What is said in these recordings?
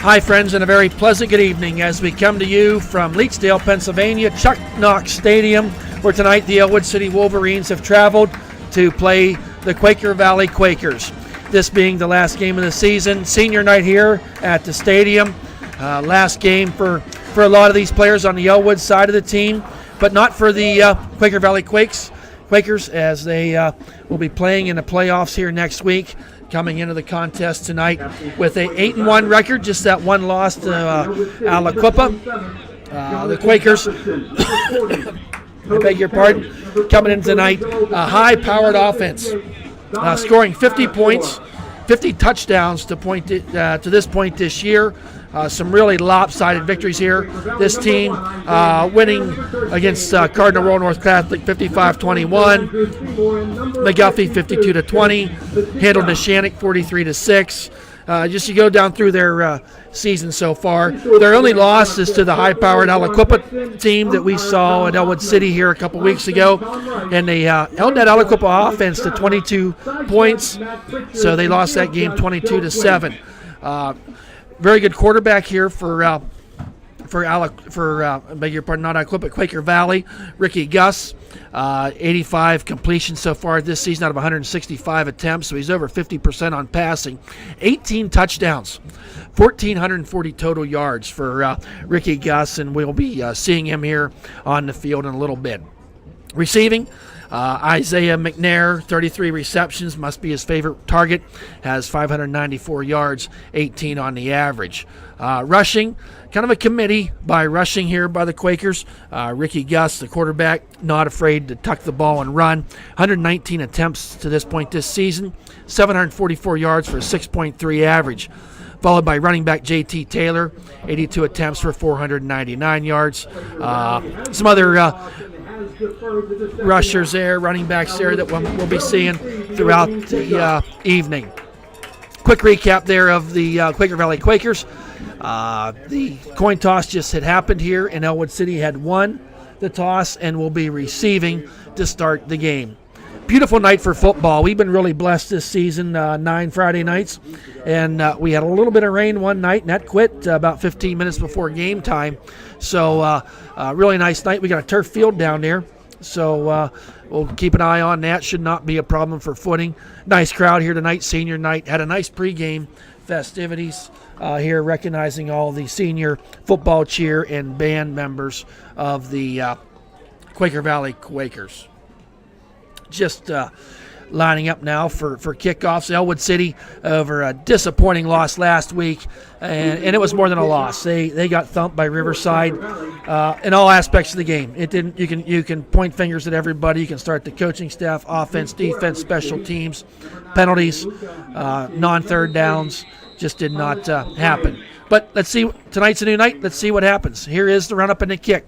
Hi, friends, and a very pleasant good evening as we come to you from Leetsdale, Pennsylvania, Chuck Knox Stadium, where tonight the Ellwood City Wolverines have traveled to play the Quaker Valley Quakers. This being the last game of the season, senior night here at the stadium. Last game for a lot of these players on the Ellwood side of the team, but not for the Quaker Valley Quakers, as they will be playing in the playoffs here next week, coming into the contest tonight with a 8-1 record, just that one loss to Aliquippa. The Quakers, I beg your pardon, coming in tonight, a high-powered offense, scoring 50 points, 50 touchdowns to this point this year. Some really lopsided victories here. This team winning against Cardinal Royal North Catholic 55-21, McGuffey 52-20, handled Neshannock 43-6. Just you go down through their season so far. Their only loss is to the high-powered Aliquippa team that we saw at Ellwood City here a couple weeks ago, and they held that Aliquippa offense to 22 points, so they lost that game 22-7. Very good quarterback here for beg your pardon, not Aliquippa, Quaker Valley, Ricky Gus. 85 completions so far this season out of 165 attempts, so he's over 50% on passing. 18 touchdowns, 1,440 total yards for Ricky Gus, and we'll be seeing him here on the field in a little bit. Receiving, Isaiah McNair, 33 receptions, must be his favorite target, has 594 yards, 18 on the average. Rushing, kind of a committee by rushing here by the Quakers. Ricky Gus, the quarterback, not afraid to tuck the ball and run. 119 attempts to this point this season, 744 yards for a 6.3 average. Followed by running back J.T. Taylor, 82 attempts for 499 yards. Some other rushers there, running backs there that we'll be seeing throughout the evening. Quick recap there of the Quaker Valley Quakers. The coin toss just had happened here, and Ellwood City had won the toss and will be receiving to start the game. Beautiful night for football. We've been really blessed this season, 9 Friday nights, and we had a little bit of rain one night, and that quit about 15 minutes before game time. So really nice night. We got a turf field down there, so we'll keep an eye on that. Should not be a problem for footing. Nice crowd here tonight, senior night. Had a nice pregame festivities here, recognizing all the senior football cheer and band members of the Quaker Valley Quakers. Just lining up now for kickoffs. Ellwood City over a disappointing loss last week, and it was more than a loss. They got thumped by Riverside in all aspects of the game. It didn't. You can point fingers at everybody. You can start the coaching staff, offense, defense, special teams, penalties, non-third downs. Just did not happen. But let's see. Tonight's a new night. Let's see what happens. Here is the run up and the kick.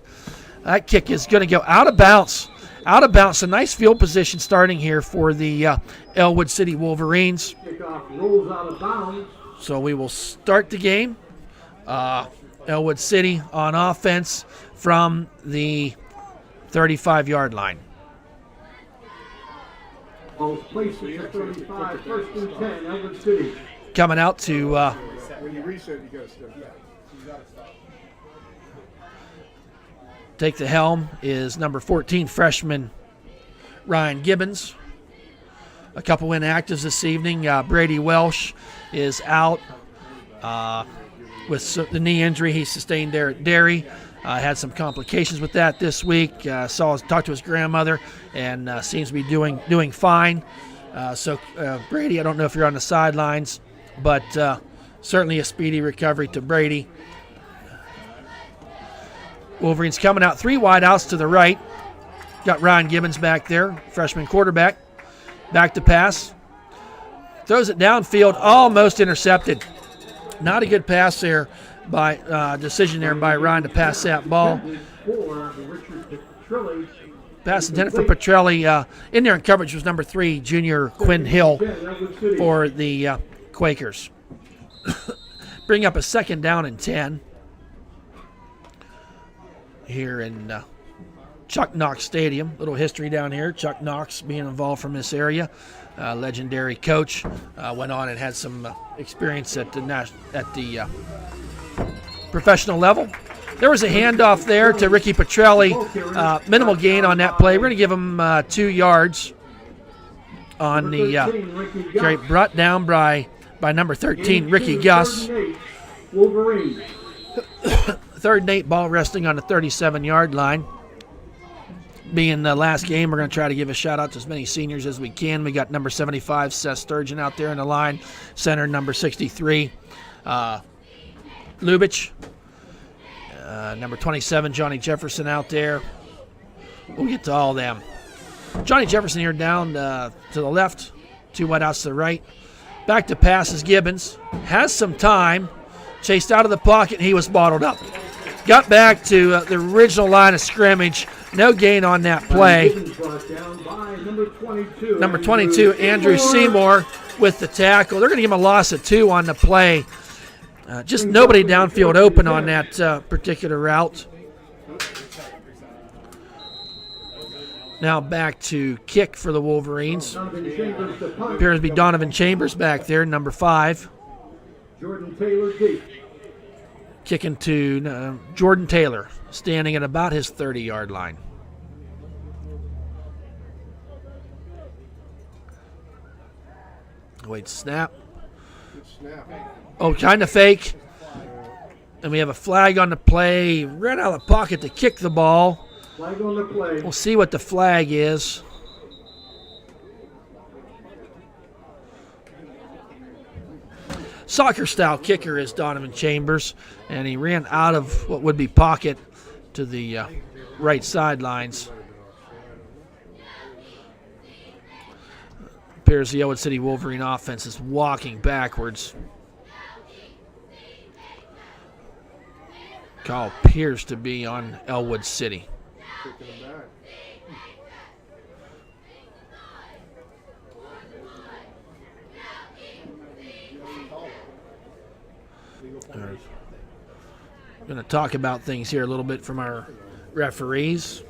That kick is going to go out of bounds. Out of bounds, a nice field position starting here for the Ellwood City Wolverines. So we will start the game. Ellwood City on offense from the 35-yard line. Coming out to take the helm is number 14 freshman Ryan Gibbons. A couple inactives this evening. Brady Welsh is out with the knee injury he sustained there at Derry. Had some complications with that this week. Talked to his grandmother and seems to be doing fine. So Brady, I don't know if you're on the sidelines, but certainly a speedy recovery to Brady. Wolverines coming out 3 wide outs to the right. Got Ryan Gibbons back there, freshman quarterback. Back to pass. Throws it downfield, almost intercepted. Not a good pass there by decision there by Ryan to pass that ball. Pass intended for Petrelli. In there in coverage was number 3, junior Quinn Hill for the Quakers. Bring up a 2nd down and 10. Here in Chuck Knox Stadium. Little history down here. Chuck Knox being involved from this area. Legendary coach. Went on and had some experience at the professional level. There was a handoff there to Ricky Petrelli. Minimal gain on that play. We're going to give him 2 yards on the carry, brought down by number 13, Ricky Gus. Wolverines. 3rd and 8, ball resting on the 37-yard line. Being the last game, we're going to try to give a shout-out to as many seniors as we can. We got number 75, Seth Sturgeon, out there in the line. Center, number 63, Lubitsch. Number 27, Johnny Jefferson out there. We'll get to all of them. Johnny Jefferson here down to the left, 2 wideouts to the right. Back to pass is Gibbons. Has some time. Chased out of the pocket, and he was bottled up. Got back to the original line of scrimmage. No gain on that play. Number 22, Andrew Seymour with the tackle. They're going to give him a loss of 2 on the play. Just nobody downfield open on that particular route. Now back to kick for the Wolverines. Appears to be Donovan Chambers back there, number 5. Jordan Taylor deep. Kicking to Jordan Taylor, standing at about his 30-yard line. Wait, snap. Oh, kind of fake. And we have a flag on the play. Ran out of the pocket to kick the ball. Flag on the play. We'll see what the flag is. Soccer-style kicker is Donovan Chambers, and he ran out of what would be pocket to the right sidelines. Appears the Ellwood City Wolverine offense is walking backwards. Call appears to be on Ellwood City. I'm going to talk about things here a little bit from our referees.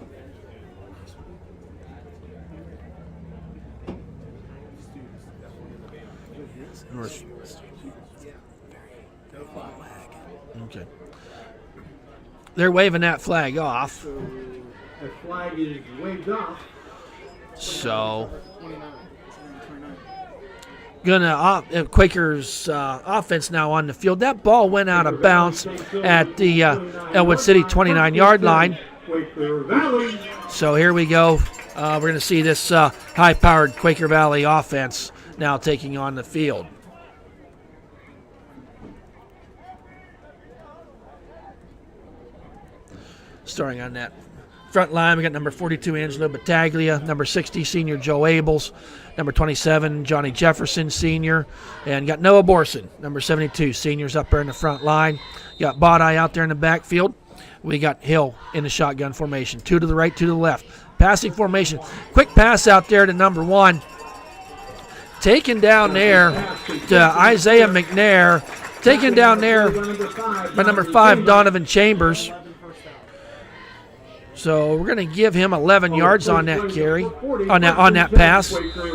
Okay. They're waving that flag off. So that flag is waved off. So Quakers offense now on the field. That ball went out of bounds at the Ellwood City 29-yard line. Quaker Valley. So here we go. We're going to see this high-powered Quaker Valley offense now taking on the field. Starting on that front line, we got number 42, Angelo Battaglia, number 60, senior Joe Abels, number 27, Johnny Jefferson, senior, and got Noah Borson, number 72, seniors up there in the front line. Got Bodeye out there in the backfield. We got Hill in the shotgun formation, 2 to the right, 2 to the left. Passing formation, quick pass out there to number 1. Taken down there to Isaiah McNair, taken down there by number 5, Donovan Chambers. So we're going to give him 11 yards on that carry, on that pass.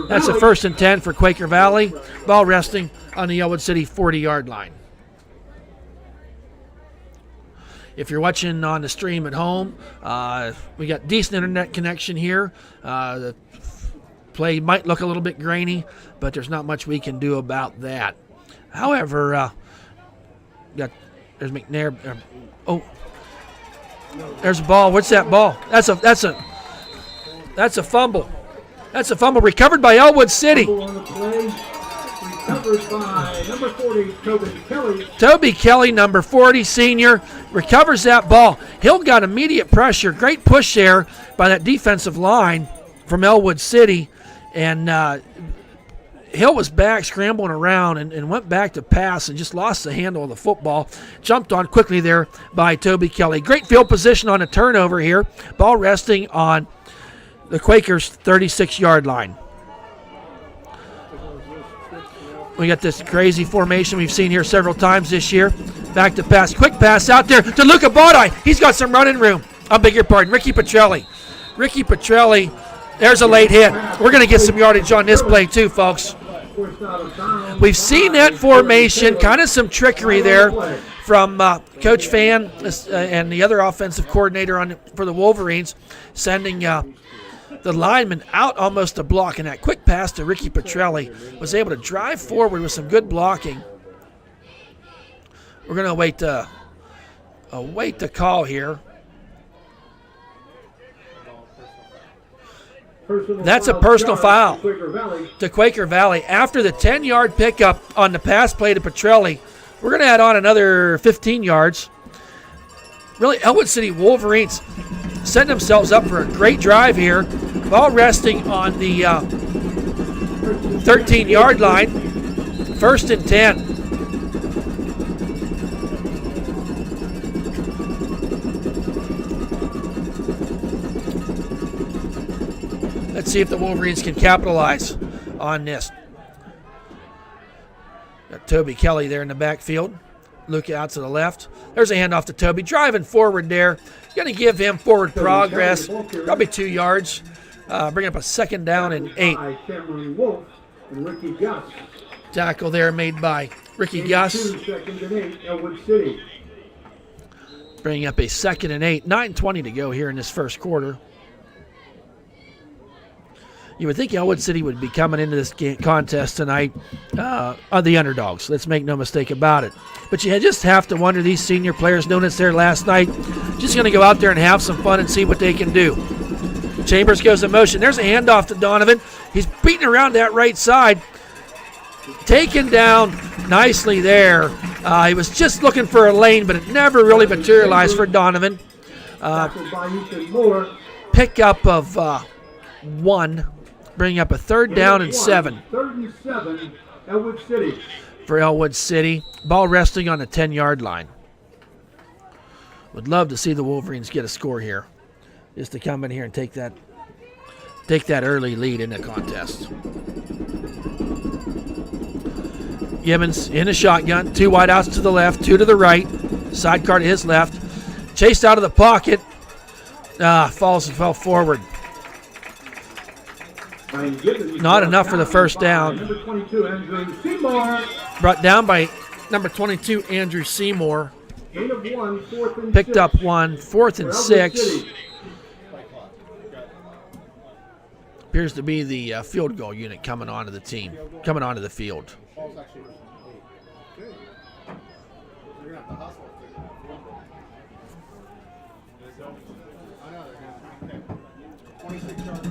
That's a 1st and 10 for Quaker Valley. Ball resting on the Ellwood City 40-yard line. If you're watching on the stream at home, we got decent internet connection here. The play might look a little bit grainy, but there's not much we can do about that. However, there's McNair. There's a ball. What's that ball? That's a fumble. That's a fumble recovered by Ellwood City. Recovered by number 40, Toby Kelly. Toby Kelly, number 40, senior, recovers that ball. Hill got immediate pressure. Great push there by that defensive line from Ellwood City. And Hill was back scrambling around and went back to pass and just lost the handle of the football. Jumped on quickly there by Toby Kelly. Great field position on a turnover here. Ball resting on the Quakers' 36-yard line. We got this crazy formation we've seen here several times this year. Back to pass. Quick pass out there to Luca Bodeye. He's got some running room. I beg your pardon. Ricky Petrelli. Ricky Petrelli, there's a late hit. We're going to get some yardage on this play too, folks. We've seen that formation, kind of some trickery there from Coach Fan and the other offensive coordinator for the Wolverines, sending the lineman out almost a block. And that quick pass to Ricky Petrelli was able to drive forward with some good blocking. We're going to await the call here. That's a personal foul to Quaker Valley. After the 10-yard pickup on the pass play to Petrelli, we're going to add on another 15 yards. Really, Ellwood City Wolverines setting themselves up for a great drive here. Ball resting on the 13-yard line. 1st and 10. Let's see if the Wolverines can capitalize on this. Got Toby Kelly there in the backfield. Luke out to the left. There's a handoff to Toby. Driving forward there. Going to give him forward progress. Probably 2 yards. Bring up a 2nd down and 8. Tackle there made by Ricky Gus. Bringing up a 2nd and 8. 9:20 to go here in this first quarter. You would think Ellwood City would be coming into this contest tonight on the underdogs. Let's make no mistake about it. But you just have to wonder, these senior players, knowing it's there last night, just going to go out there and have some fun and see what they can do. Chambers goes in motion. There's a handoff to Donovan. He's beating around that right side. Taken down nicely there. He was just looking for a lane, but it never really materialized for Donovan. Pickup of 1. Bringing up a 3rd down and 7. 3rd and 7, Ellwood City. For Ellwood City. Ball resting on the 10-yard line. Would love to see the Wolverines get a score here. Just to come in here and take that early lead in the contest. Gibbons in a shotgun. 2 wideouts to the left, 2 to the right. Sidecar to his left. Chased out of the pocket. Fell forward. Not enough for the 1st down. Number 22, Andrew Seymour. Brought down by number 22, Andrew Seymour. Gain of 1, 4th and Picked 6. up 1, 4th and 6. Appears to be the field goal unit coming onto the field.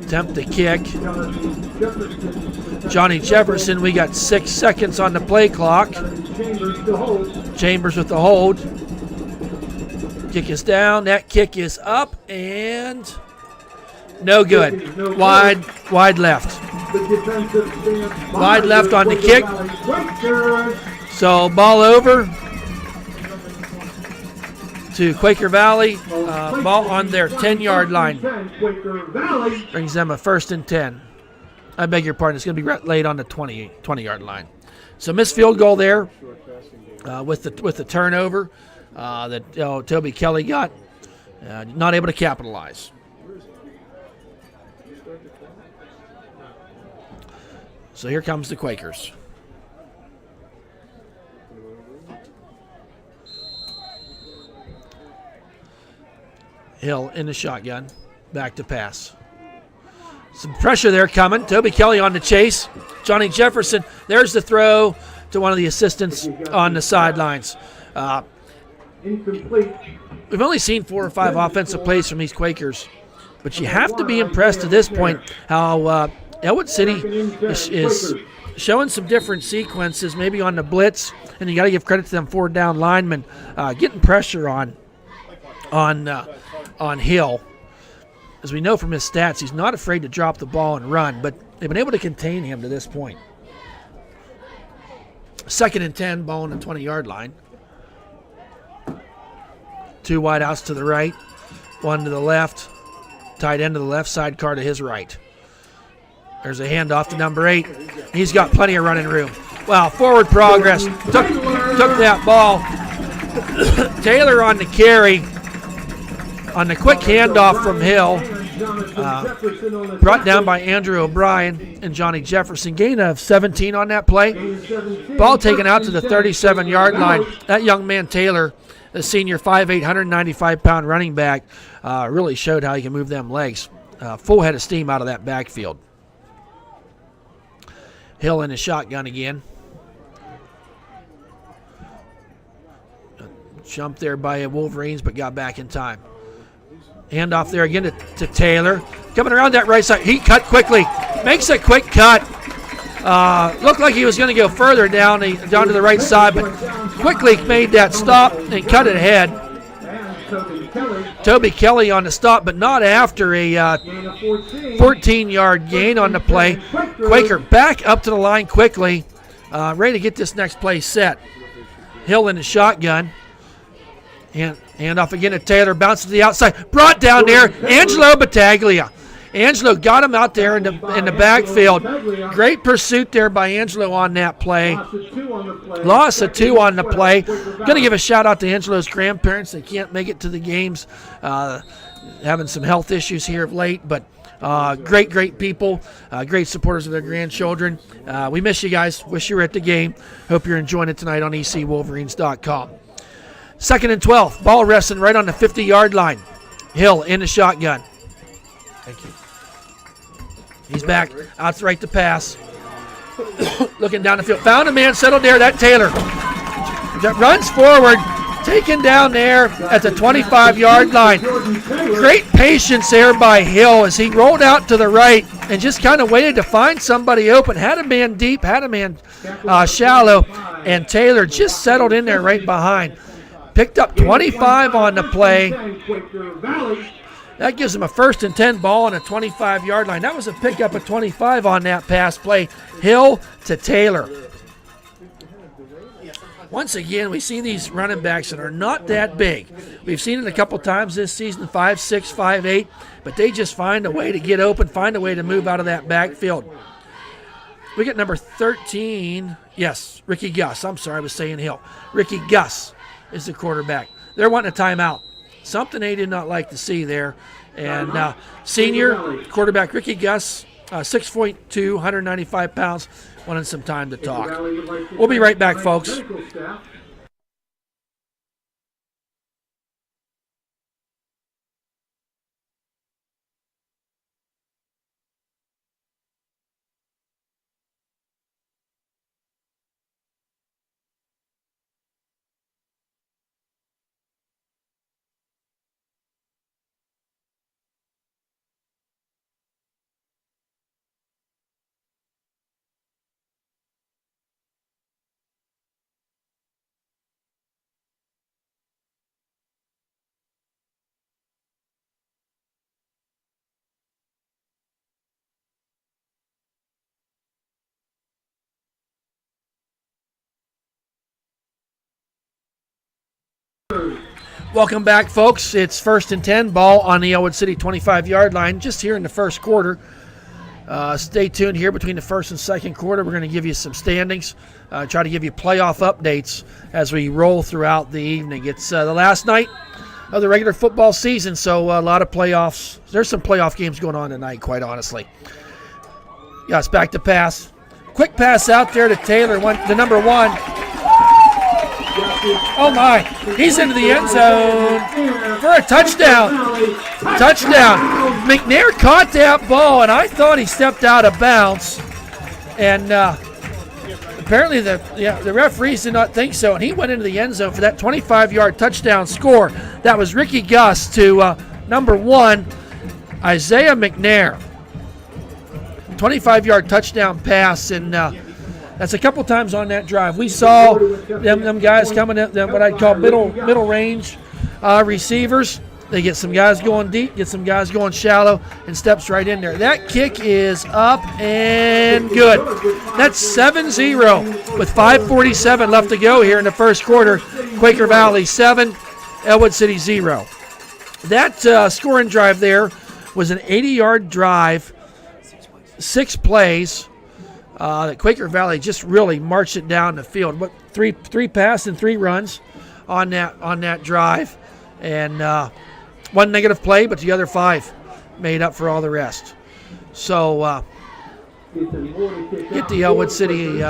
Attempt to kick. Johnny Jefferson, we got 6 seconds on the play clock. Chambers with the hold. Kick is down. That kick is up and no good. Wide left. Wide left on the kick. So ball over to Quaker Valley. Ball on their 10-yard line. Brings them a 1st and 10. I beg your pardon. It's going to be laid on the 20-yard line. So missed field goal there with the turnover that Toby Kelly got. Not able to capitalize. So here comes the Quakers. Hill in the shotgun. Back to pass. Some pressure there coming. Toby Kelly on the chase. Johnny Jefferson. There's the throw to one of the assistants on the sidelines. Incomplete. We've only seen 4 or 5 offensive plays from these Quakers, but you have to be impressed at this point how Ellwood City is showing some different sequences, maybe on the blitz, and you got to give credit to them 4-down linemen getting pressure on Hill. As we know from his stats, he's not afraid to drop the ball and run, but they've been able to contain him to this point. 2nd and 10, ball on the 20-yard line. 2 wideouts to the right, 1 to the left, tight end to the left, sidecar to his right. There's a handoff to number 8. He's got plenty of running room. Wow, forward progress. Took that ball. Taylor on the carry. On the quick handoff from Hill. Jonathan Jefferson on the Brought down by Andrew O'Brien and Johnny Jefferson. Gain of 17 on that play. gain 17. Ball taken out to the 13-10, 37-yard Quaker line. Valley. That young man, Taylor, the senior 5'8", 195-pound running back, really showed how he can move them legs. Full head of steam out of that backfield. Hill in the shotgun again. Jumped there by Wolverines, but got back in time. Handoff there again to Taylor. Coming around that right side. He cut quickly. Makes a quick cut. Looked like he was going to go further down to the right side, but quickly made that stop and cut it ahead. Toby Kelly on the stop, but not after a 14-yard gain on the play. Quaker back up to the line quickly, ready to get this next play set. Hill in the shotgun. Hand off again to Taylor. Bounces to the outside. Brought down there. Angelo Battaglia. Angelo got him out there in the backfield. Great pursuit there by Angelo on that play. Loss of 2 on the play. Going to give a shout out to Angelo's grandparents. They can't make it to the games. Having some health issues here of late, but great people, great supporters of their grandchildren. We miss you guys. Wish you were at the game. Hope you're enjoying it tonight on ecwolverines.com. 2nd and 12. Ball resting right on the 50-yard line. Hill in the shotgun. Thank you. He's back. Out right to pass. Looking down the field. Found a man settled there. That Taylor. Runs forward. Taken down there at the 25-yard line. Great patience there by Hill as he rolled out to the right and just kind of waited to find somebody open. Had a man deep, had a man shallow, and Taylor just settled in there right behind. Picked up 25 on the play. That gives him a 1st and 10 ball on a 25-yard line. That was a pickup of 25 on that pass play. Hill to Taylor. Once again, we see these running backs that are not that big. We've seen it a couple times this season, 5'6", 5'8", but they just find a way to get open, find a way to move out of that backfield. We get number 13. Yes, Ricky Gus. I'm sorry, I was saying Hill. Ricky Gus is the quarterback. They're wanting a timeout. Something they did not like to see there. And senior quarterback Ricky Gus, 6'2", 195 pounds, wanted some time to talk. We'll be right back, folks. Welcome back, folks. It's 1st and 10, ball on the Ellwood City 25-yard line, just here in the first quarter. Stay tuned here between the first and second quarter. We're going to give you some standings, try to give you playoff updates as we roll throughout the evening. It's the last night of the regular football season, so a lot of playoffs. There's some playoff games going on tonight, quite honestly. Yes, back to pass. Quick pass out there to Taylor, the number 1. Oh my, he's into the end zone for a touchdown. McNair caught that ball, and I thought he stepped out of bounds. And apparently the referees did not think so, and he went into the end zone for that 25-yard touchdown score. That was Ricky Gus to number 1, Isaiah McNair. 25-yard touchdown pass, and that's a couple times on that drive. We saw them guys coming at them, what I'd call middle range receivers. They get some guys going deep, get some guys going shallow, and steps right in there. That kick is up and good. That's 7-0 with 5:47 left to go here in the first quarter. Quaker Valley 7, Ellwood City 0. That scoring drive there was an 80-yard drive, 6 plays. Quaker Valley just really marched it down the field. What, three passes and 3 runs on that drive, and 1 negative play, but the other 5 made up for all the rest. So get the Ellwood City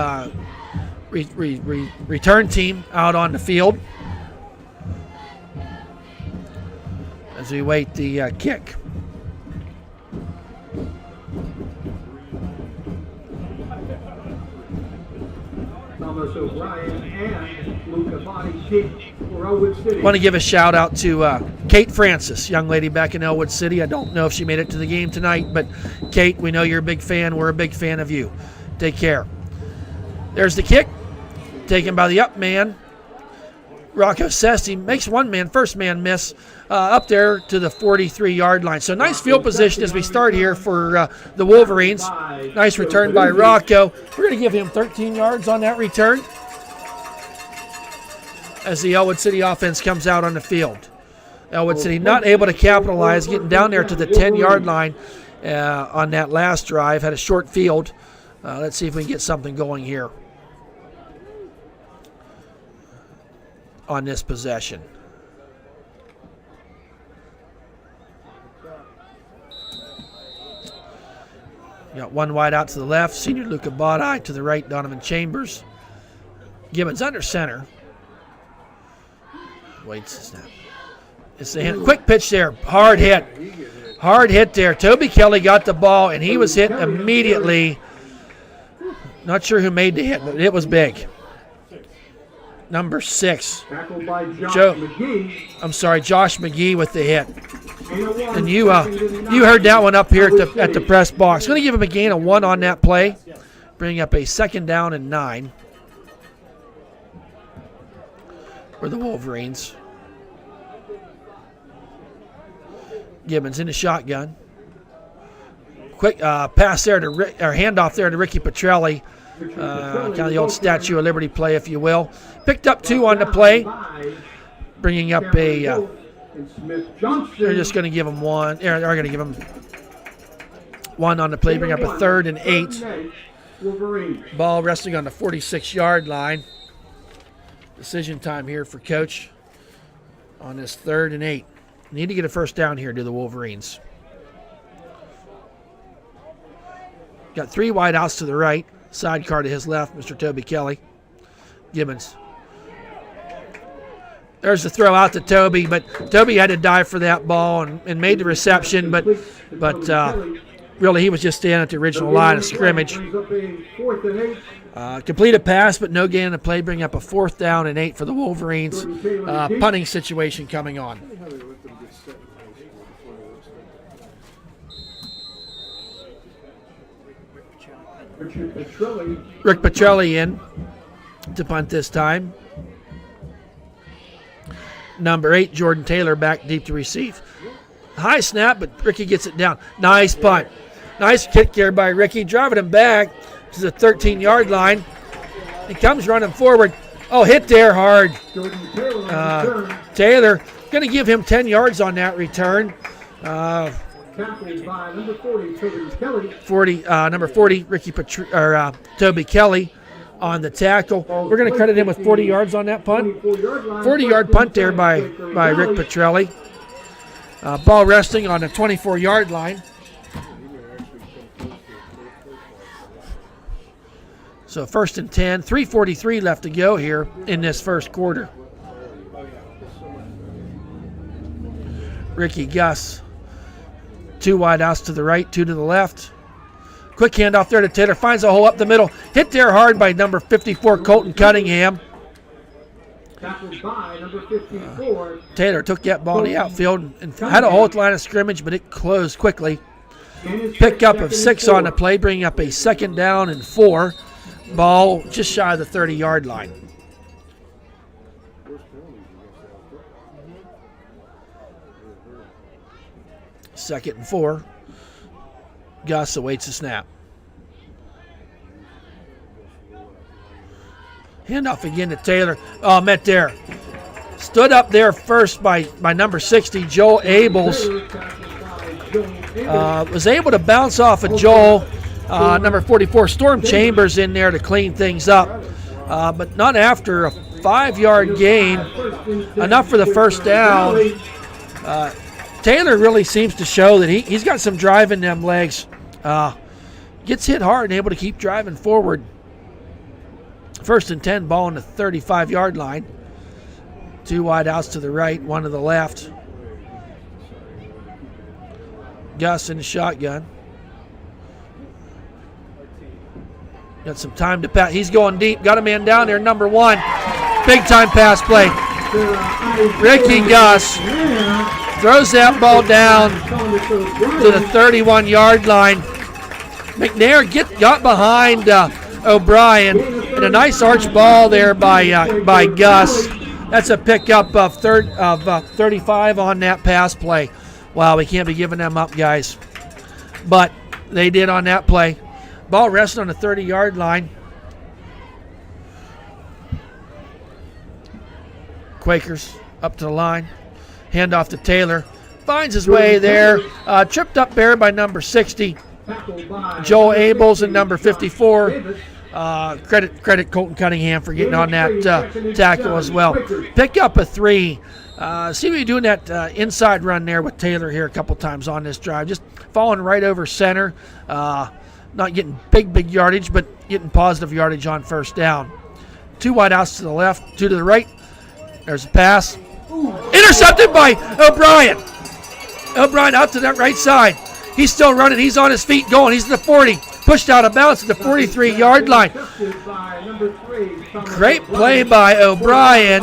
return team out on the field as we wait the kick. Thomas O'Brien and Luca Body kick for Ellwood City. Want to give a shout out to Kate Francis, young lady back in Ellwood City. I don't know if she made it to the game tonight, but Kate, we know you're a big fan. We're a big fan of you. Take care. There's the kick, taken by the up man. Rocco Sesti makes first man miss up there to the 43-yard line. So nice field position as we start here for the Wolverines. Nice return by Rocco. We're going to give him 13 yards on that return as the Ellwood City offense comes out on the field. Ellwood City not able to capitalize, getting down there to the 10-yard line on that last drive. Had a short field. Let's see if we can get something going here on this possession. Got one wide out to the left, senior Luca Badi to the right, Donovan Chambers. Gibbons under center. Waits the snap. It's a quick pitch there, hard hit. Hard hit there. Toby Kelly got the ball, and he was hit immediately. Not sure who made the hit, but it was big. Number 6. Josh McGee with the hit. And you heard that one up here at the press box. Going to give him a gain of 1 on that play. Bring up a 2nd down and 9 for the Wolverines. Gibbons in the shotgun. Quick pass there to handoff there to Ricky Petrelli. Kind of the old Statue of Liberty play, if you will. Picked up 2 on the play, bringing up a. They're just going to give him 1. They're going to give him 1 on the play, bring up a 3rd and 8. Ball resting on the 46-yard line. Decision time here for Coach on this 3rd and 8. Need to get a first down here to the Wolverines. Got 3 wide outs to the right. Sidecar to his left, Mr. Toby Kelly. Gibbons. There's the throw out to Toby, but Toby had to dive for that ball and made the reception, but really he was just standing at the original line of scrimmage. Complete a pass, but no gain on the play, bring up a 4th down and 8 for the Wolverines. Punting situation coming on. Rick Petrelli in to punt this time. Number 8, Jordan Taylor, back deep to receive. High snap, but Ricky gets it down. Nice punt. Nice kick there by Ricky, driving him back to the 13-yard line. He comes running forward. Oh, hit there hard. Taylor, going to give him 10 yards on that return. Number 40, Toby Kelly. Number 40, Toby Kelly on the tackle. We're going to credit him with 40 yards on that punt. 40-yard punt there by Rick Petrelli. Ball resting on the 24-yard line. So 1st and 10, 3:43 left to go here in this first quarter. Ricky Gus. 2 wide outs to the right, 2 to the left. Quick handoff there to Taylor. Finds a hole up the middle. Hit there hard by number 54, Colton Cunningham. Taylor took that ball in the outfield and had a hole at the line of scrimmage, but it closed quickly. Pick up of 6 on the play, bringing up a 2nd down and 4. Ball just shy of the 30-yard line. Second and 4. Gus awaits the snap. Handoff again to Taylor. Oh, met there. Stood up there first by number 60, Joel Abels. Was able to bounce off of Joel. Number 44, Storm Chambers in there to clean things up. But not after a 5-yard gain. Enough for the first down. Taylor really seems to show that he's got some drive in them legs. Gets hit hard and able to keep driving forward. 1st and 10, ball on the 35-yard line. 2 wide outs to the right, 1 to the left. Gus in the shotgun. Got some time to pass. He's going deep. Got a man down there, number 1. Big time pass play. Ricky Gus throws that ball down to the 31-yard line. McNair got behind O'Brien, and a nice arch ball there by Gus. That's a pickup of 35 on that pass play. Wow, we can't be giving them up, guys. But they did on that play. Ball resting on the 30-yard line. Quakers up to the line. Handoff to Taylor. Finds his way there. Tripped up there by number 60. Joel Abels and number 54. Credit Colton Cunningham for getting on that tackle as well. Pick up a 3. See what you're doing that inside run there with Taylor here a couple times on this drive. Just falling right over center. Not getting big yardage, but getting positive yardage on 1st down. 2 wide outs to the left, 2 to the right. There's a pass. Intercepted by O'Brien. O'Brien out to that right side. He's still running. He's on his feet going. He's at the 40. Pushed out of bounds at the 43-yard line. Great play by O'Brien.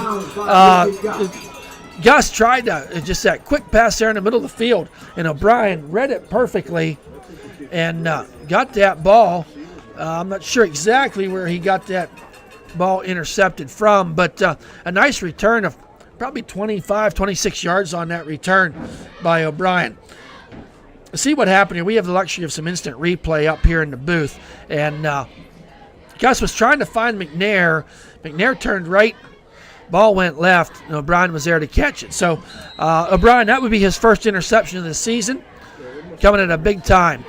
Gus tried to just that quick pass there in the middle of the field, and O'Brien read it perfectly and got that ball. I'm not sure exactly where he got that ball intercepted from, but a nice return of probably 25, 26 yards on that return by O'Brien. See what happened here. We have the luxury of some instant replay up here in the booth, and Gus was trying to find McNair. McNair turned right. Ball went left, and O'Brien was there to catch it. So O'Brien, that would be his first interception of the season, coming at a big time.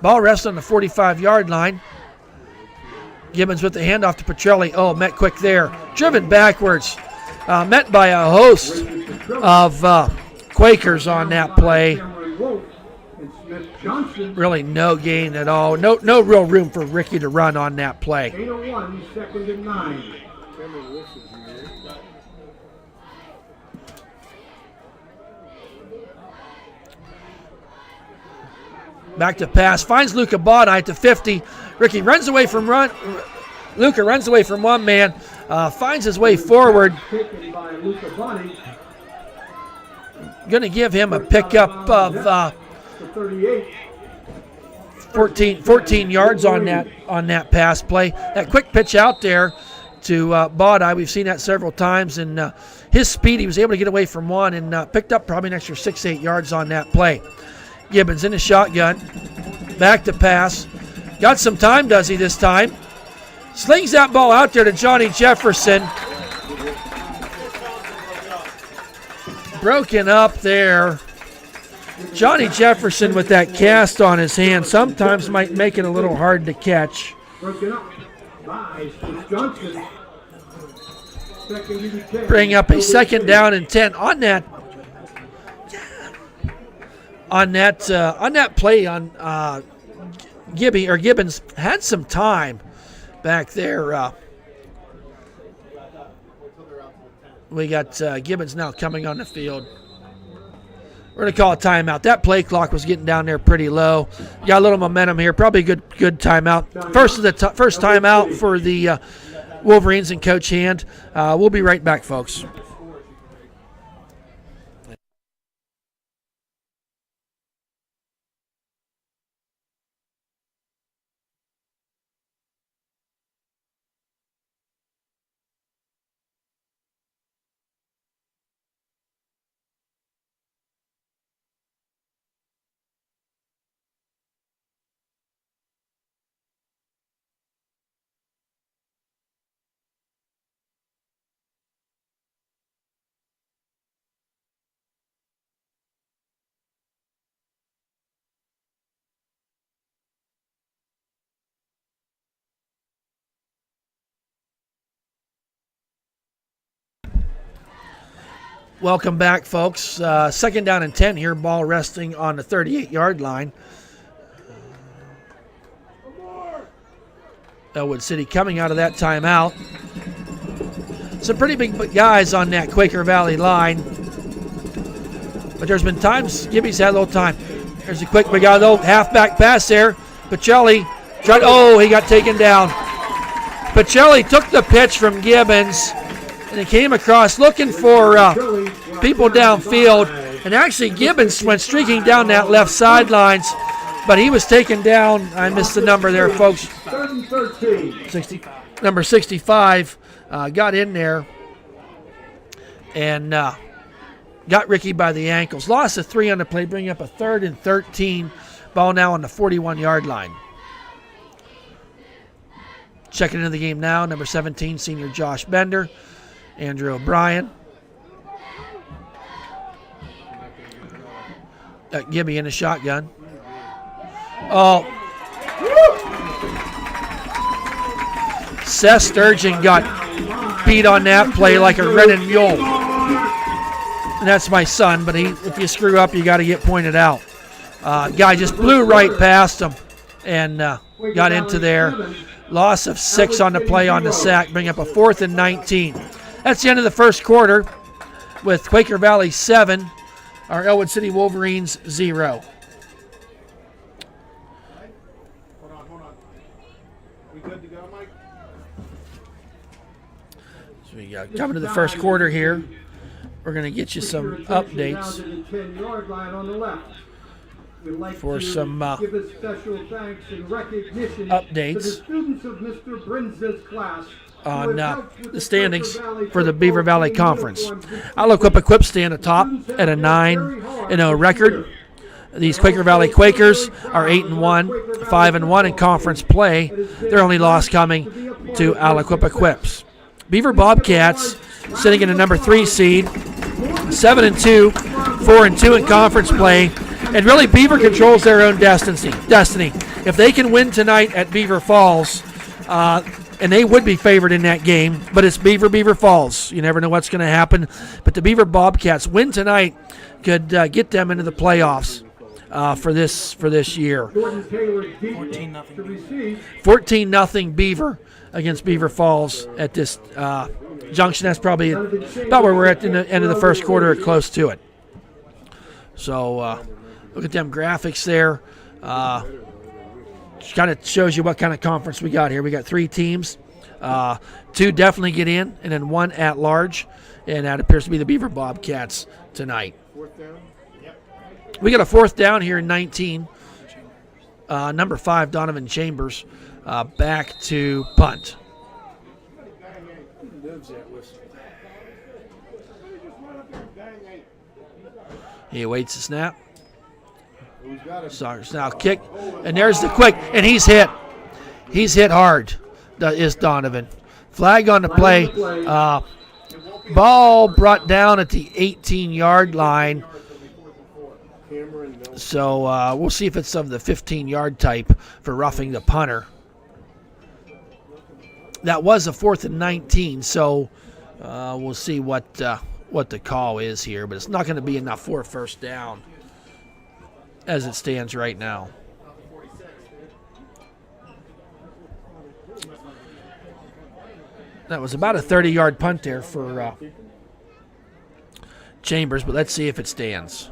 Ball rests on the 45-yard line. Gibbons with the handoff to Petrelli. Oh, met quick there. Driven backwards. Met by a host of Quakers on that play. Really no gain at all. No real room for Ricky to run on that play. 801, 2nd and 9. Back to pass. Finds Luca Baude at the 50. Ricky runs away from run. Luca runs away from one man. Finds his way forward. Going to give him a pickup of 14 yards on that pass play. That quick pitch out there to Baude. We've seen that several times. And his speed, he was able to get away from one and picked up probably an extra 6-8 yards on that play. Gibbons in the shotgun. Back to pass. Got some time, does he, this time? Slings that ball out there to Johnny Jefferson. Broken up there. Johnny Jefferson with that cast on his hand sometimes might make it a little hard to catch. Broken up by Johnson. Bring up a 2nd down and 10 on that. On that play on Gibbons had some time back there. We got Gibbons now coming on the field. We're going to call a timeout. That play clock was getting down there pretty low. Got a little momentum here. Probably good timeout. First timeout for the Wolverines and Coach Hand. We'll be right back, folks. Welcome back, folks. Second down and 10 here. Ball resting on the 38-yard line. Ellwood City coming out of that timeout. Some pretty big guys on that Quaker Valley line. But there's been times Gibby's had a little time. There's a quick, we got a little halfback pass there. Pacelli tried, he got taken down. Pacelli took the pitch from Gibbons, and he came across looking for people downfield. And actually, Gibbons went streaking down that left sidelines, but he was taken down. I missed the number there, folks. Number 65 got in there and got Ricky by the ankles. Loss of 3 on the play, bringing up a 3rd and 13. Ball now on the 41-yard line. Checking into the game now, number 17, senior Josh Bender, Andrew O'Brien. Gibby in the shotgun. Seth Sturgeon got beat on that play like a rented mule. And that's my son, but if you screw up, you got to get pointed out. Guy just blew right past him and got into there. Loss of 6 on the play on the sack, bring up a 4th and 19. That's the end of the first quarter with Quaker Valley 7, our Ellwood City Wolverines 0. Hold on. We good to go, Mike? So we got coming to the first quarter here. We're going to get you some updates for some updates on the standings for the Beaver Valley Conference. Aliquippa stand atop at a 9-0 record. These Quaker Valley Quakers are 8-1, 5-1 in conference play. Their only loss coming to Aliquippa Quips. Beaver Bobcats sitting in the number 3 seed, 7-2, 4-2 in conference play. And really, Beaver controls their own destiny. If they can win tonight at Beaver Falls, and they would be favored in that game, but it's Beaver Falls. You never know what's going to happen. But the Beaver Bobcats win tonight could get them into the playoffs for this year. 14-0 Beaver against Beaver Falls at this junction. That's probably about where we're at in the end of the first quarter, or close to it. So look at them graphics there. Kind of shows you what kind of conference we got here. We got 3 teams. 2 definitely get in, and then 1 at large. And that appears to be the Beaver Bobcats tonight. We got a 4th down here in 19. Number 5, Donovan Chambers, back to punt. He awaits the snap. Saunders now kick, and there's the quick, and he's hit. He's hit hard, is Donovan. Flag on the play. Ball brought down at the 18-yard line. So we'll see if it's of the 15-yard type for roughing the punter. That was a 4th and 19, so we'll see what the call is here. But it's not going to be enough for a first down as it stands right now. That was about a 30-yard punt there for Chambers, but let's see if it stands.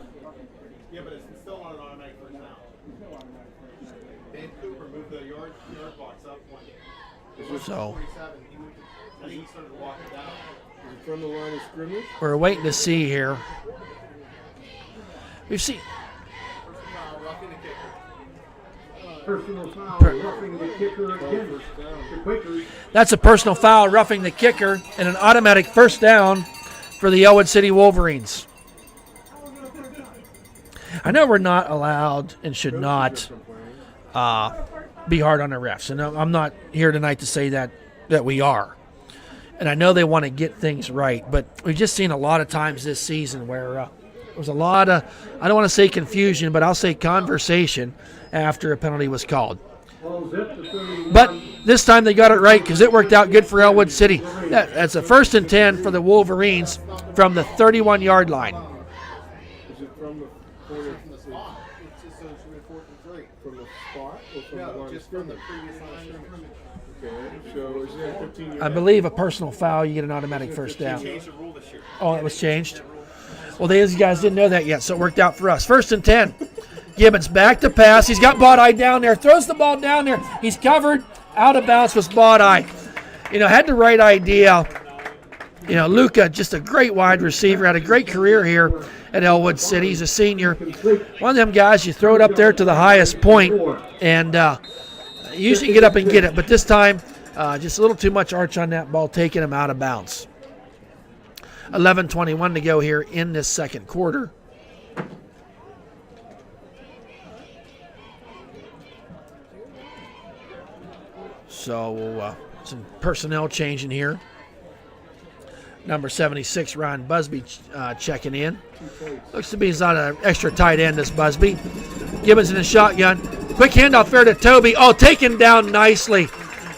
Yeah, but it's still on an automatic first down. Dan Cooper moved the yard box up one. So I think he started to walk it down. Is it from the line of scrimmage? we're waiting to see here. We've seen. Personal foul, roughing the kicker against the Quakers. That's a personal foul, roughing the kicker, and an automatic first down for the Ellwood City Wolverines. I know we're not allowed and should not be hard on the refs, and I'm not here tonight to say that we are. And I know they want to get things right, but we've just seen a lot of times this season where there was a lot of, I don't want to say confusion, but I'll say conversation after a penalty was called. But This time they got it right because it worked out good for Ellwood City. That's a 1st and 10 for the Wolverines from the 31-yard line. Is it from the corner? From the spot. It's just so it should be 4th and 3. From the spot or from the No, line of just from the scrimmage? previous line of scrimmage. Okay, so is that 15 I believe a personal foul, you get an automatic first down. Changed the rule this year. Oh, it was changed? Well, these guys didn't know that yet, so it worked out for us. 1st and 10. Gibbons back to pass. He's got Bodeye down there. Throws the ball down there. He's covered. Out of bounds was Bodeye. Had the right idea. Luca, just a great wide receiver, had a great career here at Ellwood City. He's a senior. One of them guys, you throw it up there to the highest point, and usually get up and get it. But this time, just a little too much arch on that ball, taking him out of bounds. 11:21 to go here in this second quarter. So some personnel changing here. Number 76, Ryan Busby, checking in. Looks to be he's not an extra tight end, this Busby. Gibbons in the shotgun. Quick handoff there to Toby. Oh, taken down nicely.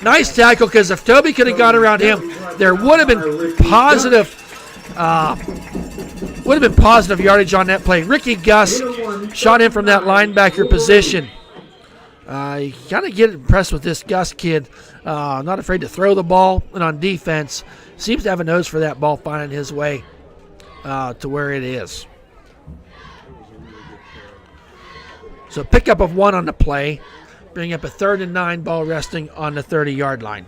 Nice tackle, because if Toby could have got around him, there would have been positive yardage on that play. Ricky Gus shot in from that linebacker position. You kind of get impressed with this Gus kid. Not afraid to throw the ball, and on defense, seems to have a nose for that ball finding his way to where it is. So pickup of 1 on the play, bring up a 3rd and 9, ball resting on the 30-yard line.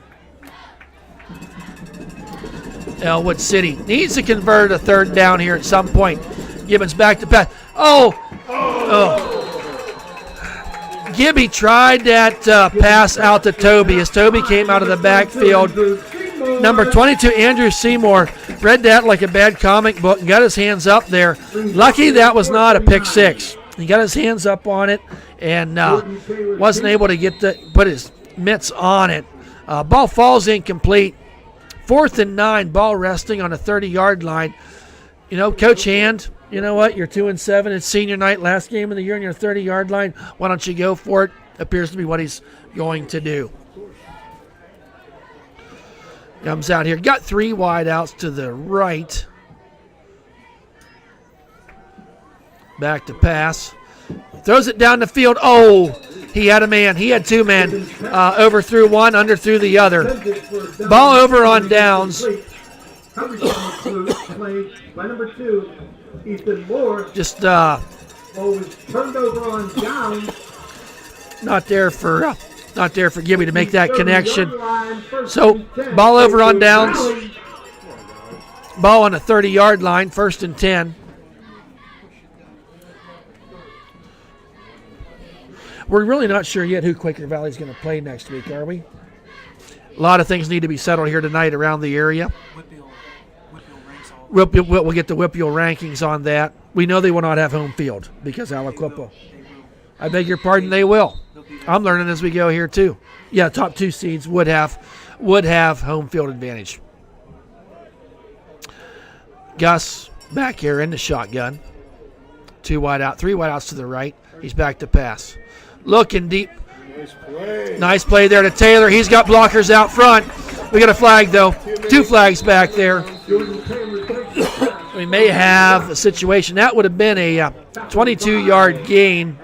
Ellwood City needs to convert a 3rd down here at some point. Gibbons back to pass. Oh! Gibby tried that pass out to Toby as Toby came out of the backfield. Number 22, Andrew Seymour, read that like a bad comic book and got his hands up there. Lucky that was not a pick 6. He got his hands up on it and wasn't able to put his mitts on it. Ball falls incomplete. 4th and 9, ball resting on a 30-yard line. Coach Hand, you know what? You're 2-7. It's senior night, last game of the year, on your 30-yard line. Why don't you go for it? Appears to be what he's going to do. Comes out here. Got 3 wideouts to the right. Back to pass. Throws it down the field. Oh, he had a man. He had 2 men. Overthrew one, underthrew the other. Ball over on downs. Just turned over on downs. Not there for Gibby to make that connection. So ball over on downs. Ball on the 30-yard line, 1st and 10. We're really not sure yet who Quaker Valley is going to play next week, are we? A lot of things need to be settled here tonight around the area. We'll get the WPIAL rankings on that. We know they will not have home field because Aliquippa. I beg your pardon, they will. I'm learning as we go here too. Yeah, top 2 seeds would have home field advantage. Gus back here in the shotgun. 2 wide out, 3 wide outs to the right. He's back to pass. Looking deep. Nice play there to Taylor. He's got blockers out front. We got a flag, though. 2 flags back there. We may have a situation. That would have been a 22-yard gain.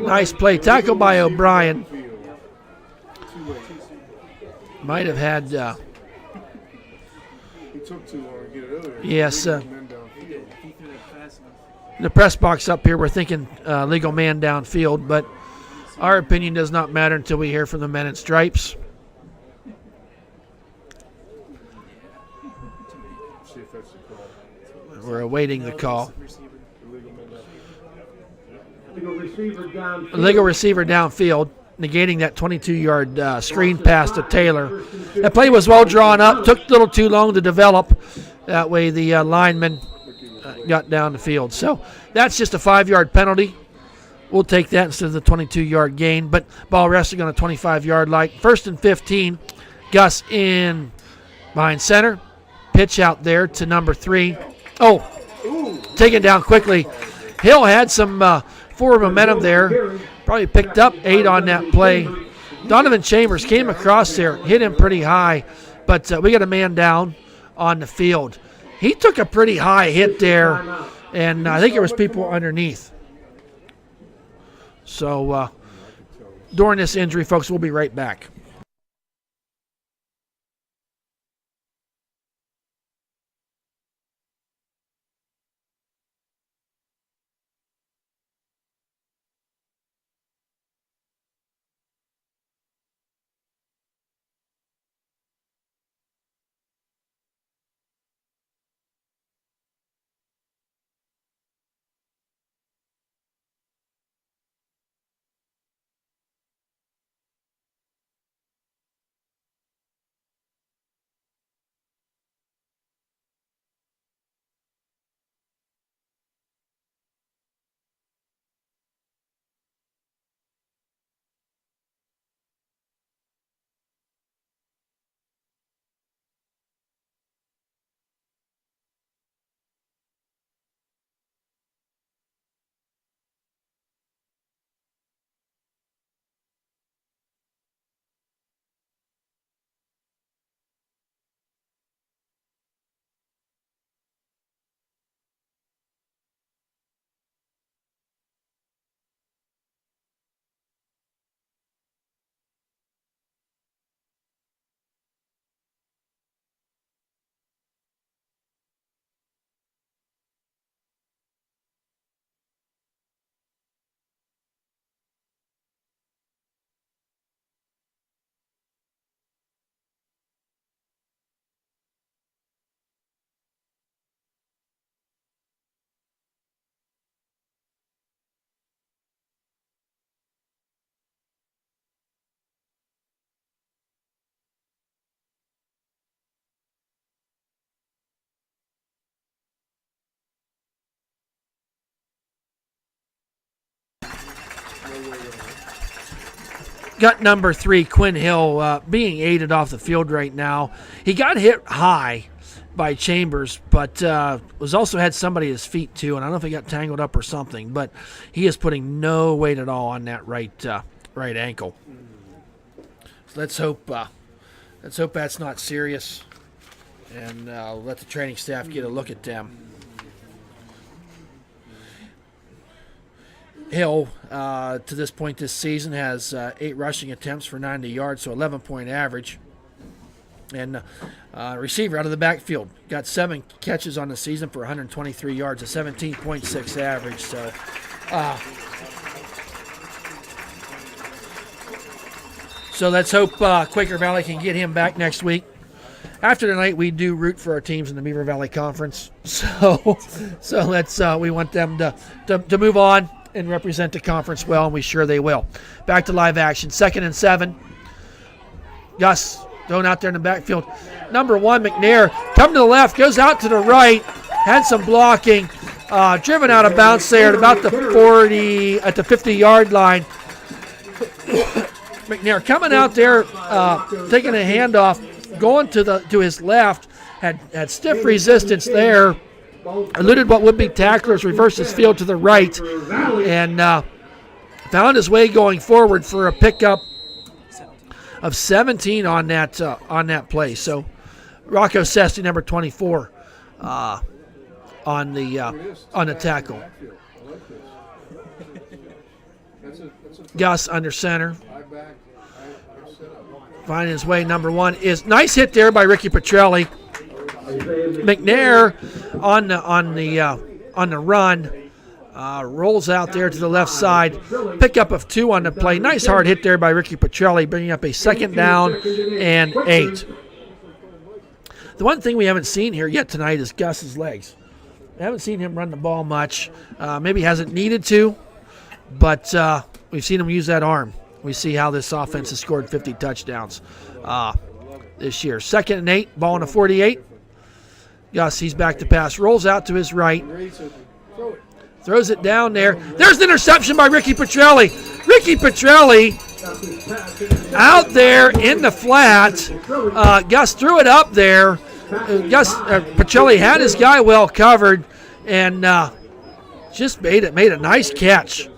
Nice play. Tackled by O'Brien. Might have had... It took too long to get it over. Yes. In the press box up here, we're thinking legal man downfield, but our opinion does not matter until we hear from the men in stripes. We're awaiting the call. Legal receiver downfield, negating that 22-yard screen pass to Taylor. That play was well drawn up, took a little too long to develop. That way the lineman got down the field. So that's just a 5-yard penalty. We'll take that instead of the 22-yard gain, but ball resting on a 25-yard line. 1st and 15. Gus in behind center. Pitch out there to number 3. Oh, taken down quickly. Hill had some forward momentum there. Probably picked up 8 on that play. Donovan Chambers came across there, hit him pretty high, but we got a man down on the field. He took a pretty high hit there, and I think there was people underneath. So during this injury, folks, we'll be right back. Got number 3, Quinn Hill, being aided off the field right now. He got hit high by Chambers, but was also had somebody at his feet too, and I don't know if he got tangled up or something, but he is putting no weight at all on that right ankle. So let's hope that's not serious, and let the training staff get a look at them. Hill, to this point this season, has 8 rushing attempts for 90 yards, so 11-point average. And receiver out of the backfield, got 7 catches on the season for 123 yards, a 17.6 average. So let's hope Quaker Valley can get him back next week. After tonight, we do root for our teams in the Beaver Valley Conference. So let's we want them to move on and represent the conference well, and we sure they will. Back to live action. 2nd and 7. Gus thrown out there in the backfield. Number 1, McNair, coming to the left, goes out to the right, had some blocking, driven out of bounds there at about the 50-yard line. McNair coming out there, taking a handoff, going to his left, had stiff resistance there. Eluded what would be tacklers, reversed his field to the right, and found his way going forward for a pickup of 17 on that play. So Rocco Sesti, number 24, on the tackle. Gus under center. Finding his way, number 1 is nice hit there by Ricky Petrelli. McNair on the run, rolls out there to the left side. Pickup of 2 on the play. Nice hard hit there by Ricky Petrelli, bringing up a 2nd down and 8. The one thing we haven't seen here yet tonight is Gus's legs. We haven't seen him run the ball much. Maybe hasn't needed to, but we've seen him use that arm. We see how this offense has scored 50 touchdowns this year. 2nd and 8, ball on the 48. Gus, he's back to pass. Rolls out to his right. Throws it down there. There's the interception by Ricky Petrelli. Ricky Petrelli out there in the flat. Gus threw it up there. Petrelli had his guy well covered and just made a nice catch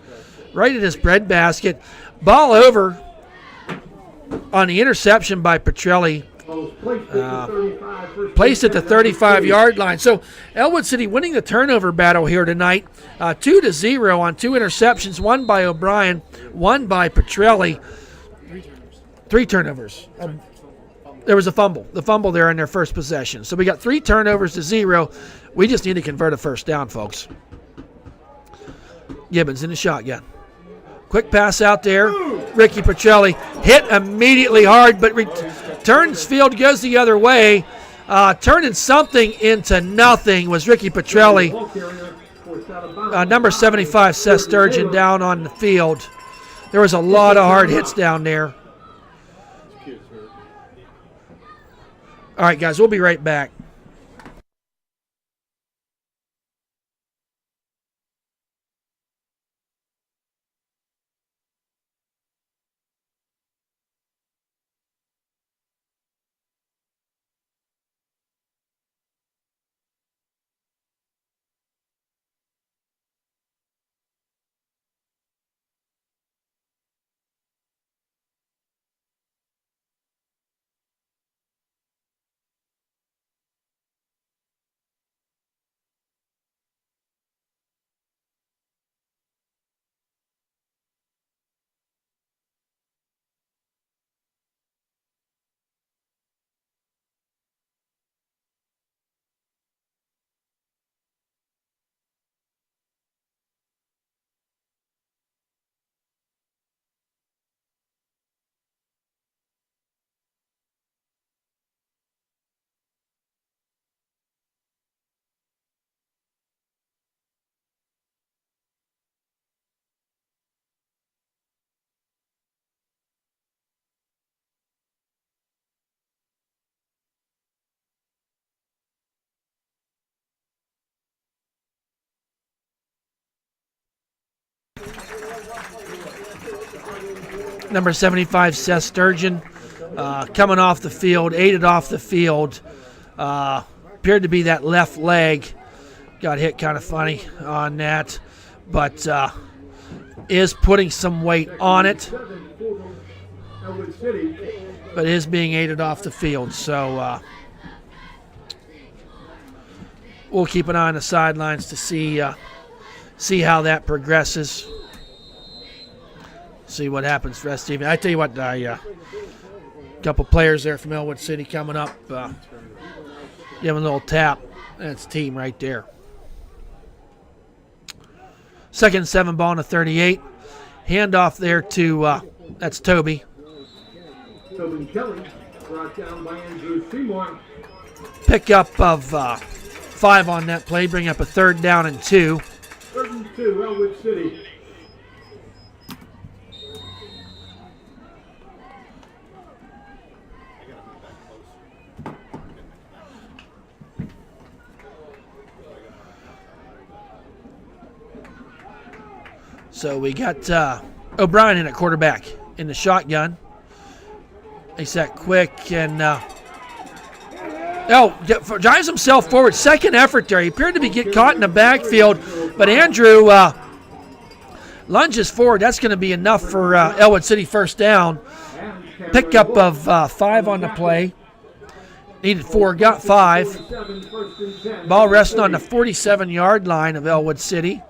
right in his breadbasket. Ball over on the interception by Petrelli, placed at the 35-yard line. So Ellwood City winning the turnover battle here tonight, 2-0 on 2 interceptions, one by O'Brien, one by Petrelli. 3 turnovers. There was a fumble there in their first possession. So we got 3 turnovers to 0. We just need to convert a first down, folks. Gibbons in the shotgun. Quick pass out there. Ricky Petrelli hit immediately hard, but turns field, goes the other way. Turning something into nothing was Ricky Petrelli. Number 75, Seth Sturgeon, down on the field. There was a lot of hard hits down there. All right, guys, we'll be right back. Number 75, Seth Sturgeon, coming off the field, aided off the field. Appeared to be that left leg. Got hit kind of funny on that, but is putting some weight on it. But is being aided off the field. So we'll keep an eye on the sidelines to see how that progresses. See what happens for rest of the evening. I tell you what, a couple players there from Ellwood City coming up. Give them a little tap. That's team right there. 2nd and 7, ball on the 38. Handoff there to, that's Toby. Tobin Kelly, brought down by Andrew Seymour. Pick up of 5 on that play, bring up a 3rd down and 2. 3rd and 2, Ellwood City. So we got O'Brien in at quarterback in the shotgun. He's that quick and drives himself forward. Second effort there. He appeared to be get caught in the backfield, but Andrew lunges forward. That's going to be enough for Ellwood City first down. Pickup of 5 on the play. Needed 4, got 5. Ball resting on the 47-yard line of Ellwood City.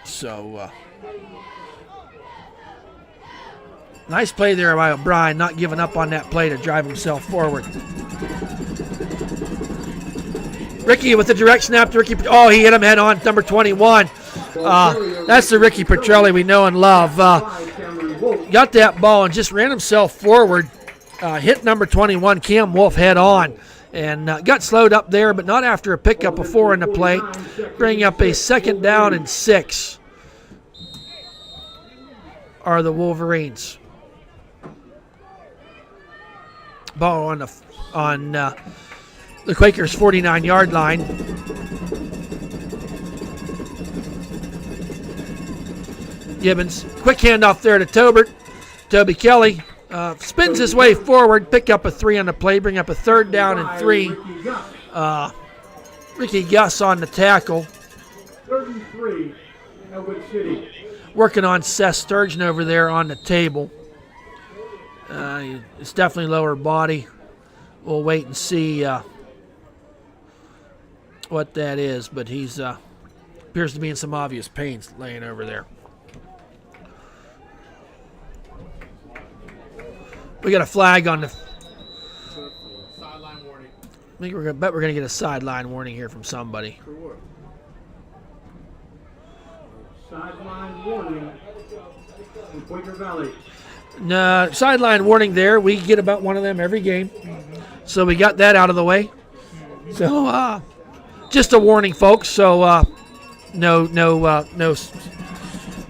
So, nice play there by O'Brien, not giving up on that play to drive himself forward. Ricky with the direct snap to Ricky. Oh, he hit him head on, number 21. That's the Ricky Petrelli we know and love. Got that ball and just ran himself forward. Hit number 21, Cam Wolf, head on. And got slowed up there, but not after a pickup of 4 in the play. Bring up a 2nd down and 6. Are the Wolverines. Ball on the Quakers' 49-yard line. Gibbons, quick handoff there to Tobert. Toby Kelly spins his way forward, pick up a 3 on the play, bring up a 3rd down and 3. Ricky Gus on the tackle. 3rd and 3, Ellwood City. Working on Seth Sturgeon over there on the table. It's definitely lower body. We'll wait and see what that is, but he's appears to be in some obvious pain laying over there. We got a flag on the. Sideline warning. I think we're gonna get a sideline warning here from somebody. For what? Sideline warning in Quaker Valley. No, sideline warning there. We get about one of them every game. So we got that out of the way. So just a warning, folks. So no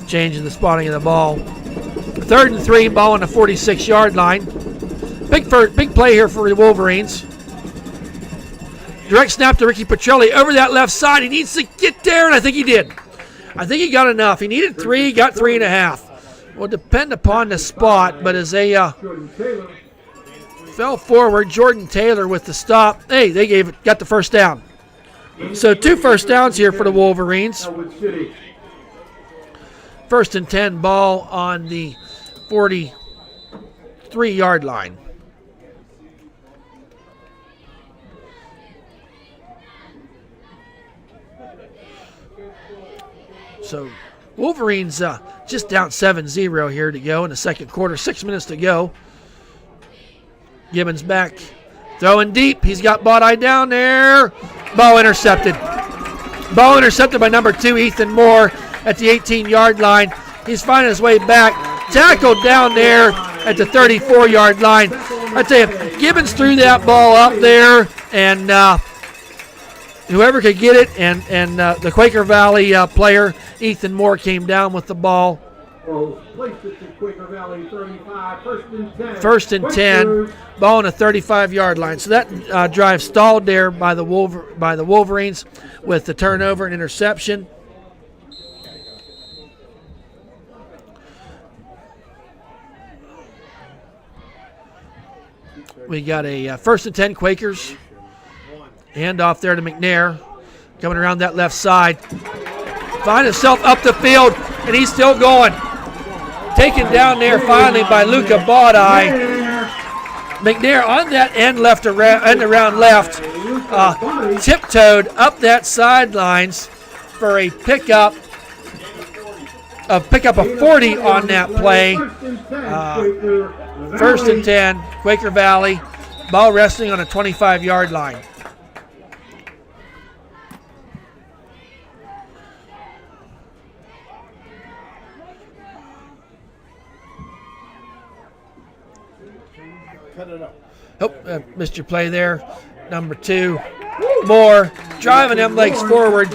change in the spotting of the ball. 3rd and 3, ball on the 46-yard line. Big play here for the Wolverines. Direct snap to Ricky Petrelli over that left side. He needs to get there, and I think he did. I think he got enough. He needed 3, got 3.5. Will depend upon the spot, but as they Jordan Taylor. fell forward, Jordan Taylor with the stop. Hey, they got the first down. So 2 first downs here for the Wolverines. Ellwood City. 1st and 10, ball on the 43-yard line. So Wolverines just down 7-0 here to go in the second quarter. 6 minutes to go. Gibbons back. Throwing deep. He's got Bodeye down there. Ball intercepted. Ball intercepted by number 2, Ethan Moore, at the 18-yard line. He's finding his way back. Tackled down there at the 34-yard line. I tell you, Gibbons threw that ball up there, and whoever could get it, and the Quaker Valley player, Ethan Moore, came down with the ball. Placed it to Quaker Valley 35, 1st and 10. 1st and 10, ball on the 35-yard line. So that drive stalled there by the Wolverines with the turnover and interception. We got a 1st and 10 Quakers. Hand off there to McNair. Coming around that left side. Find himself up the field, and he's still going. Taken down there finally by Luca Bodeye. McNair on that end around left. Tiptoed up that sidelines for a pickup of 40 on that play. 1st and 10, Quaker Valley. Ball resting on a 25-yard line. Cut it up. Oh, missed your play there. Number 2, Moore, driving them legs forward.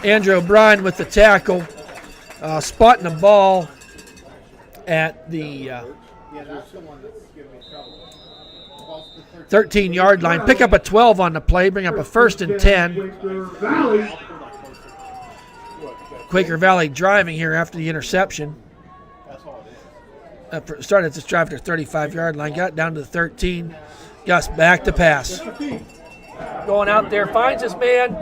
Andrew O'Brien with the tackle. Spotting the ball at the Yeah, that's the one that's giving me trouble. 13-yard line. Pick up a 12 on the play. Bring up a 1st and 10. Quaker Valley. Quaker Valley driving here after the interception. That's all it is. Started this drive to the 35-yard line. Got down to the 13. Gus back to pass. Going out there. Finds his man.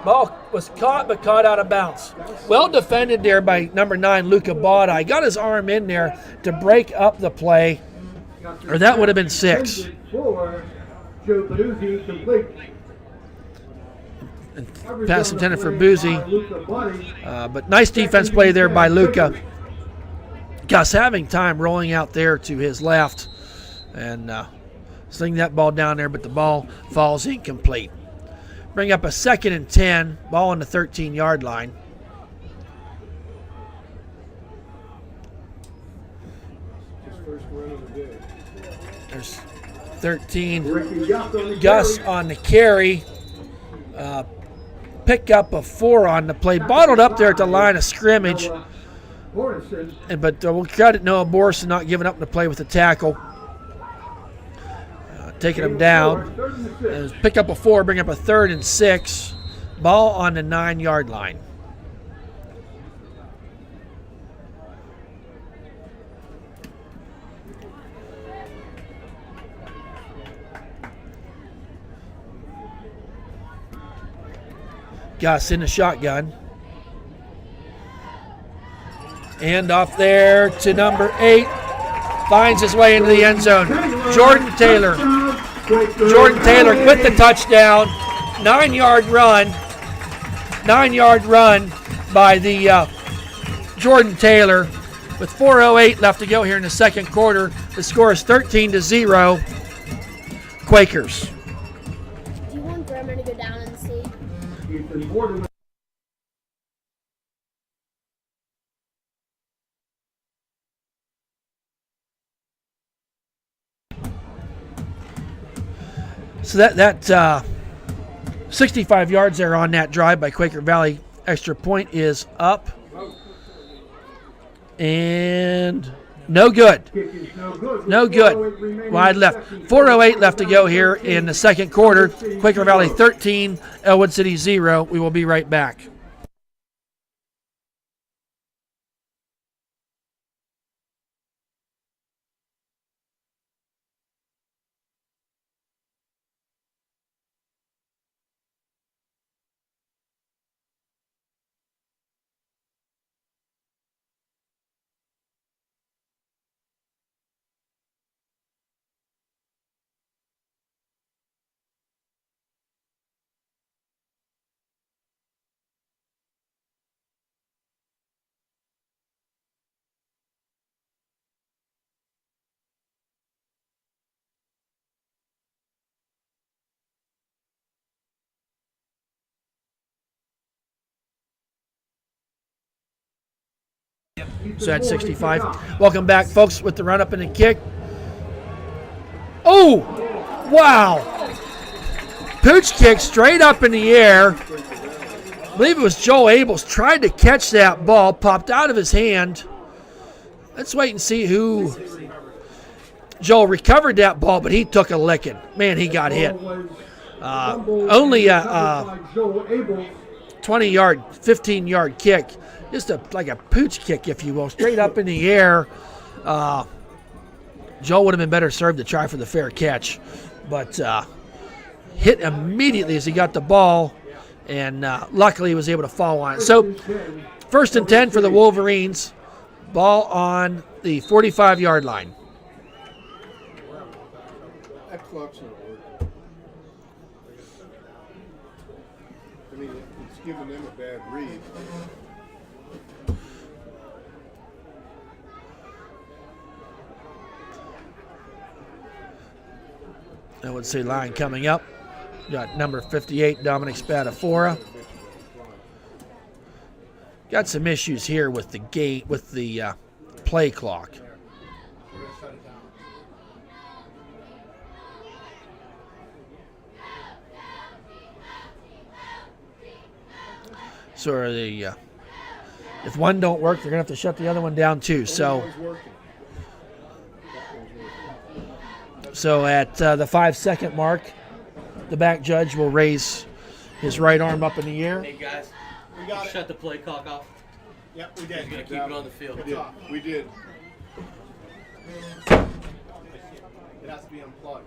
Ball was caught, but caught out of bounds. Well defended there by number 9, Luca Bodeye. Got his arm in there to break up the play, or that would have been 6. For Joe Peduzzi, complete. Pass intended for Boozy. But nice defense play there by Luca. Gus having time rolling out there to his left and sling that ball down there, but the ball falls incomplete. Bring up a 2nd and 10, ball on the 13-yard line. His first run of the day. There's 13. Ricky Gus on the carry. Pick up a 4 on the play. Bottled up there at the line of scrimmage. But we'll credit Noah Borson not giving up the play with the tackle. Taking him down. Pick up a 4, bring up a 3rd and 6. Ball on the 9-yard line. Gus in the shotgun. And off there to number 8. Finds his way into the end zone. Jordan Taylor. Jordan Taylor with the touchdown. 9-yard run. 9-yard run by the Jordan Taylor. With 4:08 left to go here in the second quarter, the score is 13-0. Quakers. Do you want Grandma to go down and see? So that 65 yards there on that drive by Quaker Valley. Extra point is up. And no good. No good. Wide left. 4:08 left to go here in the second quarter. Quaker Valley 13, Ellwood City 0. We will be right back. So at 65. Welcome back, folks, with the run up and the kick. Oh, wow. Pooch kick straight up in the air. I believe it was Joel Abels tried to catch that ball, popped out of his hand. Let's wait and see who. Joel recovered that ball, but he took a licking. Man, he got hit. Only a 20-yard, 15-yard kick. Just like a pooch kick, if you will, straight up in the air. Joe would have been better served to try for the fair catch, but hit immediately as he got the ball, and luckily he was able to fall on it. So 1st and 10 for the Wolverines. Ball on the 45-yard line. That clock's not working. I mean, it's giving them a bad read. I would say line coming up. Got number 58, Dominic Spadafora. Got some issues here with the gate, with the play clock. So are the if one don't work, they're gonna have to shut the other one down too. So at the 5-second mark, the back judge will raise his right arm up in the air. Hey guys, We got it. shut the play clock off. Yep, we did. You're gonna keep it on the field. We did. It has to be unplugged.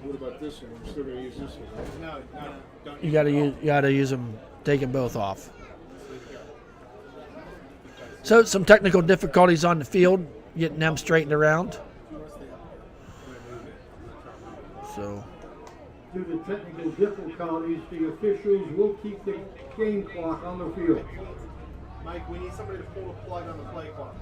What about this one? We're still going to use this one, right? No, don't. You gotta use them, take them both off. So some technical difficulties on the field, getting them straightened around. So Due to technical difficulties, the officials will keep the game clock on the field. Mike, we need somebody to pull the plug on the play clock.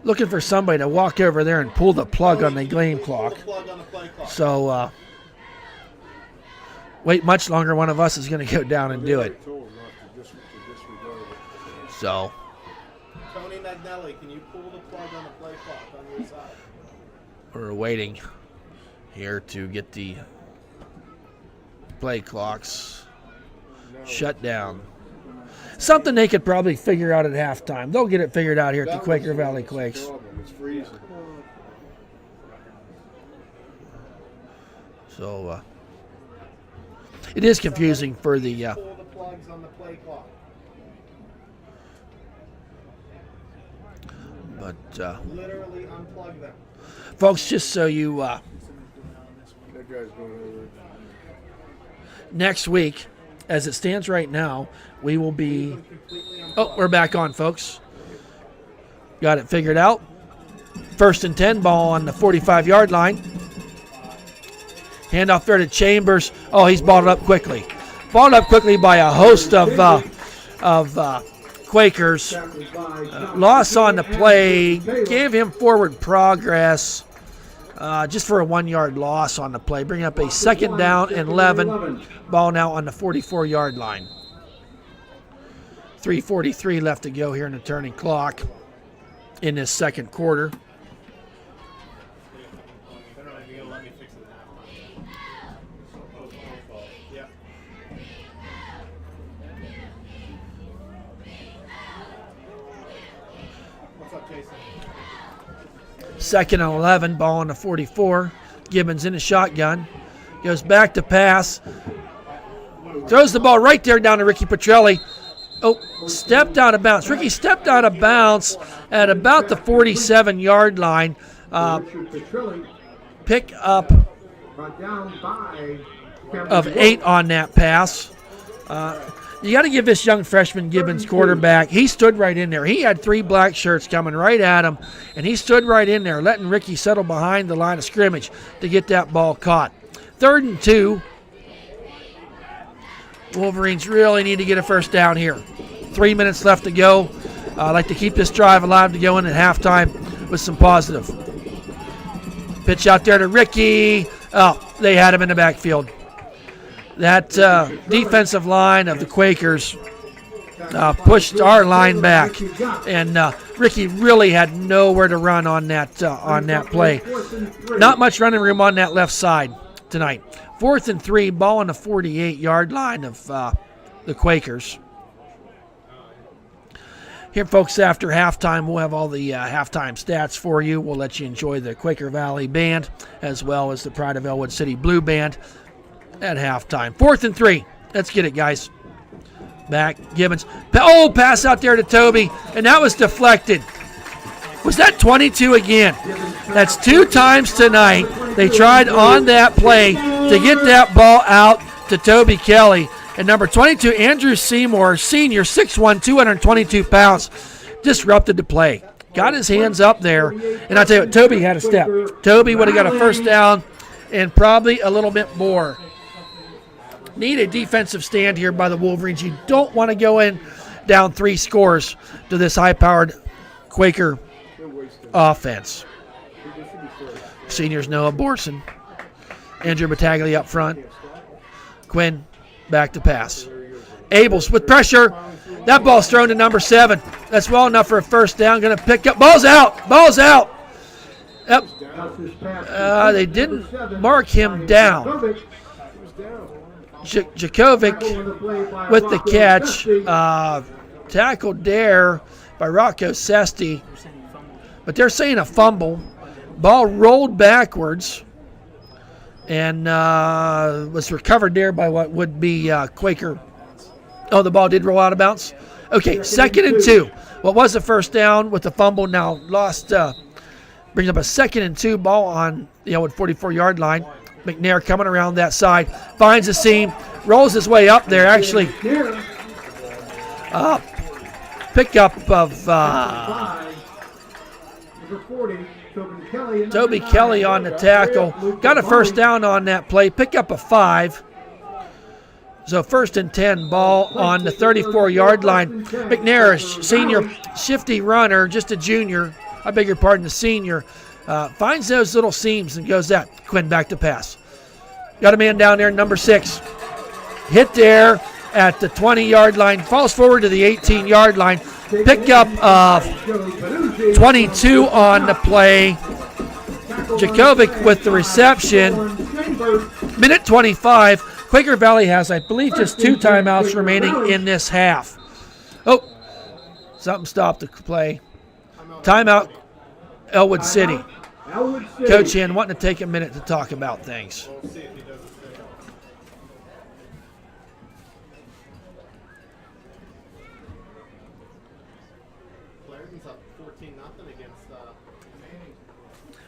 looking for somebody to walk over there and pull the plug on the game clock. Pull the plug on the play clock. So wait much longer, one of us is going to go down and do it. Told them not to disregard it. So Tony Magnelli, can you pull the plug on the play clock on your side? we're waiting here to get the play clocks shut down. Something they could probably figure out at halftime. They'll get it figured out here at the Quaker Valley Quakes. It's freezing. So it is confusing for the Pull the plugs on the play clock. but Literally unplug them. folks, just so you That guys going over? Next week, as it stands right now, we will be. Oh, we're back on, folks. Got it figured out. 1st and 10, ball on the 45-yard line. Handoff there to Chambers. Oh, he's balled up quickly. Balled up quickly by a host of Quakers. Loss on the play. Gave him forward progress. Just for a 1-yard loss on the play. Bringing up a 2nd down and 11. Ball now on the 44-yard line. 3:43 left to go here in the turning clock in this second quarter. What's up, Jason? 2nd and 11, ball on the 44. Gibbons in the shotgun. Goes back to pass. Throws the ball right there down to Ricky Petrelli. Oh, stepped out of bounds. Ricky stepped out of bounds at about the 47-yard line. Pick up of 8 on that pass. You got to give this young freshman Gibbons quarterback. He stood right in there. He had 3 black shirts coming right at him, and he stood right in there, letting Ricky settle behind the line of scrimmage to get that ball caught. 3rd and 2. Wolverines really need to get a 1st down here. 3 minutes left to go. I'd like to keep this drive alive to go in at halftime with some positive. Pitch out there to Ricky. Oh, they had him in the backfield. That defensive line of the Quakers pushed our line back, and Ricky really had nowhere to run on that play. Not much running room on that left side tonight. 4th and 3, ball on the 48-yard line of the Quakers. Here, folks, after halftime, we'll have all the halftime stats for you. We'll let you enjoy the Quaker Valley Band as well as the Pride of Ellwood City Blue Band at halftime. 4th and 3. Let's get it, guys. Back, Gibbons. Oh, pass out there to Toby, and that was deflected. Was that 22 again? That's 2 times tonight. They tried on that play to get that ball out to Toby Kelly. And number 22, Andrew Seymour, senior, 6'1", 222 pounds, disrupted the play. Got his hands up there. And I'll tell you what, Toby had a step. Toby would have got a 1st down and probably a little bit more. Need a defensive stand here by the Wolverines. You don't want to go in down 3 scores to this high-powered Quaker offense. Seniors Noah Borson. Andrew Battaglia up front. Quinn back to pass. Abels with pressure. That ball's thrown to number 7. That's well enough for a 1st down. Going to pick up. Ball's out. Ball's out. Yep. They didn't mark him down. Jakovic with the catch. Tackled there by Rocco Sesti. But they're saying a fumble. Ball rolled backwards and was recovered there by what would be Quaker. Oh, the ball did roll out of bounds? Okay, 2nd and 2. What was the 1st down with the fumble now lost. Brings up a 2nd and 2 ball on the Ellwood 44-yard line. McNair coming around that side. Finds a seam. Rolls his way up there. Actually, pickup of Toby Kelly on the tackle. Got a 1st down on that play. Pickup of 5. So 1st and 10, ball on the 34-yard line. McNair, senior, shifty runner, just a junior. I beg your pardon, the senior. Finds those little seams and goes that. Quinn back to pass. Got a man down there, number 6. Hit there at the 20-yard line. Falls forward to the 18-yard line. Pickup of 22 on the play. Jakovic with the reception. Minute 25. Quaker Valley has, I believe, just 2 timeouts remaining in this half. Oh, something stopped the play. Timeout, Ellwood City. Coach Hen wanting to take a minute to talk about things. Clarendon's up 14-0 against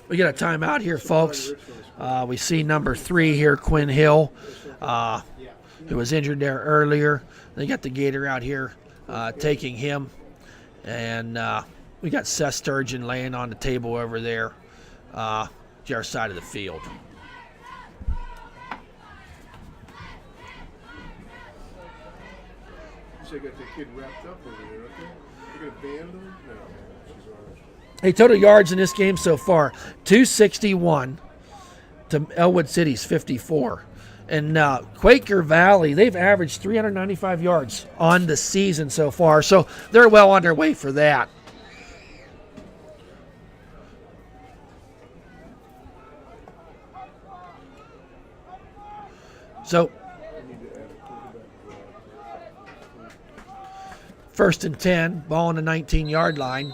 We get a timeout here, folks. We see number 3 here, Quinn Hill, who was injured there earlier. They got the Gator out here taking him. And we got Seth Sturgeon laying on the table over there, to our side of the field. They got the kid wrapped up over there, okay? They got a band on? No. She's all right. Hey, total yards in this game so far, 261 to Ellwood City's 54. And Quaker Valley, they've averaged 395 yards on the season so far, so they're well on their way for that. So, first and 10, ball on the 19-yard line.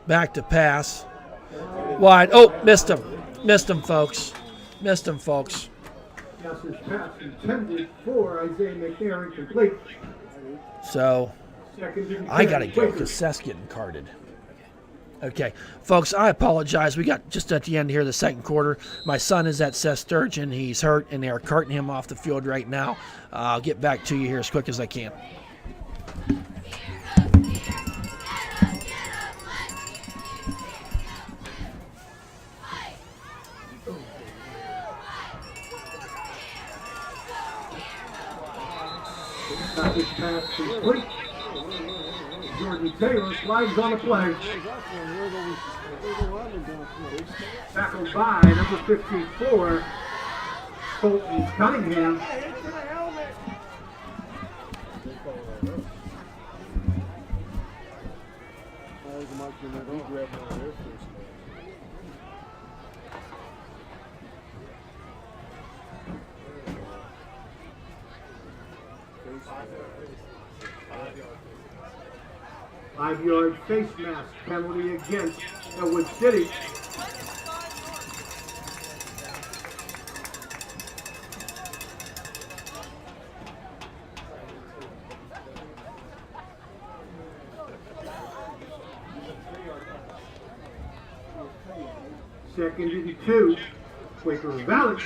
Back to pass. Wide. Oh, missed him. Missed him, folks. Missed him, folks. Passes pass intended for Isaiah McNair, incomplete. So, Second and I 10, got to go Quakers. because Seth's getting carded. Okay, folks, I apologize. We got just at the end here of the second quarter. My son is at Seth Sturgeon. He's hurt, and they are carting him off the field right now. I'll get back to you here as quick as I can. Passes pass complete. Jordan Taylor slides on the play. Tackled by number 54, Colton Cunningham. Five-yard face mask penalty against Ellwood City. Second and 2, Quaker Valley.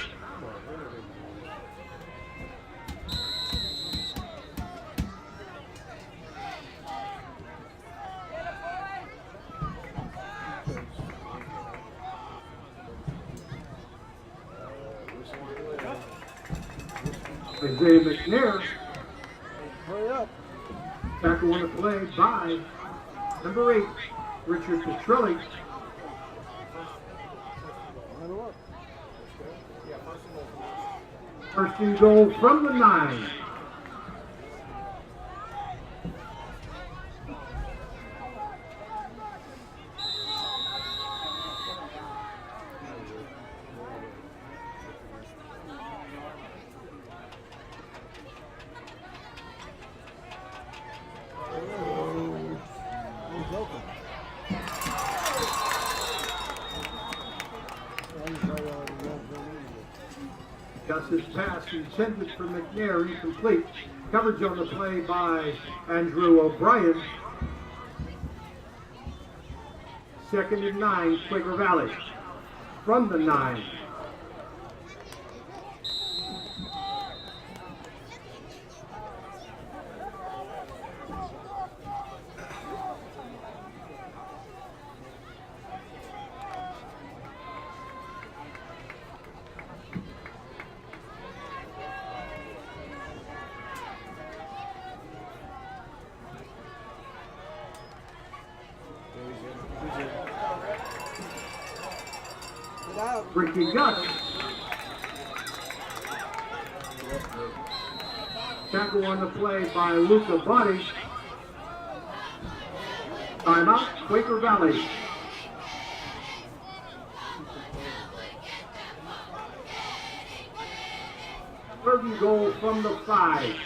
Isaiah McNair. Tackle on the play by number 8, Richard Petrelli. First and goal from the 9. Gus's pass intended for McNair, incomplete. Coverage on the play by Andrew O'Brien. Second and 9, Quaker Valley. From the 9. Ricky Gus. Tackle on the play by Luca Botti. Timeout, Quaker Valley. Third and goal from the 5.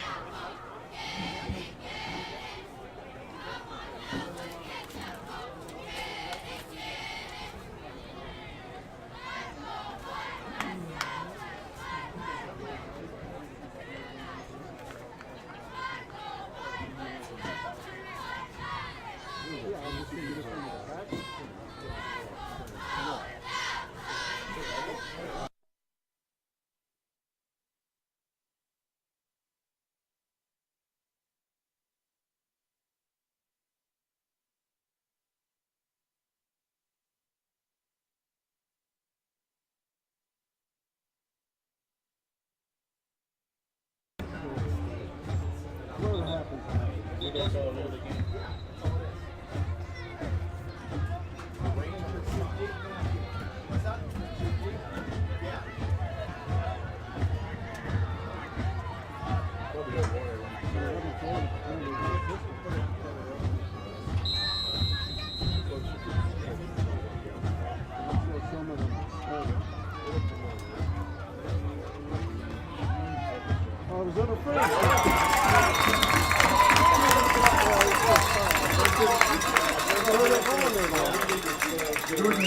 Jordan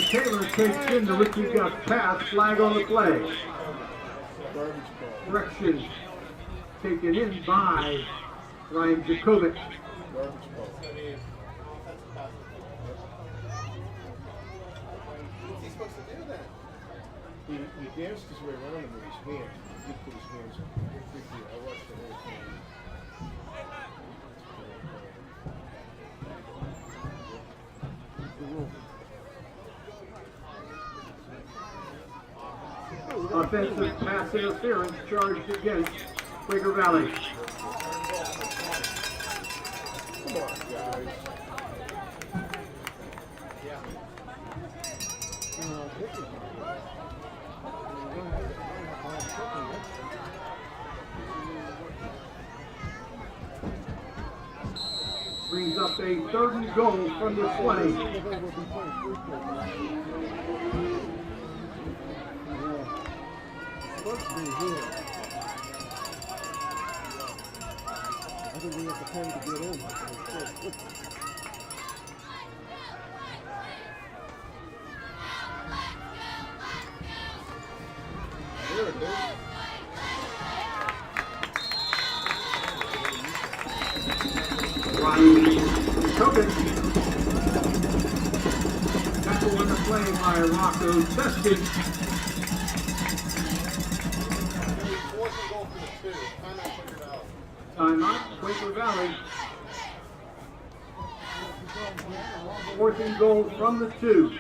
Taylor takes in the Richie Gus pass, flag on the play. Correction taken in by Ryan Jakovic. What's he supposed to do then? He danced his way around him with his hands. He did put his hands up. I watched the whole thing. Offensive pass interference charged against Quaker Valley. Come on, guys. Brings up a 3rd and goal from the 20. I think we have to pay to get in. There it is. Ryan Jakovic. Tackle on the play by Rocco Seskin. 4th and goal for the 2. Timeout figured out. Timeout, Quaker Valley. 4th and goal from the 2.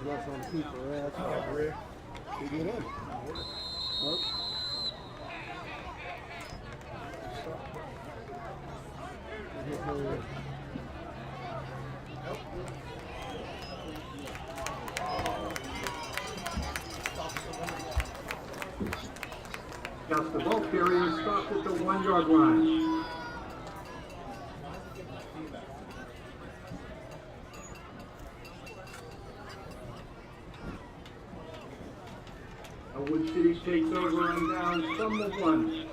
Left on the keeper. That's right. Rick. He get in. Nope. Gus, the ball carrier stopped at the 1-yard line. Ellwood City takes over on down from the 1.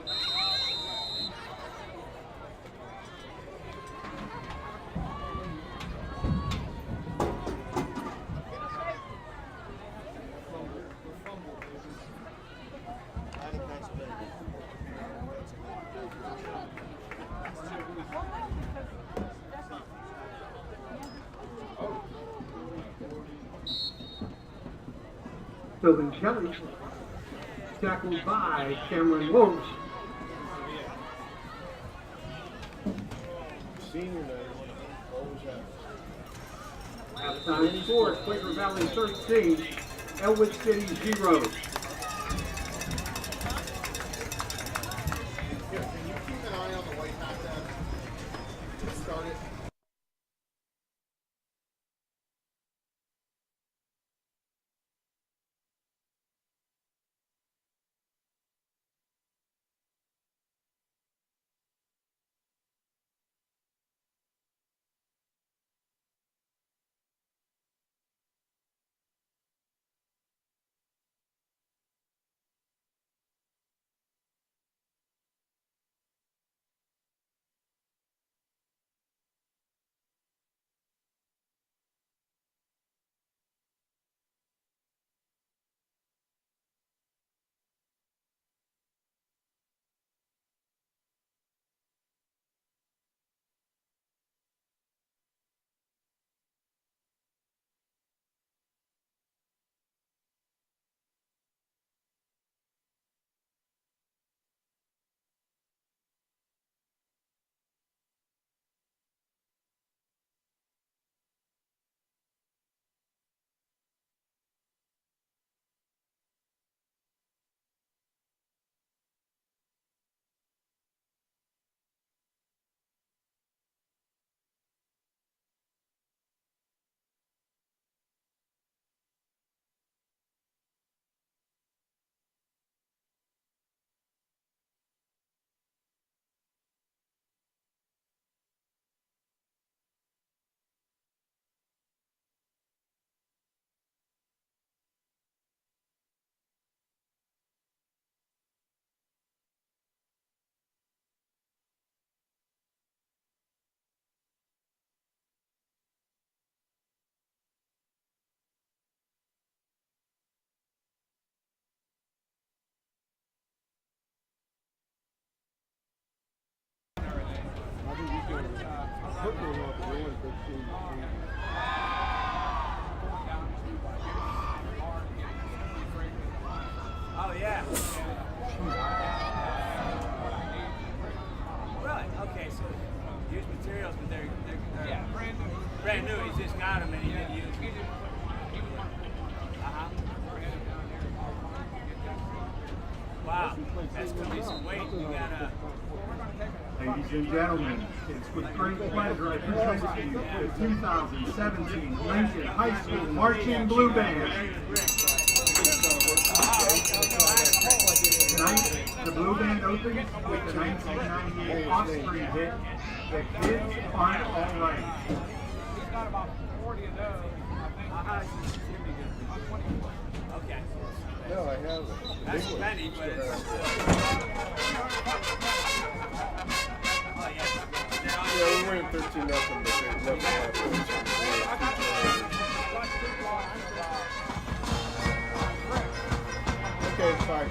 Sylvan Kelly, tackled by Cameron Wolves. Senior night. Always happens. Halftime score, Quaker Valley 13, Ellwood City 0. Hooker not the one big team. Oh, yeah. Really? Okay, so used materials, but they're brand new. He just got them and he didn't use them. Wow, that's going to be some weight. You gotta. Ladies and gentlemen, it's with great pleasure I present to you the 2017 Lincoln High School Marching Blue Band. Tonight, the Blue Band opens with the 1998 Offspring hit, The Kids Aren't Alright. Okay. No, I haven't. That's plenty, but it's. Oh, yeah. Yeah, we're winning 13-0, but there's nothing happening. Okay, fine.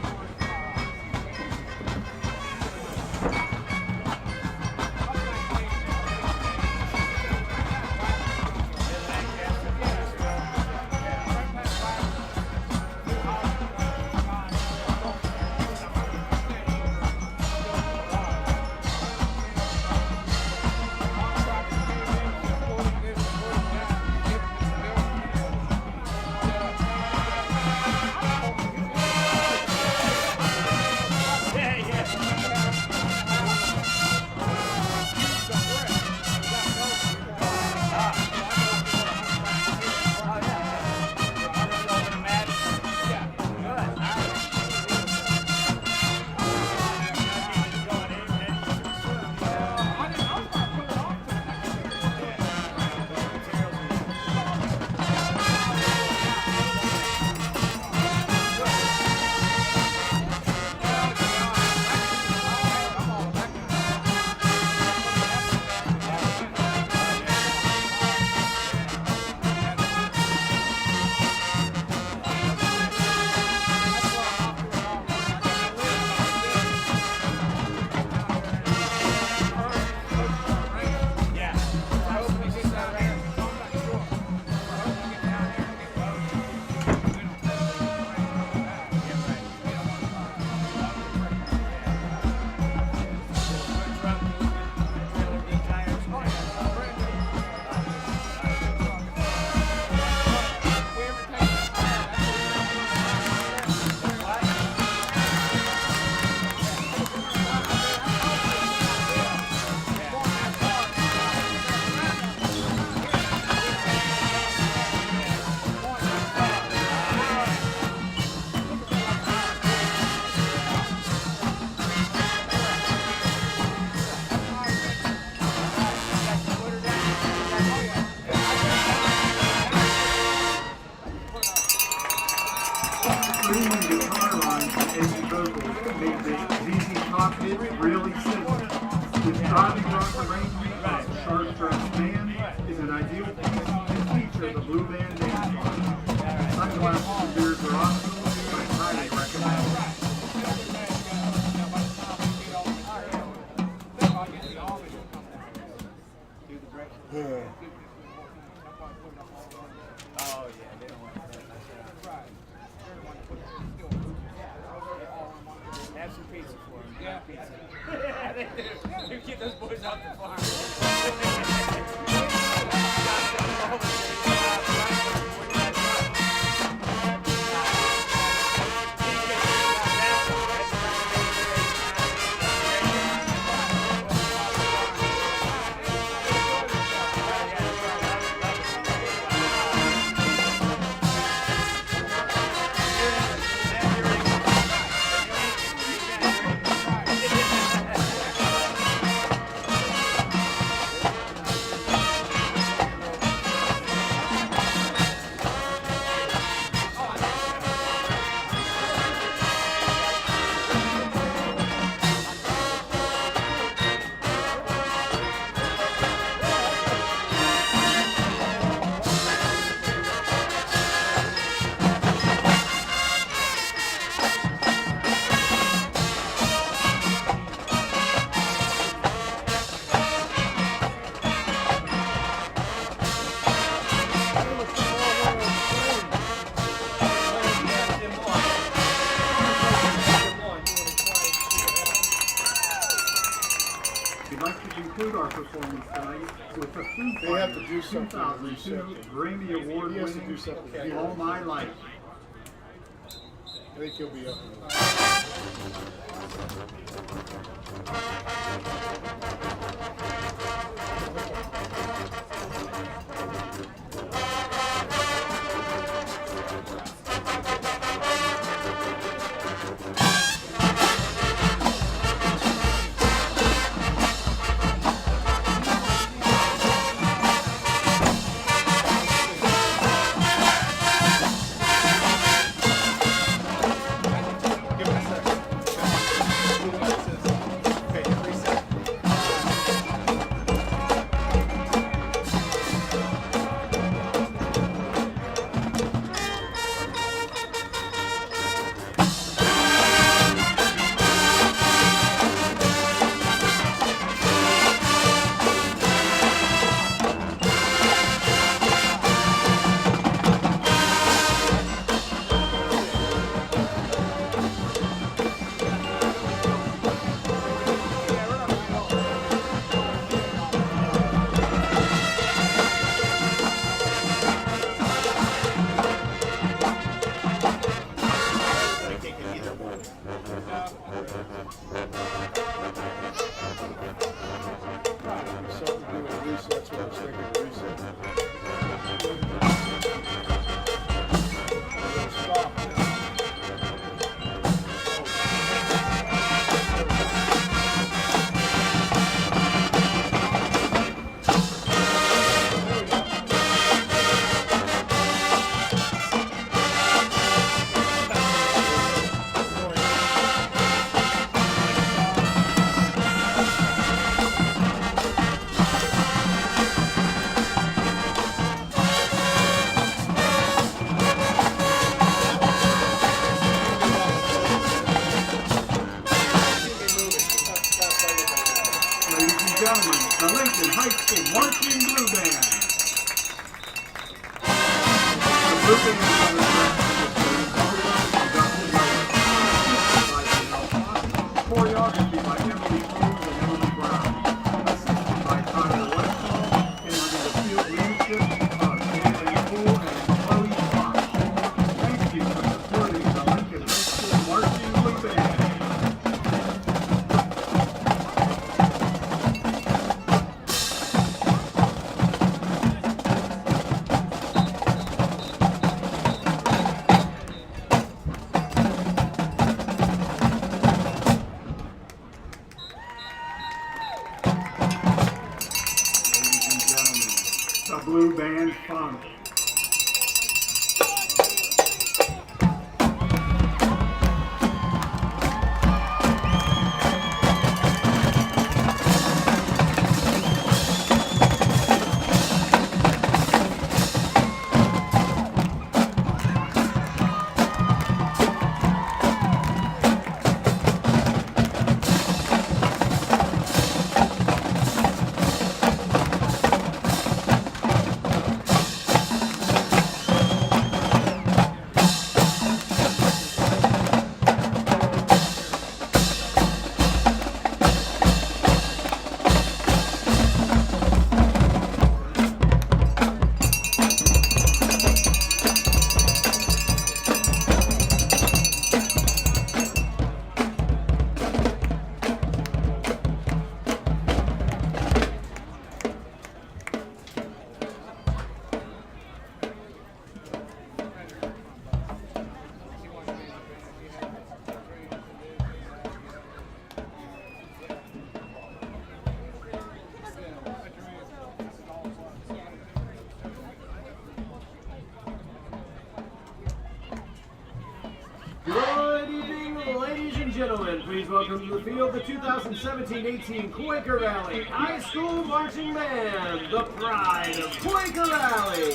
Streaming guitar lines and edgy vocals make this ZZ Top hit really simple. This driving rock arrangement of a sharp-dressed band is an ideal piece to feature the Blue Band dance party. Sunglasses and beards are optional, but I highly recommend it. Oh, yeah, they don't want that. Have some pizza for them. Yeah. Pizza. Yeah, they do. You get those boys off the farm. performance tonight with the Foo They have to Fighters do something to 2002 reset. Grammy Award He has to do winning something. All My Life. I think he'll be up. Blue Band Funk. Good evening, ladies and gentlemen. Please welcome to the field the 2017-18 Quaker Valley High School Marching Band, the pride of Quaker Valley.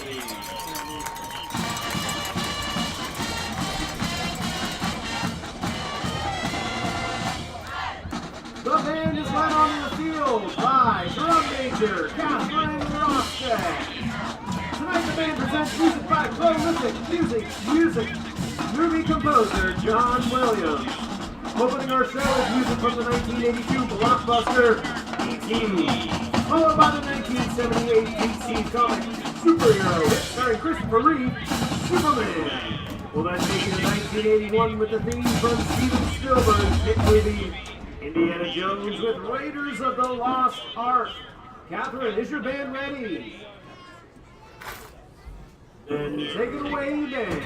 The band is led on the field by drum major Catherine Rothstead. Tonight the band presents music by prolific music movie composer John Williams. Opening our show is music from the 1982 blockbuster E.T. followed by the 1978 DC comic superhero hit starring Christopher Reeve, Superman. We'll then take you to 1981 with the theme from Steven Spielberg's hit movie Indiana Jones with Raiders of the Lost Ark. Catherine, is your band ready? Then take it away, Dan.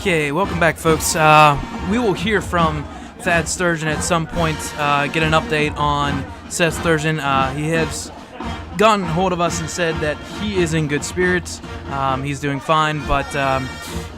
Okay, welcome back, folks. We will hear from Thad Sturgeon at some point, get an update on Seth Sturgeon. He has gotten hold of us and said that he is in good spirits. He's doing fine, but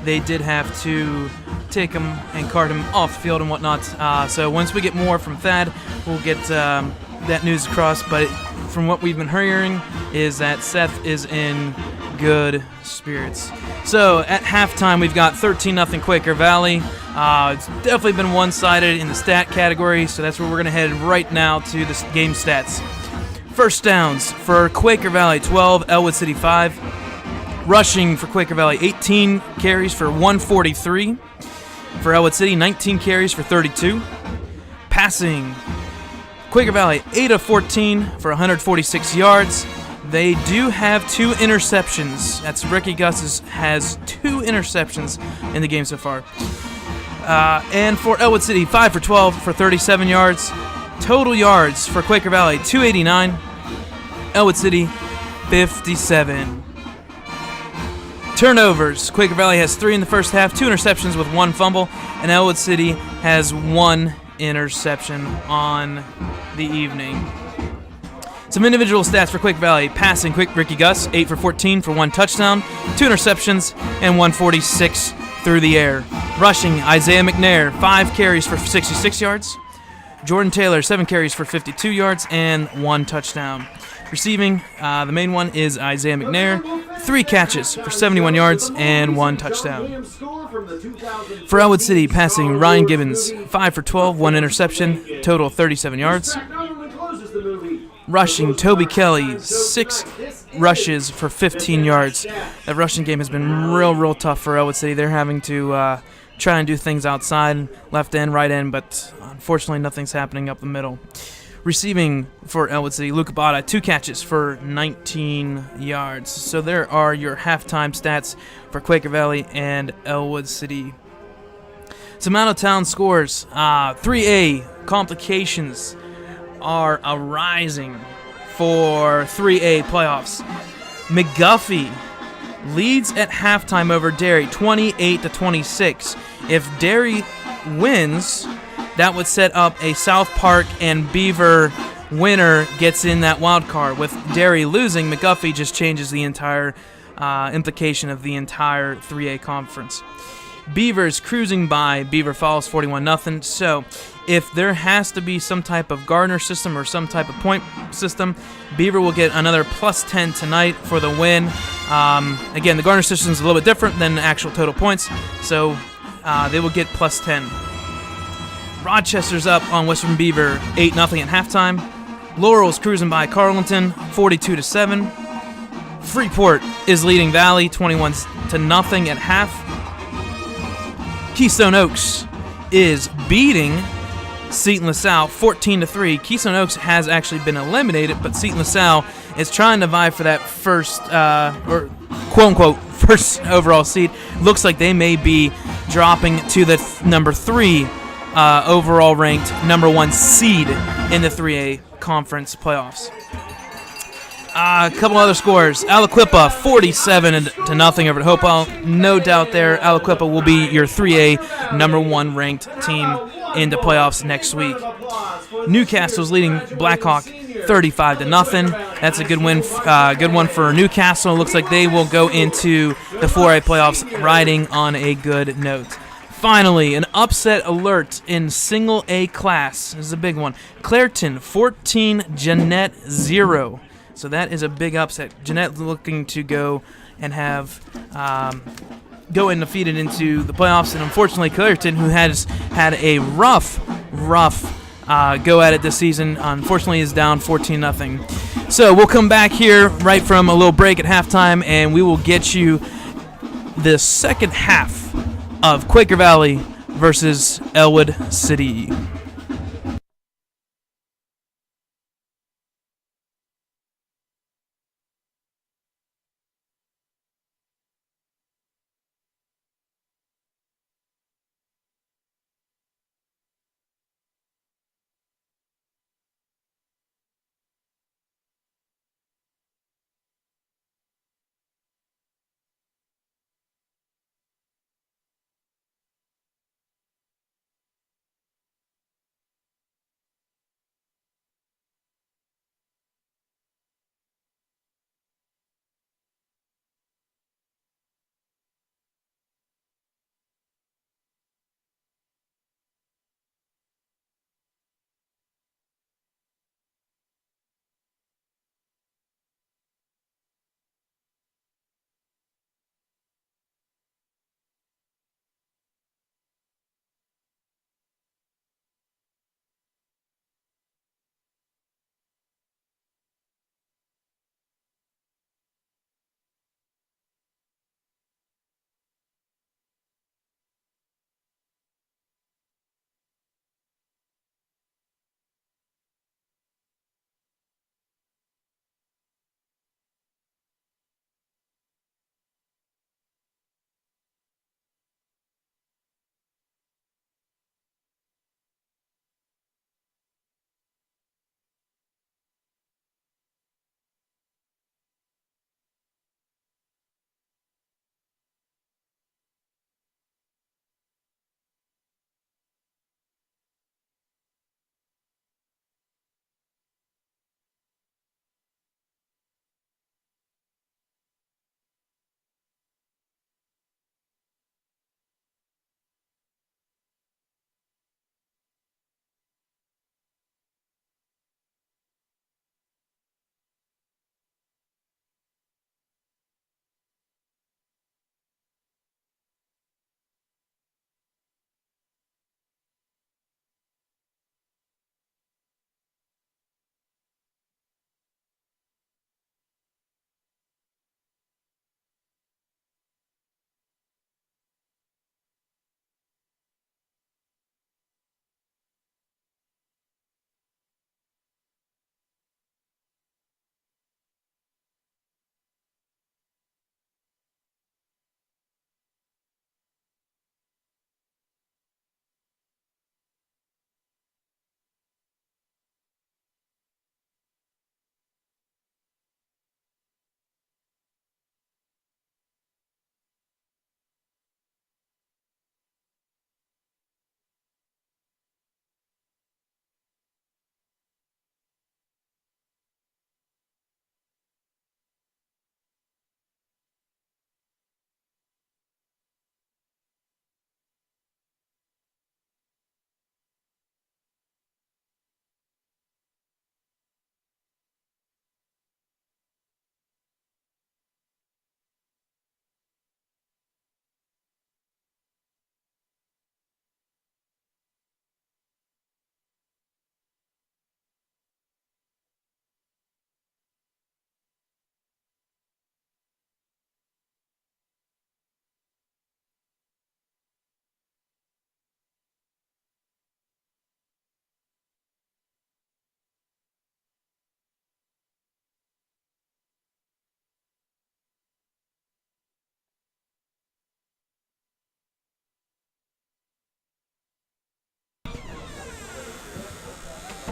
they did have to take him and cart him off the field and whatnot. So once we get more from Thad, we'll get that news across. But from what we've been hearing is that Seth is in good spirits. So at halftime, we've got 13-0 Quaker Valley. It's definitely been one-sided in the stat category, so that's where we're going to head right now to the game stats. First downs for Quaker Valley, 12, Ellwood City 5. Rushing for Quaker Valley, 18 carries for 143. For Ellwood City, 19 carries for 32. Passing, Quaker Valley, 8 of 14 for 146 yards. They do have 2 interceptions. That's Ricky Gus has 2 interceptions in the game so far. And for Ellwood City, 5 for 12 for 37 yards. Total yards for Quaker Valley, 289. Ellwood City, 57. Turnovers. Quaker Valley has 3 in the first half, 2 interceptions with 1 fumble, and Ellwood City has 1 interception on the evening. Some individual stats for Quaker Valley. Passing, Ricky Gus, 8 for 14 for 1 touchdown, 2 interceptions, and 146 through the air. Rushing, Isaiah McNair, 5 carries for 66 yards. Jordan Taylor, 7 carries for 52 yards and 1 touchdown. Receiving, the main one is Isaiah McNair, 3 catches for 71 yards and 1 touchdown. For Ellwood City, passing Ryan Gibbons, 5 for 12, 1 interception, total 37 yards. Rushing, Toby Kelly, 6 rushes for 15 yards. That rushing game has been real tough for Ellwood City. They're having to try and do things outside, left end, right end, but unfortunately nothing's happening up the middle. Receiving for Ellwood City, Luca Bada, 2 catches for 19 yards. So there are your halftime stats for Quaker Valley and Ellwood City. Some out-of-town scores. 3A complications are arising for 3A playoffs. McGuffey leads at halftime over Derry, 28-26. If Derry wins, that would set up a South Park and Beaver winner gets in that wild card. With Derry losing, McGuffey just changes the entire implication of the entire 3A conference. Beaver's cruising by. Beaver follows 41-0. So if there has to be some type of Gardner system or some type of point system, Beaver will get another +10 tonight for the win. Again, the Gardner system is a little bit different than the actual total points, so they will get +10. Rochester's up on Western Beaver 8-0 at halftime. Laurel's cruising by Carleton 42-7. Freeport is leading Valley 21-0 at half. Keystone Oaks is beating Seton LaSalle 14-3. Keystone Oaks has actually been eliminated, but Seton LaSalle is trying to vie for that first, or quote-unquote, first overall seed. Looks like they may be dropping to the number 3 overall ranked number 1 seed in the 3A conference playoffs. A couple other scores. Aliquippa 47-0 over at Hopewell. No doubt there, Aliquippa will be your 3A number 1 ranked team in the playoffs next week. Newcastle's leading Blackhawk 35-0. That's a good win. Good one for Newcastle. Looks like they will go into the 4A playoffs riding on a good note. Finally, an upset alert in single A class. This is a big one. Clairton 14, Jeanette 0. So that is a big upset. Jeanette looking to go and have go undefeated into the playoffs, and unfortunately Clairton, who has had a rough go at it this season, unfortunately is down 14-0. So we'll come back here right from a little break at halftime, and we will get you the second half of Quaker Valley versus Ellwood City.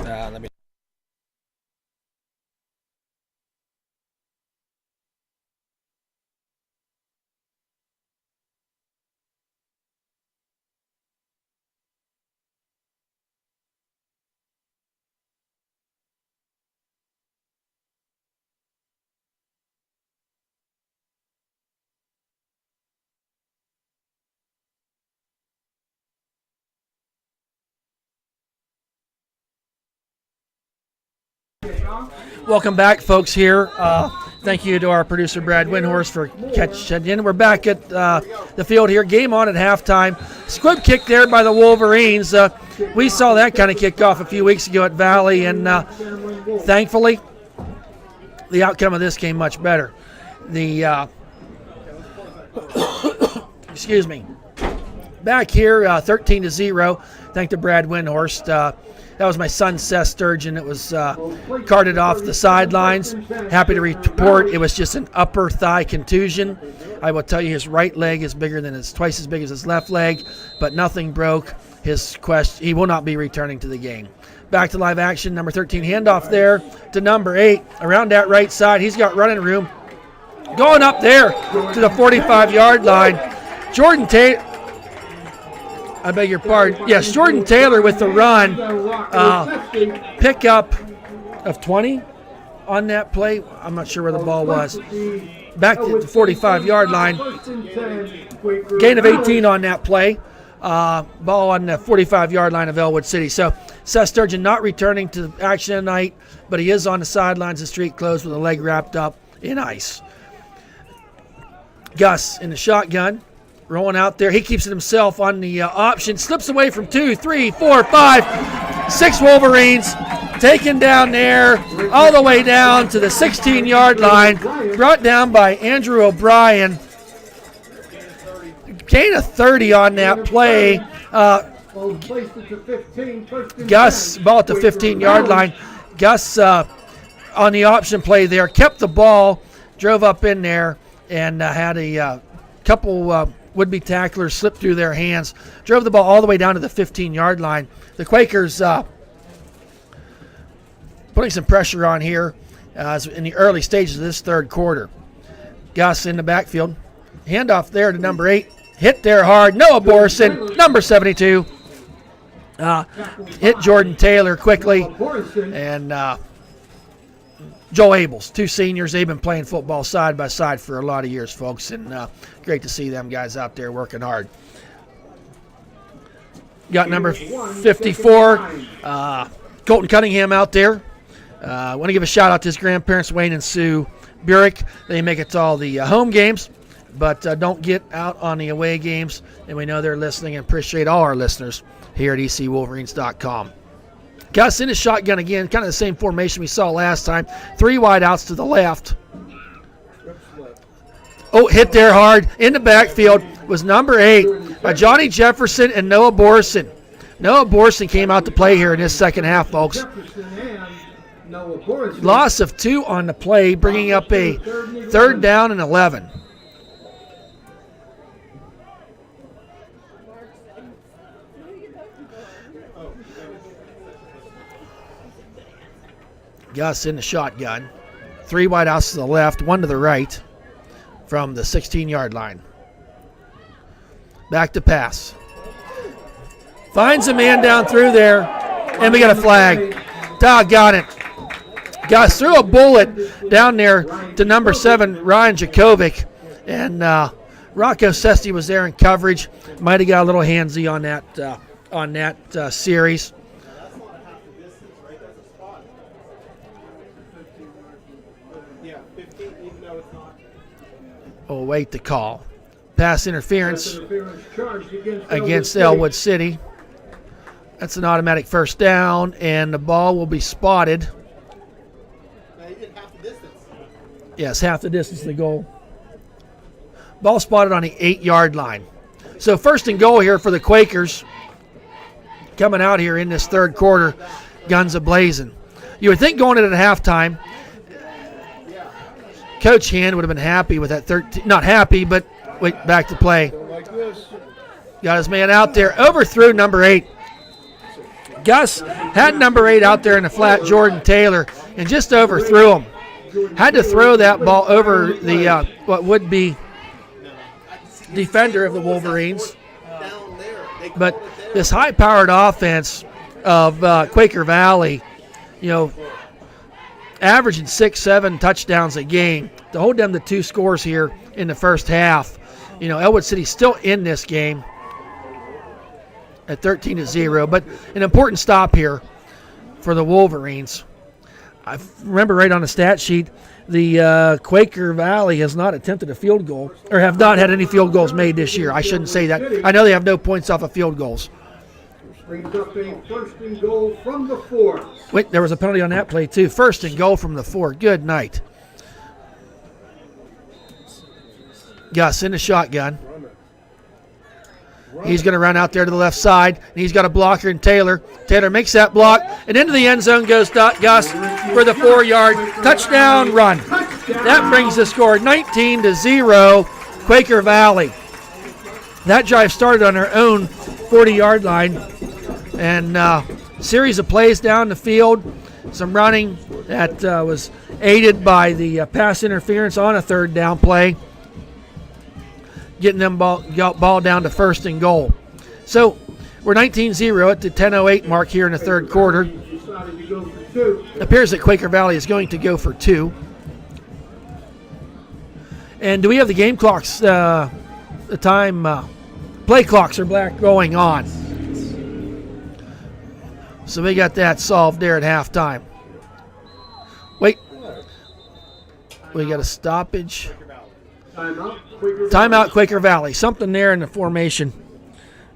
Let me. Welcome back, folks, here. Thank you to our producer, Brad Windhorst, for catching in. We're back at the field here. Game on at halftime. Squib kick there by the Wolverines. We saw that kind of kickoff a few weeks ago at Valley, and thankfully, the outcome of this game much better. The excuse me. Back here, 13-0. Thanks to Brad Windhorst. That was my son, Seth Sturgeon. It was carted off the sidelines. Happy to report it was just an upper thigh contusion. I will tell you his right leg is twice as big as his left leg, but nothing broke. He will not be returning to the game. Back to live action, number 13, handoff there to number 8. Around that right side, he's got running room. Going up there to the 45-yard line. Jordan Taylor. I beg your pardon. Yes, Jordan Taylor with the run. Pickup of 20 on that play. I'm not sure where the ball was. Back to the 45-yard line. Gain of 18 on that play. Ball on the 45-yard line of Ellwood City. So Seth Sturgeon not returning to action tonight, but he is on the sidelines of street clothes with a leg wrapped up in ice. Gus in the shotgun. Rolling out there. He keeps it himself on the option. Slips away from 2, 3, 4, 5, 6 Wolverines. Taken down there all the way down to the 16-yard line. Brought down by Andrew O'Brien. Gain of 30 on that play. Gus, ball at the 15-yard line. Gus on the option play there. Kept the ball. Drove up in there and had a couple would-be tacklers slip through their hands. Drove the ball all the way down to the 15-yard line. The Quakers putting some pressure on here in the early stages of this third quarter. Gus in the backfield. Handoff there to number 8. Hit there hard. Noah Borson, number 72. Hit Jordan Taylor quickly. And Joe Abels, 2 seniors. They've been playing football side by side for a lot of years, folks, and great to see them guys out there working hard. Got number 54, Colton Cunningham out there. I want to give a shout out to his grandparents, Wayne and Sue Burek. They make it to all the home games, but don't get out on the away games, and we know they're listening and appreciate all our listeners here at ecwolverines.com. Gus in his shotgun again, kind of the same formation we saw last time. 3 wide outs to the left. Oh, hit there hard. In the backfield was number 8 by Johnny Jefferson and Noah Borson. Noah Borson came out to play here in this second half, folks. Loss of 2 on the play, bringing up a 3rd down and 11. Gus in the shotgun. 3 wide outs to the left, 1 to the right from the 16-yard line. Back to pass. Finds a man down through there, and we got a flag. Doggone it. Gus threw a bullet down there to number 7, Ryan Jakovic, and Rocco Sesti was there in coverage. Might have got a little handsy on that series. Oh, wait the call. Pass interference against Ellwood City. That's an automatic first down, and the ball will be spotted. Now you did half the distance. Yes, half the distance to the goal. Ball spotted on the 8-yard line. So first and goal here for the Quakers. Coming out here in this third quarter, guns a-blazing. You would think going into the halftime, Coach Hand would have been happy with that 13. Not happy, but wait, back to play. Got his man out there. Overthrew number 8. Gus had number 8 out there in the flat, Jordan Taylor, and just overthrew him. Had to throw that ball over the what would be defender of the Wolverines. But this high-powered offense of Quaker Valley, averaging 6-7 touchdowns a game, to hold them to 2 scores here in the first half. Ellwood City's still in this game at 13-0, but an important stop here for the Wolverines. I remember right on the stat sheet, the Quaker Valley has not attempted a field goal, or have not had any field goals made this year. I shouldn't say that. I know they have no points off of field goals. Brings up a first and goal from the 4. Wait, there was a penalty on that play too. First and goal from the 4. Good night. Gus in the shotgun. He's going to run out there to the left side, and he's got a blocker in Taylor. Taylor makes that block, and into the end zone goes Gus for the 4-yard touchdown run. That brings the score 19-0, Quaker Valley. That drive started on their own 40-yard line, and series of plays down the field, some running that was aided by the pass interference on a 3rd down play, getting them ball down to first and goal. So we're 19-0 at the 10:08 mark here in the 3rd quarter. It appears that Quaker Valley is going to go for 2. And do we have the game clocks, the time, play clocks are going on. So we got that solved there at halftime. Wait. We got a stoppage. Timeout, Quaker Valley. Something there in the formation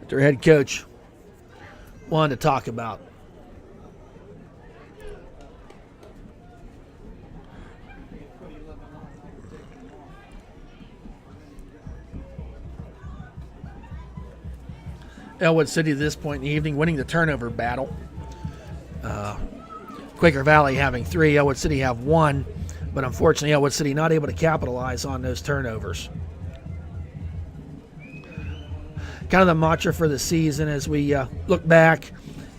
that their head coach wanted to talk about. Ellwood City at this point in the evening winning the turnover battle. Quaker Valley having 3, Ellwood City have 1. But unfortunately, Ellwood City not able to capitalize on those turnovers. Kind of the mantra for the season as we look back.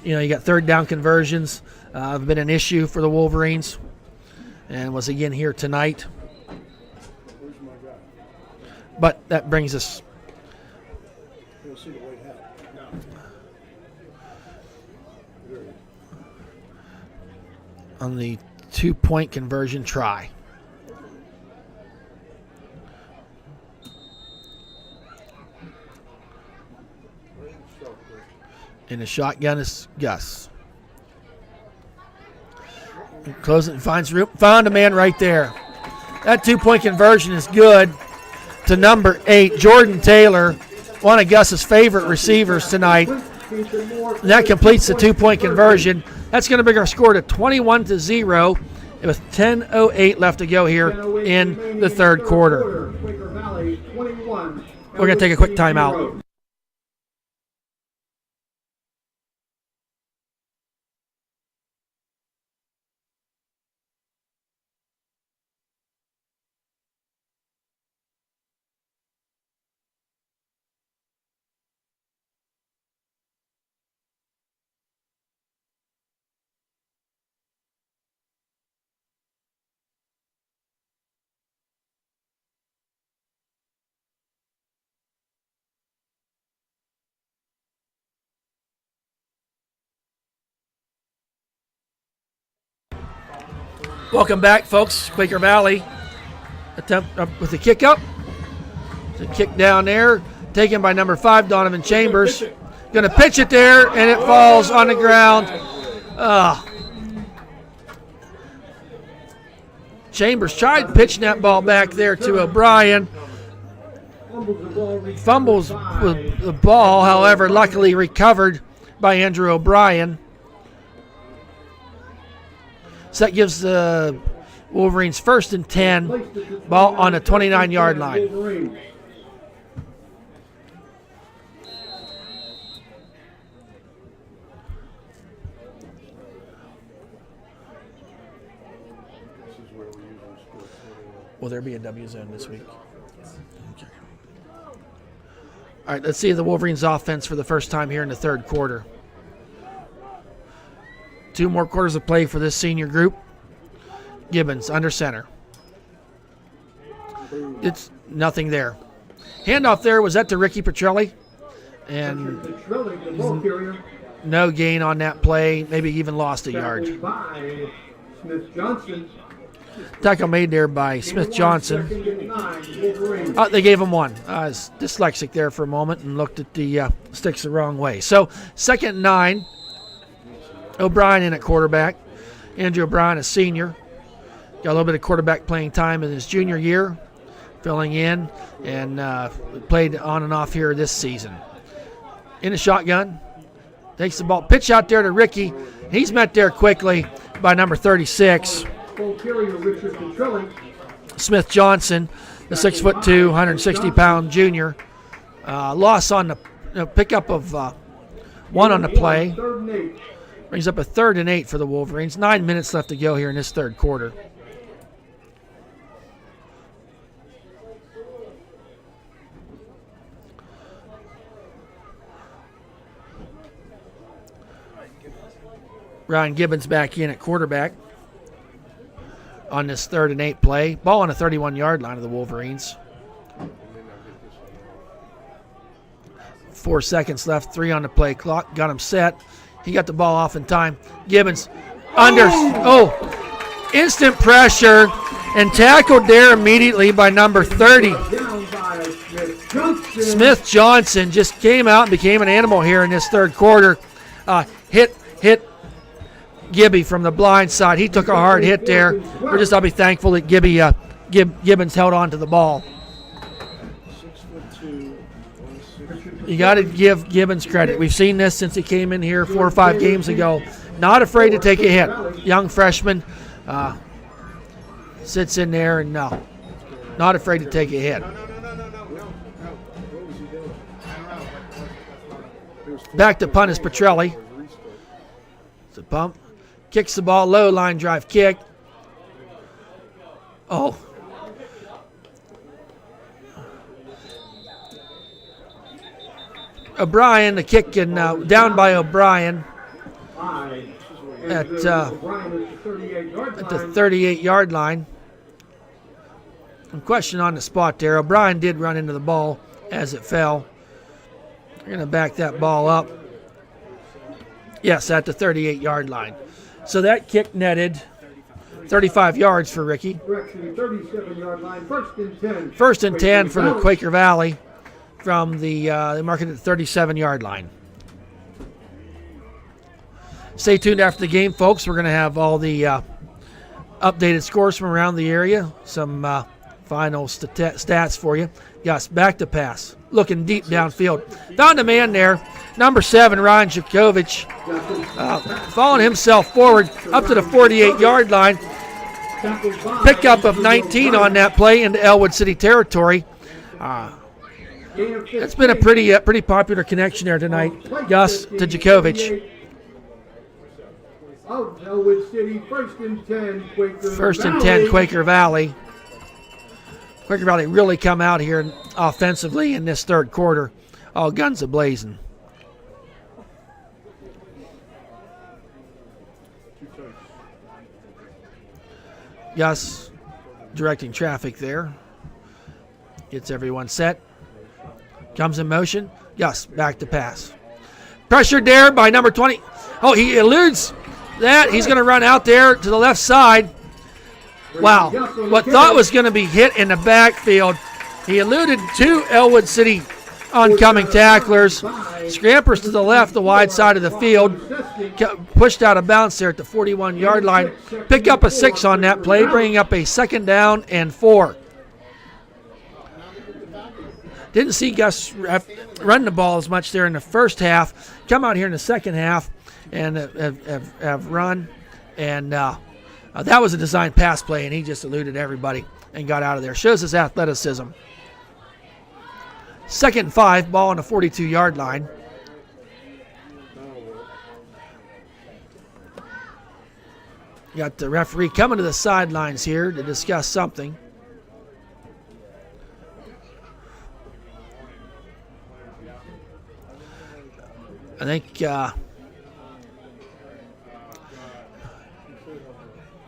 You got 3rd down conversions. Have been an issue for the Wolverines, and was again here tonight. But that brings us. On the 2-point conversion try. In the shotgun is Gus. Close it and finds room. Found a man right there. That 2-point conversion is good to number 8, Jordan Taylor, one of Gus's favorite receivers tonight. And that completes the 2-point conversion. That's going to bring our score to 21-0 with 10:08 left to go here in the 3rd quarter. We're going to take a quick timeout. Welcome back, folks. Quaker Valley attempt with the kick up. The kick down there, taken by number 5, Donovan Chambers. Going to pitch it there, and it falls on the ground. Chambers tried pitching that ball back there to O'Brien. Fumbles with the ball, however, luckily recovered by Andrew O'Brien. So that gives the Wolverines 1st and 10, ball on the 29-yard line. Will there be a W zone this week? Okay. All right, let's see the Wolverines offense for the first time here in the 3rd quarter. 2 more quarters of play for this senior group. Gibbons under center. It's nothing there. Handoff there, was that to Ricky Petrelli? And Petrelli, the ball carrier. no gain on that play, maybe even lost a yard. Tackled by Smith Johnson. Tackle made there by Smith Johnson. Second and 9, Wolverines. They gave him 1. I was dyslexic there for a moment and looked at the sticks the wrong way. So 2nd and 9. O'Brien in at quarterback. Andrew O'Brien, a senior. Got a little bit of quarterback playing time in his junior year, filling in, and played on and off here this season. In a shotgun. Takes the ball. Pitch out there to Ricky. He's met there quickly by number 36. Ball carrier Richard Petrelli. Smith Johnson, the 6'2", 160-pound junior. Loss on the pickup of 1 on the play. 3rd and 8. Brings up a 3rd and 8 for the Wolverines. 9 minutes left to go here in this 3rd quarter. Ryan Gibbons back in at quarterback on this 3rd and 8 play. Ball on the 31-yard line of the Wolverines. 4 seconds left, 3 on the play clock. Got him set. He got the ball off in time. Gibbons under. Oh, instant pressure and tackled there immediately by number 30. Down by Smith Johnson. Smith Johnson just came out and became an animal here in this 3rd quarter. Hit Gibby from the blind side. He took a hard hit there. I'll be thankful that Gibbons held on to the ball. 6'2", 160. You got to give Gibbons credit. We've seen this since he came in here 4 or 5 games ago. Not afraid to take a hit. Young freshman sits in there and not afraid to take a hit. Back to punt is Petrelli. It's a pump. Kicks the ball low, line drive kick. Oh. O'Brien, the kick, and down by O'Brien at the 38-yard line. Question on the spot there. O'Brien did run into the ball as it fell. They're going to back that ball up. Yes, at the 38-yard line. So that kick netted 35 yards for Ricky. Correction, 37-yard line. 1st and 10. 1st and 10 for the Quaker Valley from the they mark it at the 37-yard line. Stay tuned after the game, folks. We're going to have all the updated scores from around the area, some final stats for you. Yes, back to pass. Looking deep downfield. Found a man there. Number 7, Ryan Jakovich, following himself forward up to the 48-yard line. Pickup of 19 on that play into Ellwood City territory. It's been a pretty popular connection there tonight. Gus to Jakovich. Out Ellwood City, 1st and 10, Quaker 1st and Valley. 10, Quaker Valley. Quaker Valley really come out here offensively in this 3rd quarter. All guns a-blazing. Gus directing traffic there. Gets everyone set. Comes in motion. Gus back to pass. Pressured there by number 20. Oh, he eludes that. He's going to run out there to the left side. Wow. What thought was going to be hit in the backfield. He eluded 2 Ellwood City oncoming tacklers. Scampers to the left, the wide side of the field. Pushed out of bounds there at the 41-yard line. Pick up a 6 on that play, bringing up a 2nd down and 4. Didn't see Gus run the ball as much there in the first half. Come out here in the second half and have run. And that was a designed pass play, and he just eluded everybody and got out of there. Shows his athleticism. 2nd and 5, ball on the 42-yard line. Got the referee coming to the sidelines here to discuss something. I think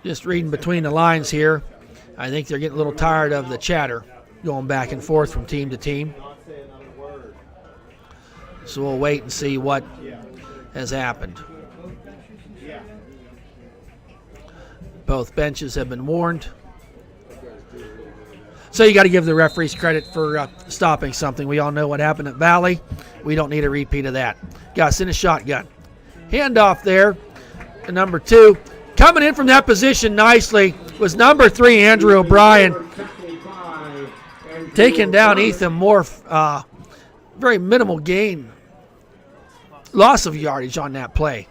Just reading between the lines here, I think they're getting a little tired of the chatter going back and forth from team to team. So we'll wait and see what has happened. Both benches have been warned. So you got to give the referees credit for stopping something. We all know what happened at Valley. We don't need a repeat of that. Gus in a shotgun. Handoff there to number 2. Coming in from that position nicely was number 3, Andrew O'Brien. Taking down Ethan Moore. Very minimal gain. Loss of yardage on that play.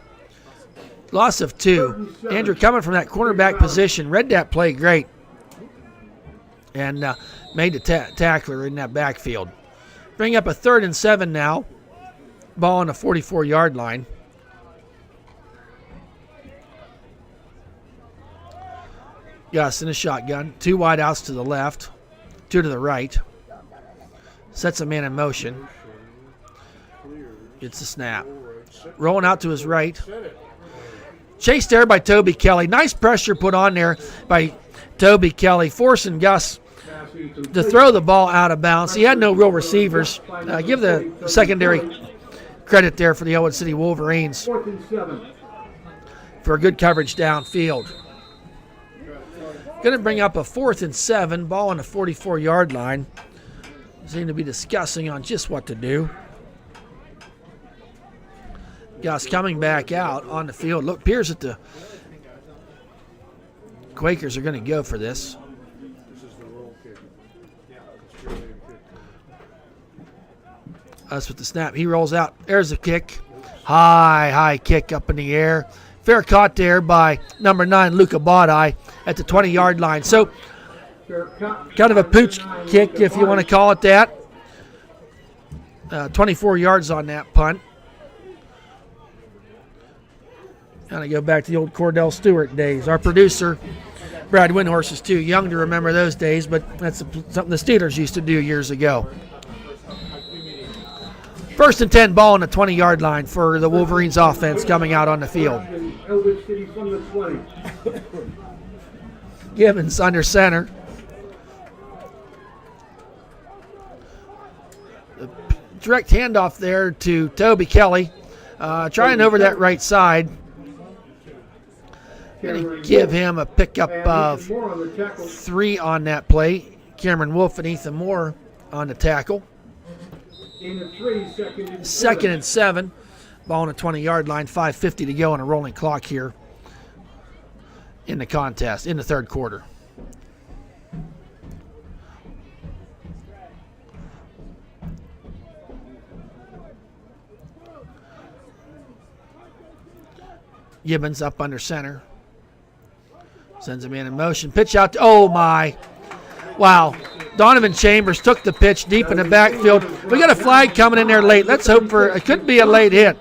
Loss of 2. Andrew coming from that cornerback position. Read that play great. And made the tackler in that backfield. Bring up a 3rd and 7 now. Ball on the 44-yard line. Gus in a shotgun. 2 wide outs to the left. 2 to the right. Sets a man in motion. Gets the snap. Rolling out to his right. Chased there by Toby Kelly. Nice pressure put on there by Toby Kelly, forcing Gus to throw the ball out of bounds. He had no real receivers. Give the secondary credit there for the Ellwood City Wolverines for good coverage downfield. Going to bring up a 4th and 7, ball on the 44-yard line. Seem to be discussing on just what to do. Gus coming back out on the field. Look, appears that the Quakers are going to go for this. Us with the snap. He rolls out. There's the kick. High kick up in the air. Fair caught there by number 9, Luca Bodai at the 20-yard line. So kind of a pooch kick, if you want to call it that. 24 yards on that punt. Kind of go back to the old Cordell Stewart days. Our producer, Brad Windhorse, is too young to remember those days, but that's something the Steelers used to do years ago. 1st and 10, ball on the 20-yard line for the Wolverines offense coming out on the field. Gibbons under center. The direct handoff there to Toby Kelly. Trying over that right side. Going to give him a pickup of 3 on that play. Cameron Wolf and Ethan Moore on the tackle. 2nd and 7. Ball on the 20-yard line. 5:50 to go on a rolling clock here in the contest, in the 3rd quarter. Gibbons up under center. Sends a man in motion. Pitch out. Oh, my. Wow. Donovan Chambers took the pitch deep in the backfield. We got a flag coming in there late. Let's hope for it. Could be a late hit.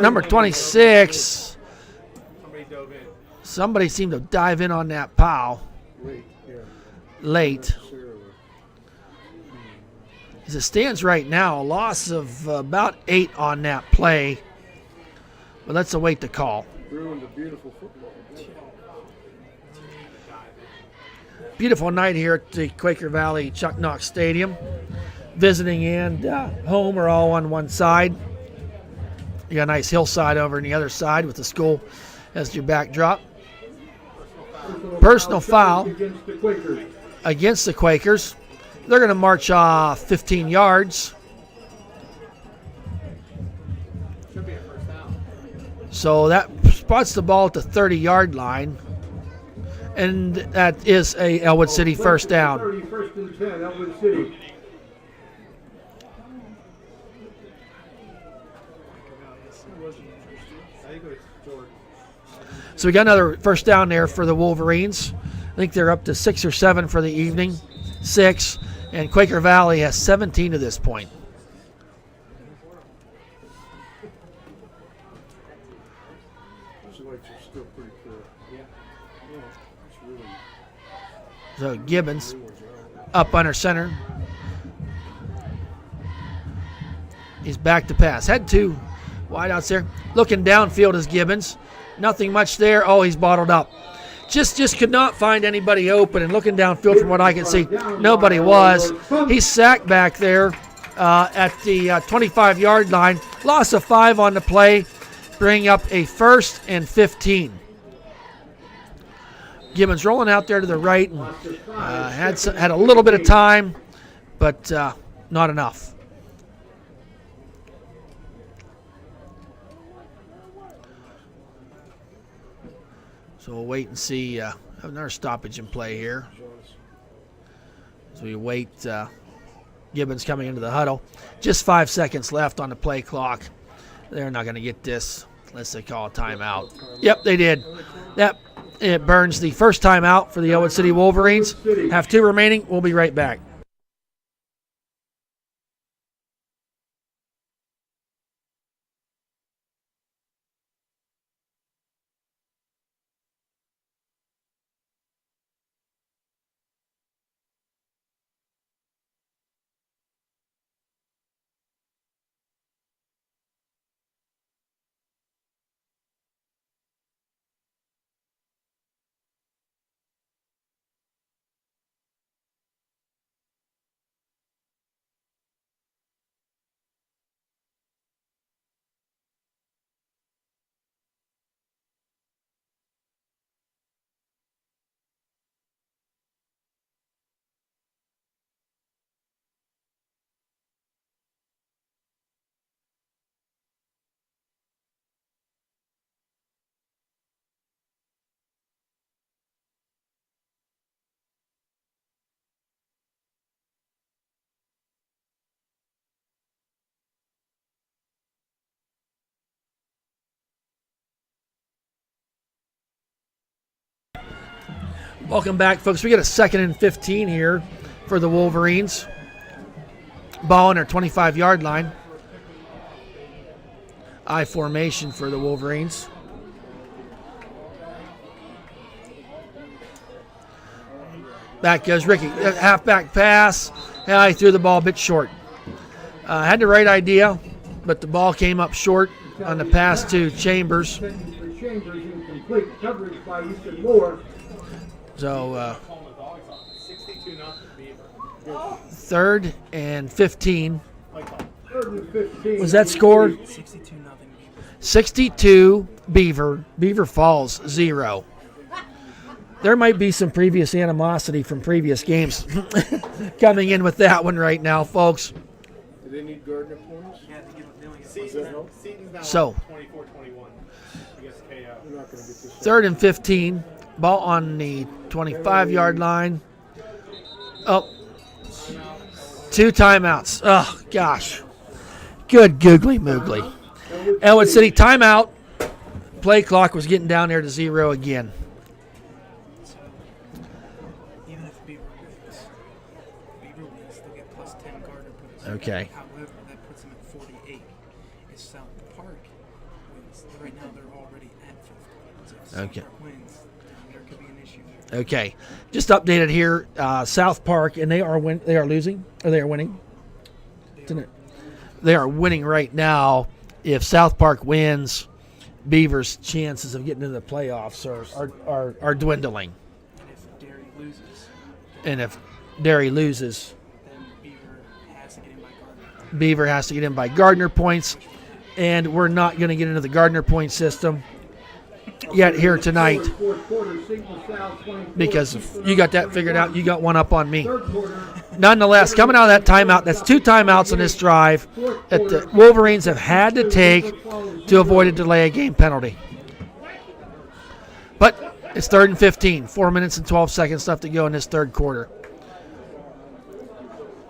Number 26. Somebody seemed to dive in on that pow. Late. As it stands right now, a loss of about 8 on that play. But let's await the call. Ruined a beautiful football. Beautiful night here at the Quaker Valley Chuck Knox Stadium. Visiting and home are all on one side. You got a nice hillside over on the other side with the school as your backdrop. Personal foul against the Quakers. They're going to march off 15 yards. So that spots the ball at the 30-yard line. And that is a Ellwood City first down. 1st and 10, Ellwood City. So we got another first down there for the Wolverines. I think they're up to 6 or 7 for the evening. 6. And Quaker Valley has 17 to this point. So Gibbons up under center. He's back to pass. Had 2 Wideouts there. Looking downfield is Gibbons. Nothing much there. Oh, he's bottled up. Just could not find anybody open. And looking downfield from what I can see, nobody was. He's sacked back there at the 25-yard line. Loss of 5 on the play, bringing up a 1st and 15. Gibbons rolling out there to the right and had a little bit of time, but not enough. So we'll wait and see. Have another stoppage in play here. As we wait, Gibbons coming into the huddle. Just 5 seconds left on the play clock. They're not going to get this unless they call a timeout. Yep, they did. It burns the first timeout for the Ellwood City Wolverines. Have 2 remaining. We'll be right back. Welcome back, folks. We got a 2nd and 15 here for the Wolverines. Ball on their 25-yard line. I formation for the Wolverines. Back goes Ricky. Halfback pass. Yeah, he threw the ball a bit short. Had the right idea, but the ball came up short on the pass to Chambers. Chambers incomplete. Coverage by Easton Moore. So, 3rd and 15. Was that score? 62 Beaver. Beaver Falls 0. There might be some previous animosity from previous games coming in with that one right now, folks. Do they need Gardner points? So, 3rd and 15. Ball on the 25-yard line. Oh, 2 timeouts. Oh, gosh. Good googly moogly. Ellwood City timeout. Play clock was getting down there to 0 again. Even if Beaver wins, they'll get plus 10 Gardner points. Okay. However, that puts them at 48. If South Park wins, right now they're already at 50. So if South Park wins, there could be an issue there. Okay. Just updated here. South Park, and they are losing, or they are winning? They are winning right now. If South Park wins, Beaver's chances of getting into the playoffs are dwindling. And if Derry loses, then Beaver has to get in by Gardner points, and we're not going to get into the Gardner point system yet here tonight, because if you got that figured out, you got one up on me. Nonetheless, coming out of that timeout, that's 2 timeouts on this drive that the Wolverines have had to take to avoid a delay of game penalty. But it's 3rd and 15, 4 minutes and 12 seconds left to go in this third quarter.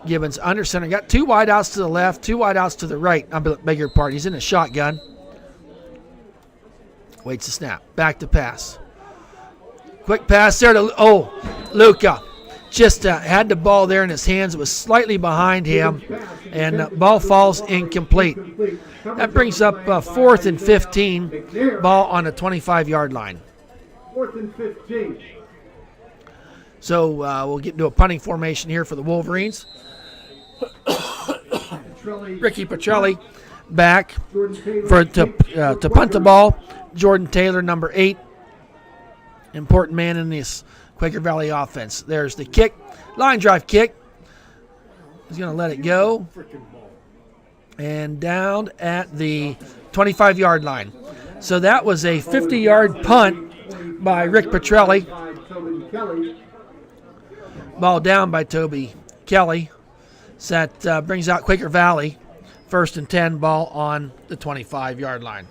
Gibbons under center, got 2 wideouts to the left, 2 wideouts to the right. I beg your pardon, he's in a shotgun. Waits to snap, back to pass. Quick pass there to, Luca. Just had the ball there in his hands. It was slightly behind him, and ball falls incomplete. That brings up 4th and 15, ball on the 25-yard line. 4th and 15. So we'll get into a punting formation here for the Wolverines. Ricky Petrelli back to punt the ball. Jordan Taylor, number 8. Important man in this Quaker Valley offense. There's the kick. Line drive kick. He's going to let it go. And down at the 25-yard line. So that was a 50-yard punt by Rick Petrelli. Ball down by Toby Kelly. So that brings out Quaker Valley. 1st and 10, ball on the 25-yard line.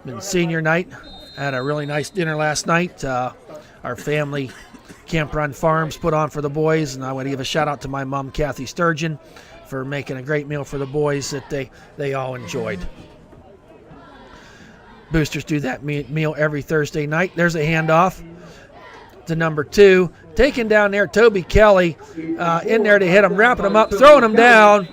Been senior night. Had a really nice dinner last night. Our family Camp Run Farms put on for the boys, and I want to give a shout out to my mom, Kathy Sturgeon, for making a great meal for the boys that they all enjoyed. Boosters do that meal every Thursday night. There's a handoff to number 2. Taking down there, Toby Kelly in there to hit him, wrapping him up, throwing him down.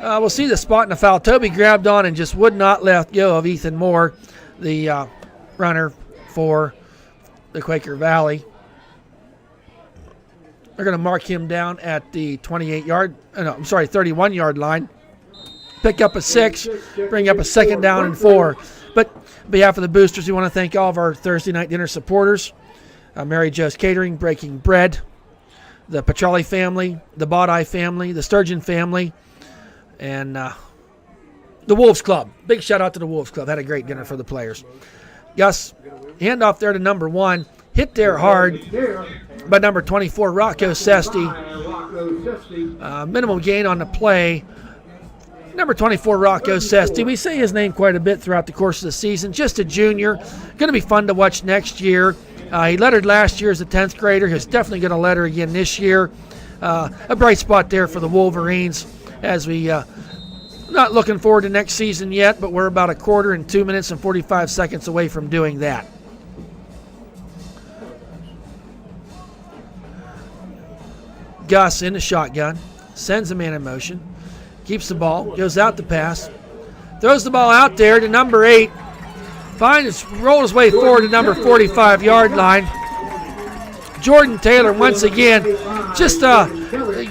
We'll see the spot in the foul. Toby grabbed on and just would not let go of Ethan Moore, the runner for the Quaker Valley. They're going to mark him down at the 31-yard line. Pick up a 6, bring up a 2nd down and 4. But on behalf of the Boosters, we want to thank all of our Thursday night dinner supporters. Mary Jo's Catering, Breaking Bread, the Petrelli family, the Bodeye family, the Sturgeon family, and the Wolves Club. Big shout out to the Wolves Club. Had a great dinner for the players. Gus, handoff there to number 1. Hit there hard by number 24, Rocco Sesti. Minimum gain on the play. Number 24, Rocco Sesti. We say his name quite a bit throughout the course of the season. Just a junior. Going to be fun to watch next year. He lettered last year as a 10th grader. He's definitely going to letter again this year. A bright spot there for the Wolverines as we not looking forward to next season yet, but we're about a quarter and 2 minutes and 45 seconds away from doing that. Gus in the shotgun, sends a man in motion, keeps the ball, goes out the pass, throws the ball out there to number 8, rolled his way forward to number 45-yard line. Jordan Taylor once again,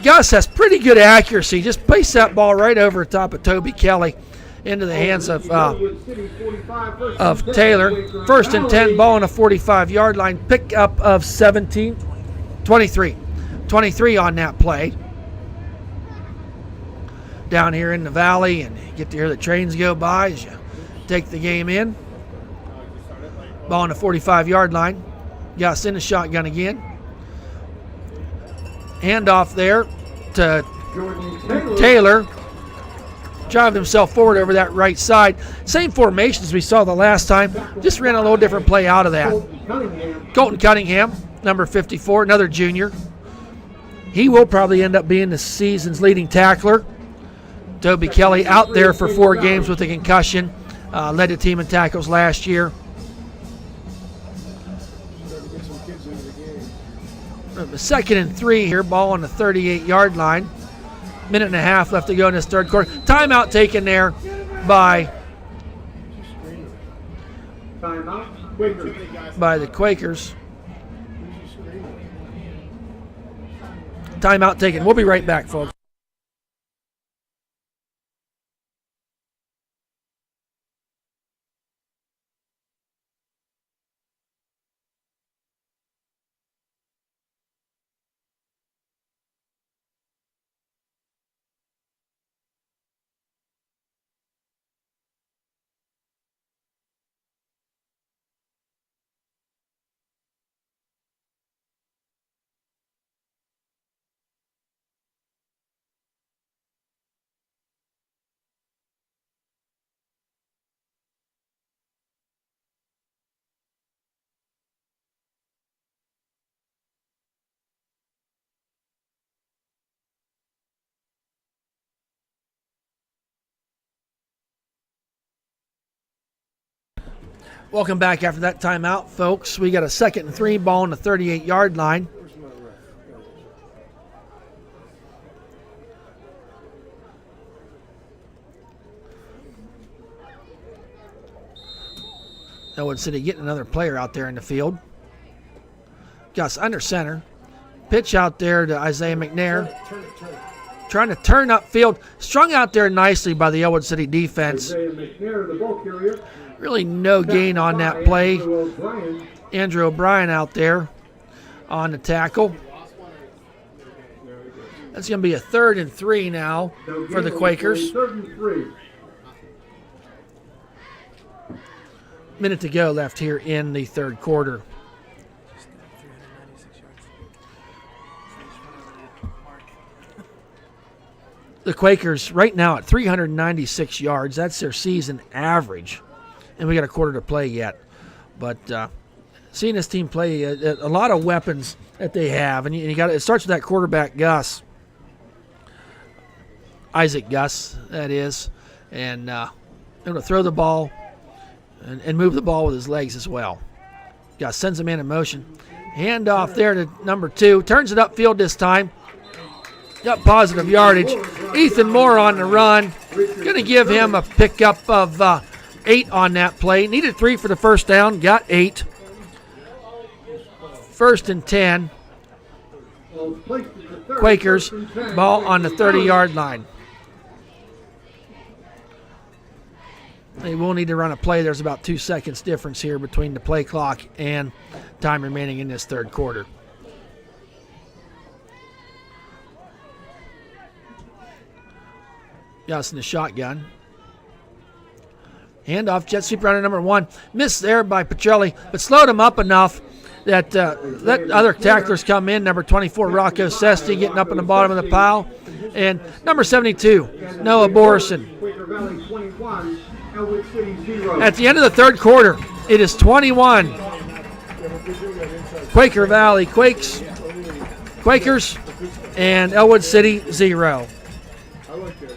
Gus has pretty good accuracy. Just placed that ball right over the top of Toby Kelly into the hands of Taylor. 1st and 10, ball on a 45-yard line. Pick up of 23 on that play. Down here in the valley, and you get to hear the trains go by as you take the game in. Ball on the 45-yard line. Gus in the shotgun again. Handoff there to Taylor. Driving himself forward over that right side. Same formation as we saw the last time. Just ran a little different play out of that. Colton Cunningham, number 54, another junior. He will probably end up being the season's leading tackler. Toby Kelly out there for 4 games with a concussion. Led the team in tackles last year. The 2nd and 3 here, ball on the 38-yard line. Minute and a half left to go in this third quarter. Timeout taken there by the Quakers. Timeout taken. We'll be right back, folks. Welcome back after that timeout, folks. We got a 2nd and 3, ball on the 38-yard line. Ellwood City getting another player out there in the field. Gus under center. Pitch out there to Isaiah McNair. Trying to turn upfield. Strung out there nicely by the Ellwood City defense. Really no gain on that play. Andrew O'Brien out there on the tackle. That's going to be a 3rd and 3 now for the Quakers. 3rd and 3. Minute to go left here in the 3rd quarter. The Quakers right now at 396 yards. That's their season average. And we got a quarter to play yet. But seeing this team play, a lot of weapons that they have. And you got it starts with that quarterback, Gus. Isaac Gus, that is. And able to throw the ball and move the ball with his legs as well. Gus sends a man in motion. Hand off there to number 2. Turns it upfield this time. Got positive yardage. Ethan Moore on the run. Going to give him a pickup of 8 on that play. Needed 3 for the first down. Got 8. 1st and 10. Quakers. Ball on the 30-yard line. They will need to run a play. There's about 2 seconds difference here between the play clock and time remaining in this 3rd quarter. Gus in the shotgun. Handoff, jet sweep runner number 1. Missed there by Petrelli, but slowed him up enough that let other tacklers come in. Number 24, Rocco Sesti, getting up in the bottom of the pile. And number 72, Noah Borison. Quaker Valley 21, Ellwood City 0. At the end of the 3rd quarter, it is 21. Quaker Valley Quakers, and Ellwood City 0. I like that.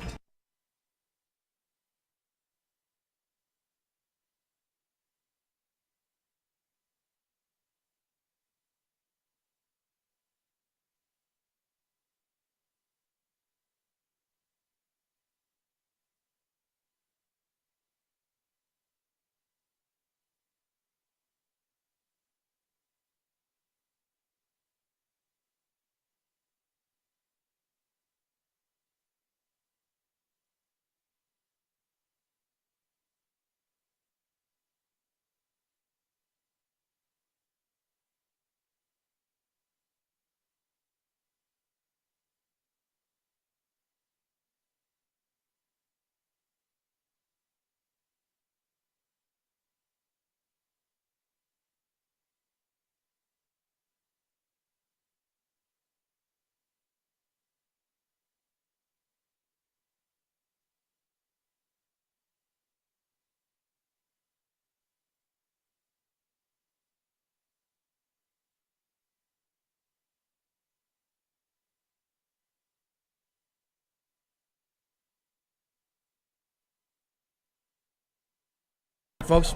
Folks,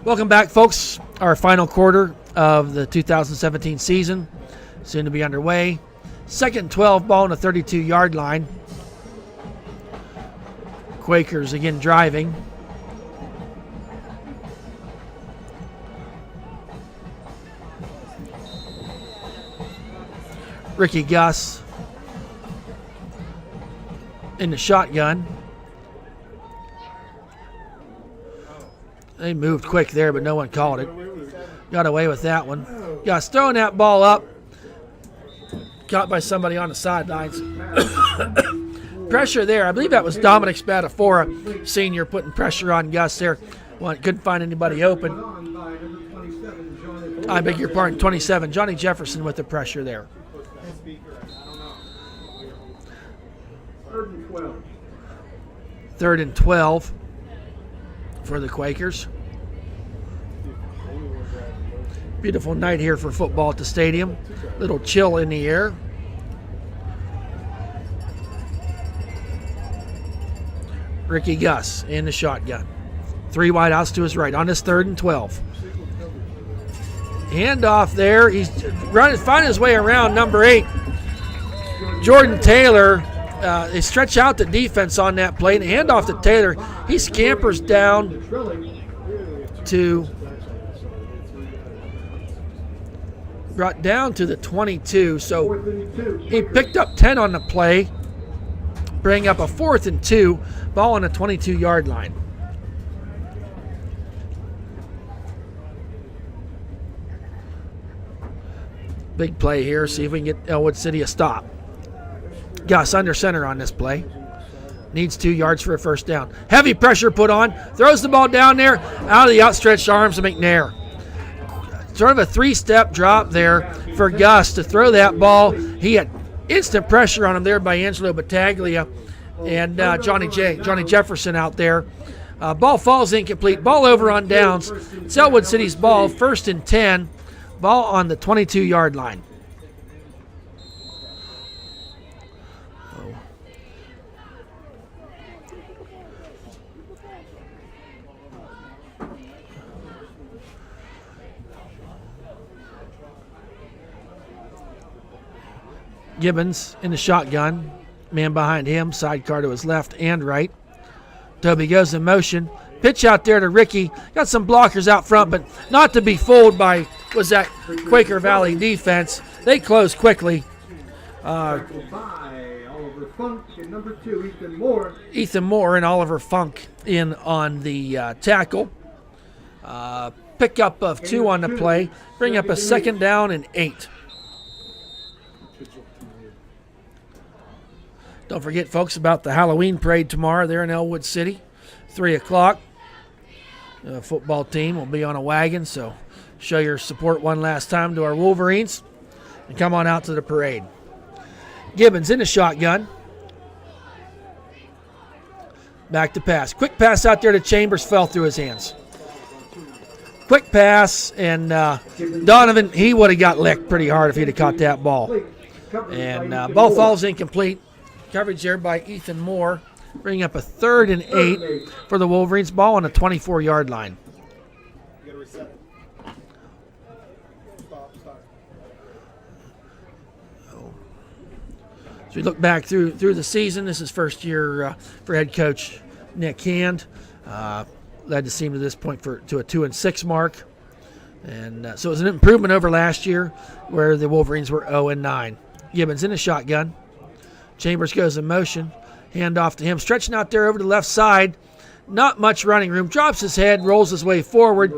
welcome back, folks. Our final quarter of the 2017 season soon to be underway. 2nd and 12, ball on the 32-yard line. Quakers again driving. Ricky Gus in the shotgun. They moved quick there, but no one called it. Got away with that one. Gus throwing that ball up. Caught by somebody on the sidelines. Pressure there. I believe that was Dominic Spadafora, senior, putting pressure on Gus there. Couldn't find anybody open. I beg your pardon, 27. Johnny Jefferson with the pressure there. 3rd and 12. 3rd and 12 for the Quakers. Beautiful night here for football at the stadium. Little chill in the air. Ricky Gus in the shotgun. 3 wide outs to his right on his 3rd and 12. Handoff there. He's finding his way around number 8. Jordan Taylor. They stretch out the defense on that play. And handoff to Taylor. He scampers down to brought down to the 22. So 4th and 2. he picked up 10 on the play, bring up a 4th and 2, ball on the 22-yard line. Big play here. See if we can get Ellwood City a stop. Gus under center on this play. Needs 2 yards for a first down. Heavy pressure put on. Throws the ball down there. Out of the outstretched arms of McNair. Sort of a 3-step drop there for Gus to throw that ball. He had instant pressure on him there by Angelo Battaglia and Johnny Jefferson out there. Ball falls incomplete. Ball over on downs. It's Ellwood City's ball. 1st and 10. Ball on the 22-yard line. Gibbons in the shotgun. Man behind him. Sidecar to his left and right. Toby goes in motion. Pitch out there to Ricky. Got some blockers out front, but not to be fooled by, was that Quaker Valley defense. They close quickly. Oliver Funk and number 2, Ethan Moore. Ethan Moore and Oliver Funk in on the tackle. Pickup of 2 on the play. Bring up a 2nd down and 8. Don't forget, folks, about the Halloween parade tomorrow there in Ellwood City. 3 o'clock. The football team will be on a wagon, so show your support one last time to our Wolverines and come on out to the parade. Gibbons in the shotgun. Back to pass. Quick pass out there to Chambers, fell through his hands. Quick pass, and Donovan, he would have got licked pretty hard if he'd have caught that ball. And ball falls incomplete. Coverage there by Ethan Moore. Bringing up a 3rd and 8 for the Wolverines. Ball on the 24-yard line. You gotta reset. Stop. So we look back through the season. This is first year for head coach Nick Hand. Led the team to this point to a 2-6 mark. And so it was an improvement over last year where the Wolverines were 0-9. Gibbons in a shotgun. Chambers goes in motion. Hand off to him. Stretching out there over the left side. Not much running room. Drops his head, rolls his way forward.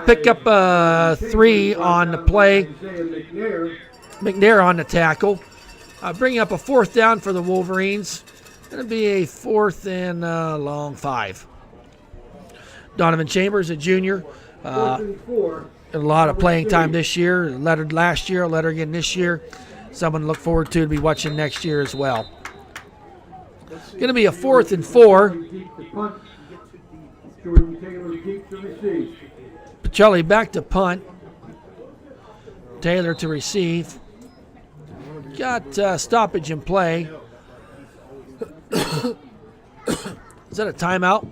Pick up 3 on the play. McNair on the tackle. Bringing up a 4th down for the Wolverines. Going to be a 4th and long 5. Donovan Chambers, a junior. A lot of playing time this year. Lettered last year, lettered again this year. Someone to look forward to be watching next year as well. Going to be a 4th and 4. Pacelli back to punt. Taylor to receive. Got stoppage in play. Is that a timeout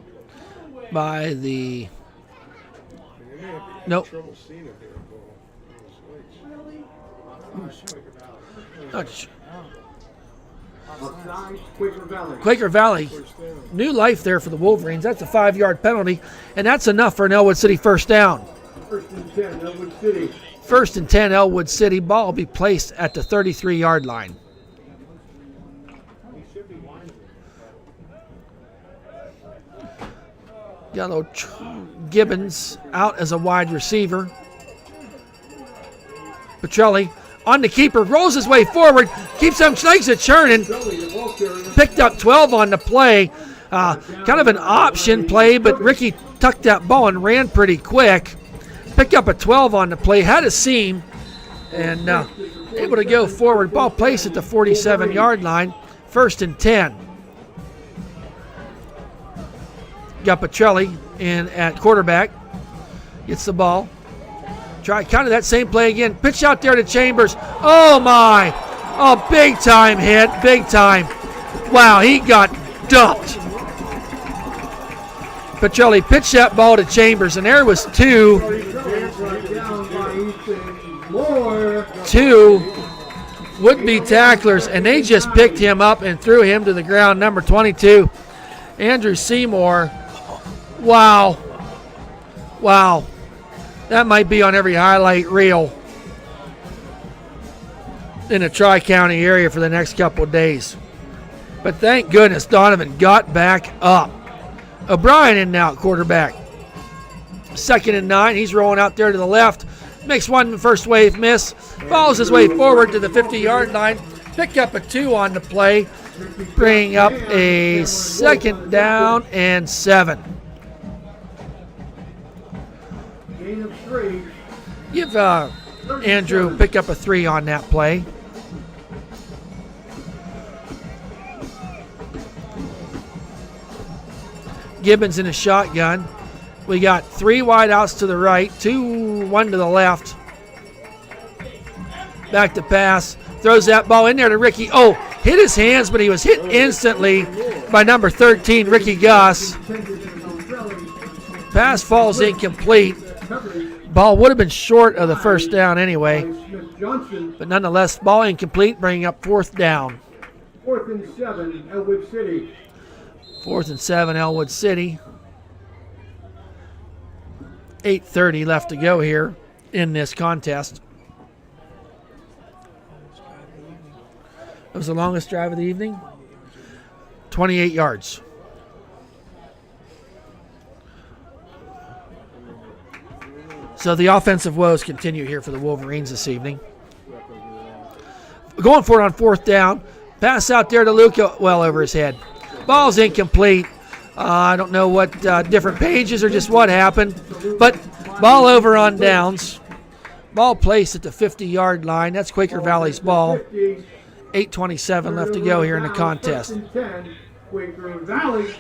by the... Nope. Quaker Valley. New life there for the Wolverines. That's a 5-yard penalty, and that's enough for an Ellwood City first down. 1st and 10, Ellwood City. 1st and 10, Ellwood City. Ball will be placed at the 33-yard line. Yellow Gibbons out as a wide receiver. Petrelli on the keeper, rolls his way forward, keeps them legs a churning. Picked up 12 on the play. Kind of an option play, but Ricky tucked that ball and ran pretty quick. Picked up a 12 on the play, had a seam, and able to go forward. Ball placed at the 47-yard line. 1st and 10. Got Petrelli in at quarterback. Gets the ball. Try kind of that same play again. Pitch out there to Chambers. Oh, my. Oh, big time hit. Big time. Wow, he got dumped. Petrelli pitched that ball to Chambers, and there was two would-be tacklers, and they just picked him up and threw him to the ground. Number 22, Andrew Seymour. Wow. Wow. That might be on every highlight reel. in the Tri-County area for the next couple of days. But thank goodness Donovan got back up. O'Brien in now at quarterback. 2nd and 9. He's rolling out there to the left. Makes one first wave miss. Follows his way forward to the 50-yard line. Pick up a 2 on the play. Bring up a 2nd down and 7. Gain of 3. Give Andrew pick up a 3 on that play. Gibbons in a shotgun. We got 3 wideouts to the right, 1 to the left. Back to pass. Throws that ball in there to Ricky. Oh, hit his hands, but he was hit instantly by number 13, Ricky Goss. Pass falls incomplete. Ball would have been short of the first down anyway. But nonetheless, ball incomplete, bringing up 4th down. 4th and 7, Ellwood City. 4th and 7, Ellwood City. 8:30 left to go here in this contest. It was the longest drive of the evening. 28 yards. So the offensive woes continue here for the Wolverines this evening. Going for it on 4th down. Pass out there to Luca, well over his head. Ball's incomplete. I don't know what different pages or just what happened, but ball over on downs. Ball placed at the 50-yard line. That's Quaker Valley's ball. 8:27 left to go here in the contest. Quaker Valley.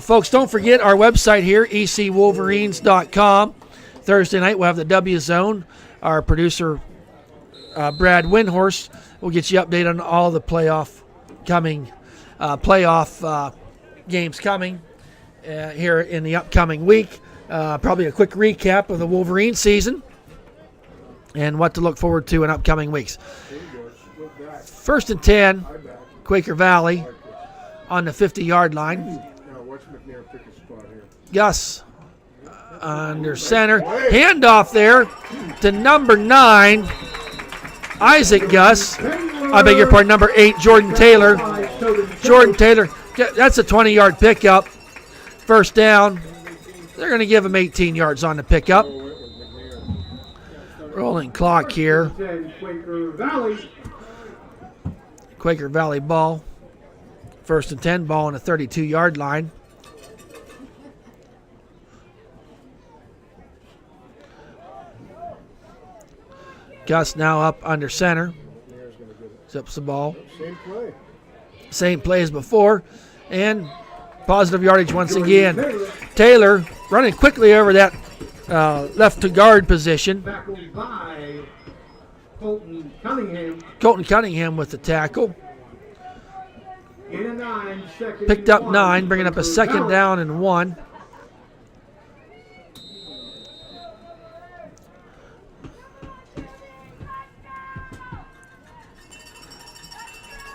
Folks, don't forget our website here, ecwolverines.com. Thursday night we'll have the W Zone. Our producer, Brad Windhorst, will get you updated on all the playoff games coming here in the upcoming week. Probably a quick recap of the Wolverine season and what to look forward to in upcoming weeks. 1st and 10, Quaker Valley on the 50-yard line. Gus under center. Handoff there to number 9, Isaac Gus. I beg your pardon, number 8, Jordan Taylor. Jordan Taylor, that's a 20-yard pickup. 1st down. They're going to give him 18 yards on the pickup. Rolling clock here. Quaker Valley ball. 1st and 10, ball on the 32-yard line. Gus now up under center. Zips the ball. Same play as before. And positive yardage once again. Taylor running quickly over that left to guard position. Tackled by Colton Cunningham. Colton Cunningham with the tackle. In a 9, 2nd Picked up 9, bringing up a 2nd down and 1.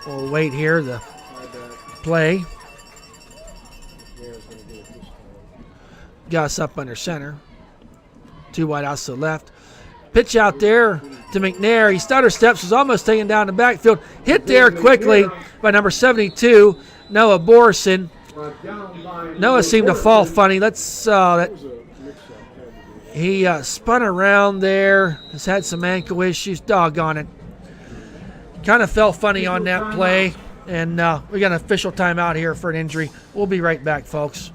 We'll wait here, the play. Gus up under center. 2 wideouts to the left. Pitch out there to McNair. He stutter steps, was almost taken down the backfield. Hit there quickly by number 72, Noah Borson. Noah seemed to fall funny. He spun around there. Has had some ankle issues. Doggone it. Kind of fell funny on that play. And we got an official timeout here for an injury. We'll be right back, folks.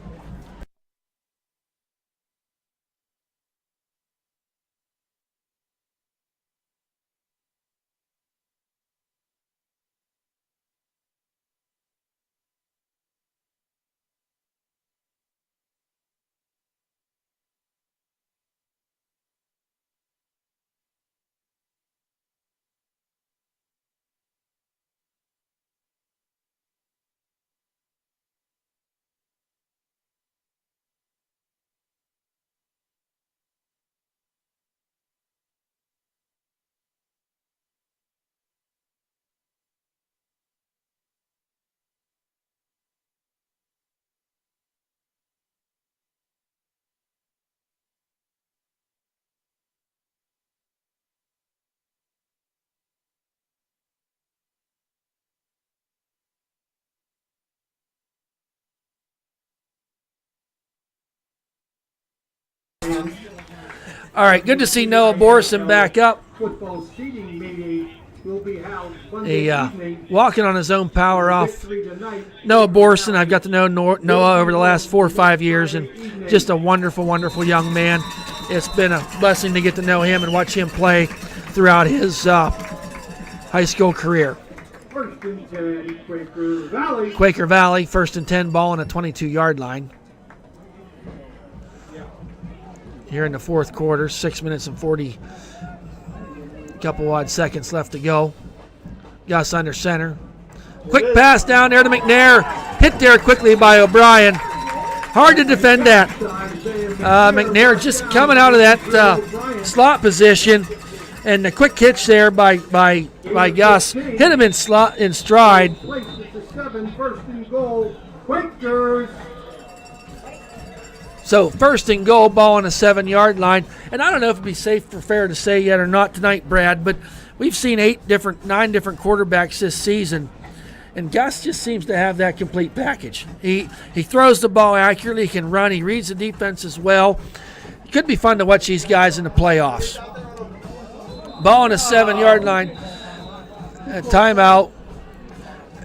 All right, good to see Noah Borson back up. Football seating meeting will be held Monday evening. Walking on his own power off. Victory tonight. Noah Borson, I've got to know Noah over the last 4 or 5 years, and just a wonderful, wonderful young man. It's been a blessing to get to know him and watch him play throughout his high school career. First and 10, Quaker Valley. Quaker Valley, 1st and 10, ball on a 22-yard line. Here in the fourth quarter, 6 minutes and 40 couple odd seconds left to go. Gus under center. Quick pass down there to McNair. Hit there quickly by O'Brien. Hard to defend that. McNair just coming out of that slot position, and the quick hitch there by Gus hit him in stride. Placed at the 7, first and goal, Quakers. So 1st and goal, ball on a 7-yard line. And I don't know if it'd be safe or fair to say yet or not tonight, Brad, but we've seen 9 different quarterbacks this season, and Gus just seems to have that complete package. He throws the ball accurately, he can run, he reads the defense as well. It could be fun to watch these guys in the playoffs. Ball on a 7-yard line. Timeout,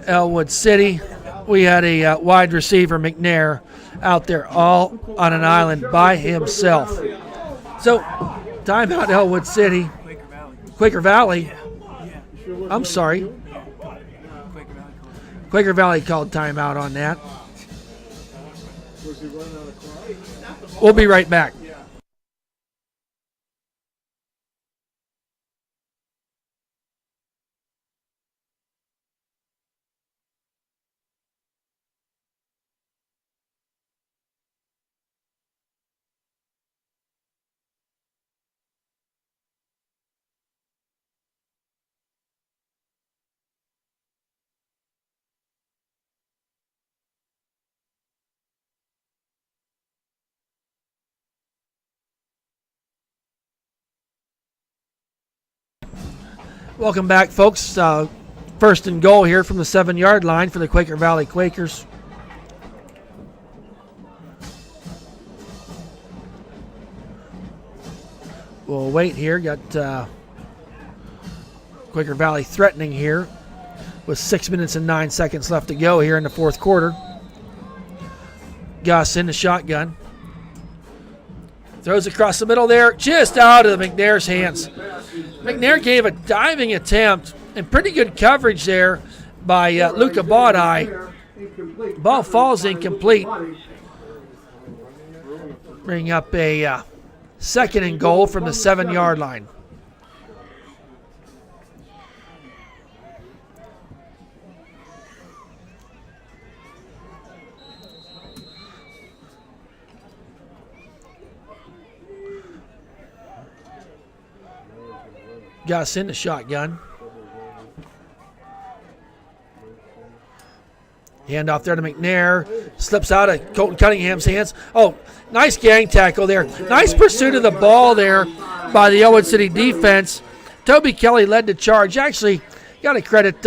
Ellwood City. We had a wide receiver, McNair, out there all on an island by himself. So, timeout, Ellwood City. Quaker Valley. I'm sorry. Quaker Valley called timeout on that. We'll be right back. Welcome back, folks. 1st and goal here from the 7-yard line for the Quaker Valley Quakers. We'll wait here. Got Quaker Valley threatening here with 6 minutes and 9 seconds left to go here in the fourth quarter. Gus in the shotgun. Throws across the middle there, just out of McNair's hands. McNair gave a diving attempt and pretty good coverage there by Luca Baudai. Ball falls incomplete. Bring up a 2nd and goal from the 7-yard line. Gus in the shotgun. Hand off there to McNair. Slips out of Colton Cunningham's hands. Oh, nice gang tackle there. Nice pursuit of the ball there by the Ellwood City defense. Toby Kelly led the charge. Actually, got to credit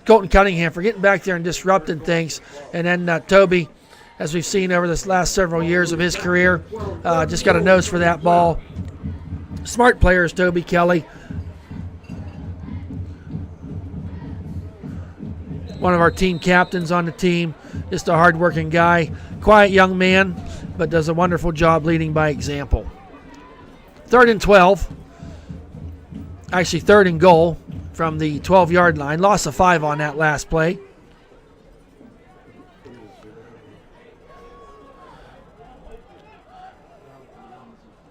Colton Cunningham for getting back there and disrupting things. And then Toby, as we've seen over this last several years of his career, just got a nose for that ball. Smart player is Toby Kelly. One of our team captains on the team, just a hard-working guy, quiet young man, but does a wonderful job leading by example. 3rd and 12, actually 3rd and goal from the 12-yard line. Loss of 5 on that last play.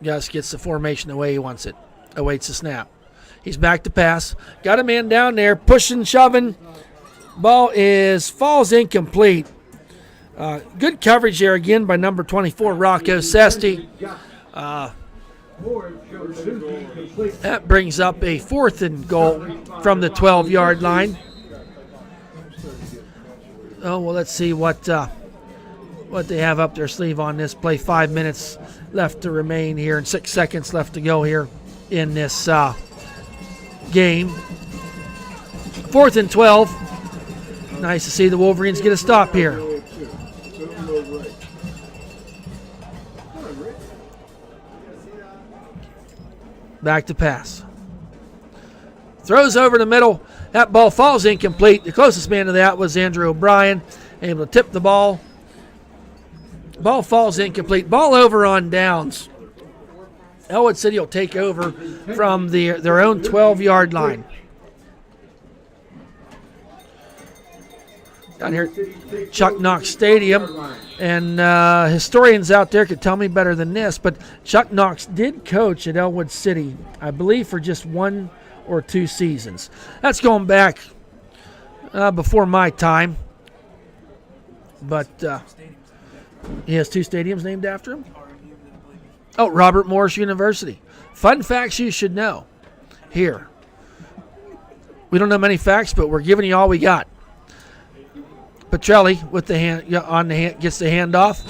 Gus gets the formation the way he wants it. Awaits the snap. He's back to pass. Got a man down there, pushing, shoving. Ball falls incomplete. Good coverage there again by number 24, Rocco Sesti. That brings up a 4th and goal from the 12-yard line. Oh, well, let's see what they have up their sleeve on this play. 5 minutes left to remain here and 6 seconds left to go here in this game. 4th and 12. Nice to see the Wolverines get a stop here. Back to pass. Throws over the middle. That ball falls incomplete. The closest man to that was Andrew O'Brien, able to tip the ball. Ball falls incomplete. Ball over on downs. Ellwood City will take over from their own 12-yard line. Down here at Chuck Knox Stadium. And historians out there could tell me better than this, but Chuck Knox did coach at Ellwood City, I believe, for just 1 or 2 seasons. That's going back before my time. But he has 2 stadiums named after him. Oh, Robert Morris University. Fun facts you should know here. We don't know many facts, but we're giving you all we got. Petrelli with the hand on the hand, gets the handoff,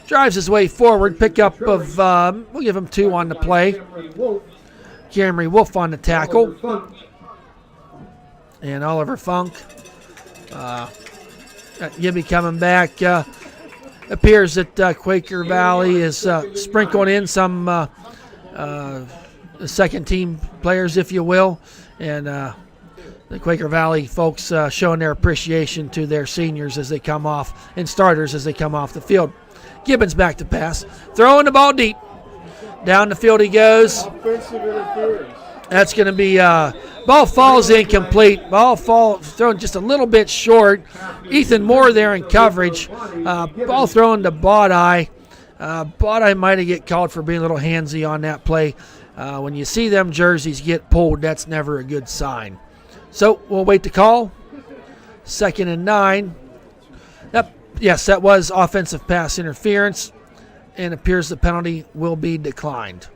drives his way forward. Pickup of we'll give him 2 on the play. Camry Wolf on the tackle, and Oliver Funk. Gibby coming back. Appears that Quaker Valley is sprinkling in some second team players, if you will, and the Quaker Valley folks showing their appreciation to their seniors as they come off, and starters as they come off the field. Gibbons back to pass, throwing the ball deep. Down the field he goes. Offensive interference. That's going to be ball falls incomplete. Ball thrown just a little bit short. Ethan Moore there in coverage. Ball thrown to Bodeye. Bodeye might have get called for being a little handsy on that play. When you see them jerseys get pulled, that's never a good sign. So we'll wait to call. 2nd and 9. Yes, that was offensive pass interference, and appears the penalty will be declined.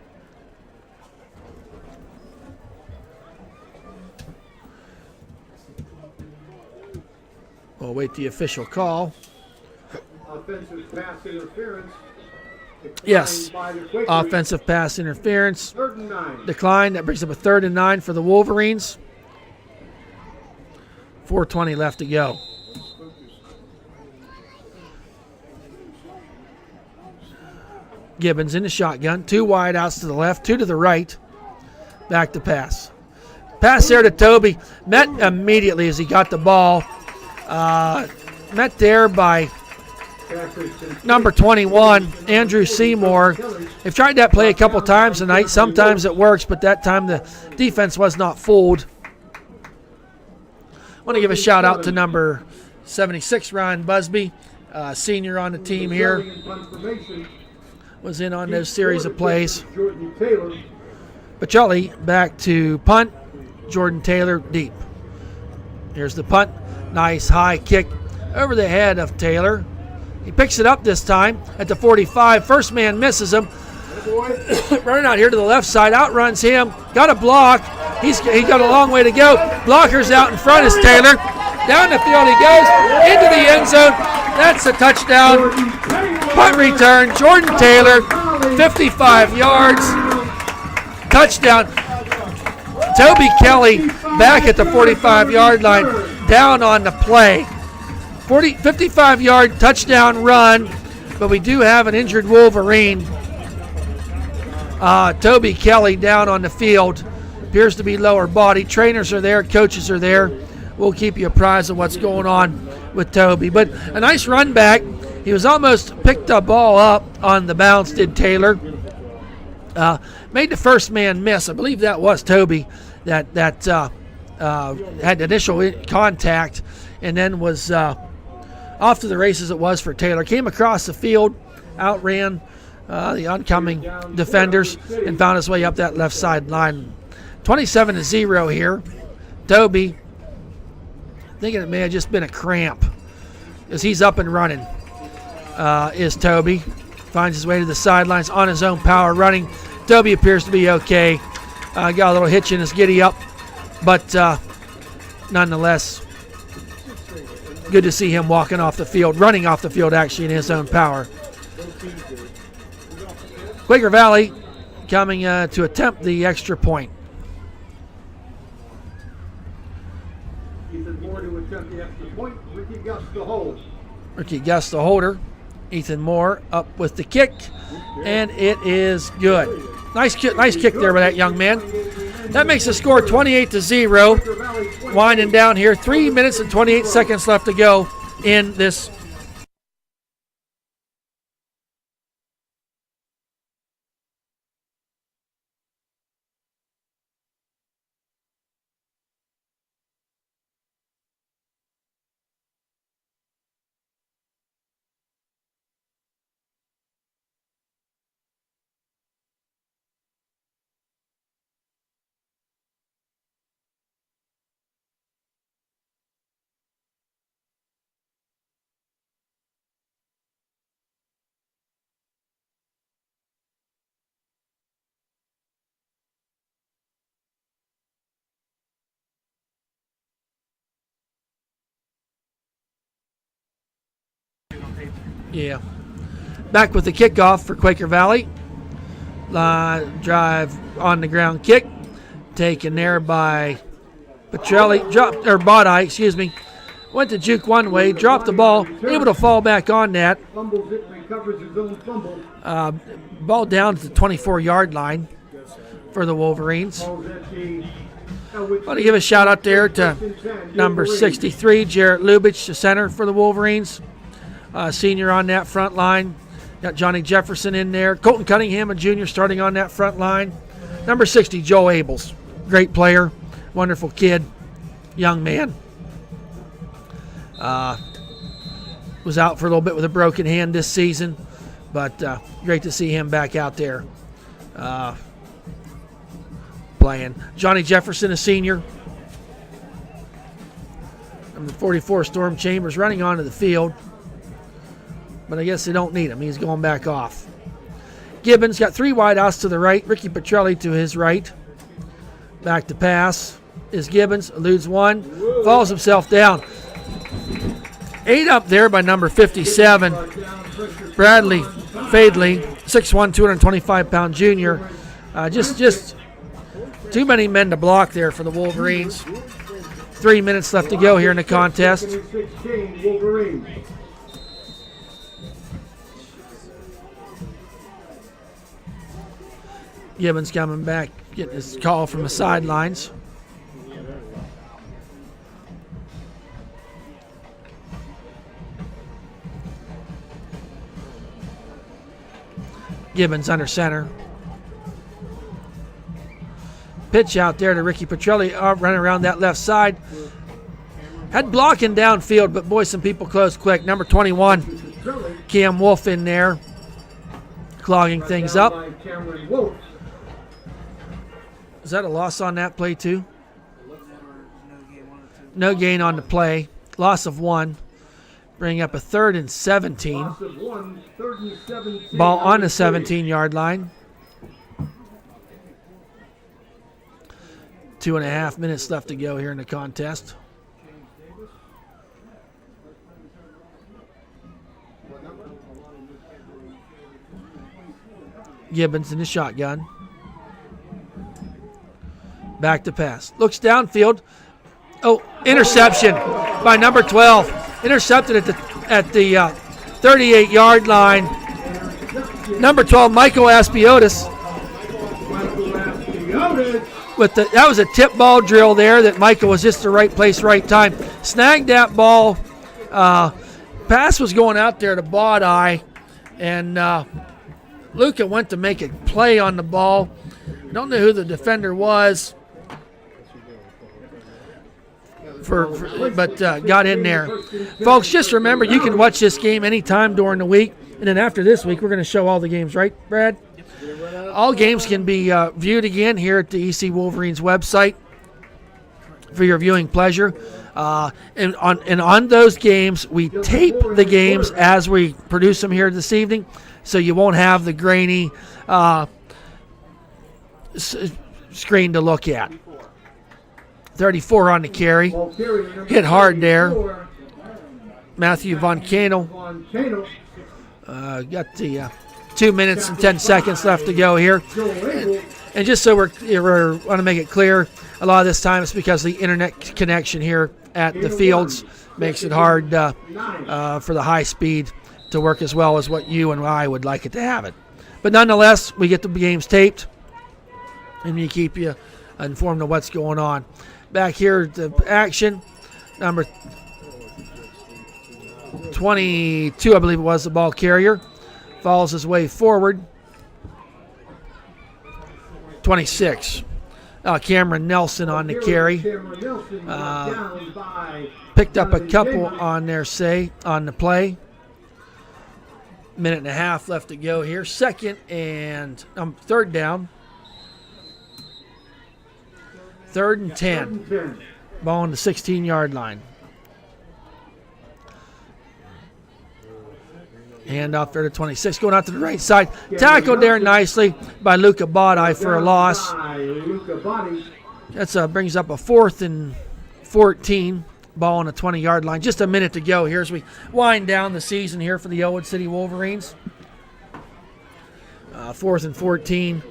We'll wait the official call. Offensive pass interference. Yes, by the Quakers. offensive pass interference 3rd and 9. decline. That brings up a 3rd and 9 for the Wolverines. 4:20 left to go. Gibbons in the shotgun. 2 wide outs to the left, 2 to the right. Back to pass. Pass there to Toby. Met immediately as he got the ball. Met there by number 21, Andrew Seymour. They've tried that play a couple times tonight. Sometimes it works, but that time the defense was not fooled. I want to give a shout out to number 76, Ryan Busby, senior on the team here. Was in on those series of plays. Petrelli back to punt. Jordan Taylor deep. Here's the punt. Nice high kick over the head of Taylor. He picks it up this time at the 45. First man misses him. Running out here to the left side, outruns him. Got a block. He got a long way to go. Blocker's out in front is Taylor. Down the field he goes into the end zone. That's a touchdown. Punt return. Jordan Taylor, 55 yards. Touchdown. Toby Kelly back at the 45-yard line, down on the play. 55-yard touchdown run, but we do have an injured Wolverine. Toby Kelly down on the field. Appears to be lower body. Trainers are there. Coaches are there. We'll keep you apprised of what's going on with Toby. But a nice run back. He was almost picked the ball up on the bounce, did Taylor. Made the first man miss. I believe that was Toby that had initial contact and then was off to the races it was for Taylor. Came across the field, outran the oncoming defenders, and found his way up that left side line. 27-0 here. Toby, thinking it may have just been a cramp as he's up and running, is Toby. Finds his way to the sidelines on his own power running. Toby appears to be okay. Got a little hitch in his giddy up, but nonetheless, good to see him walking off the field, running off the field actually in his own power. Quaker Valley coming to attempt the extra point. Ethan Moore to attempt the extra point. Ricky Gus the hold. Ricky Gus, the holder. Ethan Moore up with the kick, and it is good. Nice kick there by that young man. That makes the score 28-0. Winding down here, 3 minutes and 28 seconds left to go in this. Yeah. Back with the kickoff for Quaker Valley. Drive on the ground kick. Taken there by Bodai, excuse me. Went to juke one way, dropped the ball, able to fall back on that. Fumbles it, recovers his own fumble. Ball down to the 24-yard line for the Wolverines. Balls at the I want to give a shout out there to number 63, Jarrett Lubich, the center for the Wolverines. Senior on that front line. Got Johnny Jefferson in there. Colton Cunningham, a junior, starting on that front line. Number 60, Joe Abels. Great player, wonderful kid, young man. Was out for a little bit with a broken hand this season, but great to see him back out there playing. Johnny Jefferson, a senior. Number 44, Storm Chambers, running onto the field. But I guess they don't need him. He's going back off. Gibbons got 3 wideouts to the right. Ricky Petrelli to his right. Back to pass is Gibbons. Eludes one. Falls himself down. 8 up there by number 57. Bradley Fadley, 6'1", 225-pound junior. Just too many men to block there for the Wolverines. 3 minutes left to go here in the contest. 16, Wolverines. Gibbons coming back, getting his call from the sidelines. Gibbons under center. Pitch out there to Ricky Petrelli, running around that left side. Had blocking downfield, but boy, some people close quick. Number 21, Cam Wolf in there, clogging things up. Is that a loss on that play too? No gain on the play. Loss of 1. Bring up a 3rd and 17. Ball on the 17-yard line. 2.5 minutes left to go here in the contest. Gibbons in the shotgun. Back to pass. Looks downfield. Oh, interception by number 12. Intercepted at the 38-yard line. Number 12, Michael Aspiotis. That was a tip ball drill there that Michael was just the right place, right time. Snagged that ball. Pass was going out there to Bodai, and Luca went to make a play on the ball. I don't know who the defender was. But got in there. Folks, just remember, you can watch this game anytime during the week. And then after this week, we're going to show all the games, right, Brad? All games can be viewed again here at the EC Wolverines website for your viewing pleasure. And on those games, we tape the games as we produce them here this evening, so you won't have the grainy screen to look at. 34 on the carry. Hit hard there. Matthew Von Canel. Got the 2 minutes and 10 seconds left to go here. And just so we want to make it clear, a lot of this time it's because the internet connection here at the fields makes it hard for the high-speed to work as well as what you and I would like it to have it. But nonetheless, we get the games taped, and we keep you informed of what's going on. Back here, the action, number 22, I believe it was, the ball carrier, follows his way forward. 26. Cameron Nelson on the carry. Picked up a couple on their on the play. Minute and a half left to go here. Second and third down. 3rd and 10. Ball on the 16-yard line. Hand off there to 26. Going out to the right side. Tackled there nicely by Luca Bodai for a loss. That brings up a 4th and 14. Ball on the 20-yard line. Just a minute to go here as we wind down the season here for the Ellwood City Wolverines. 4th and 14.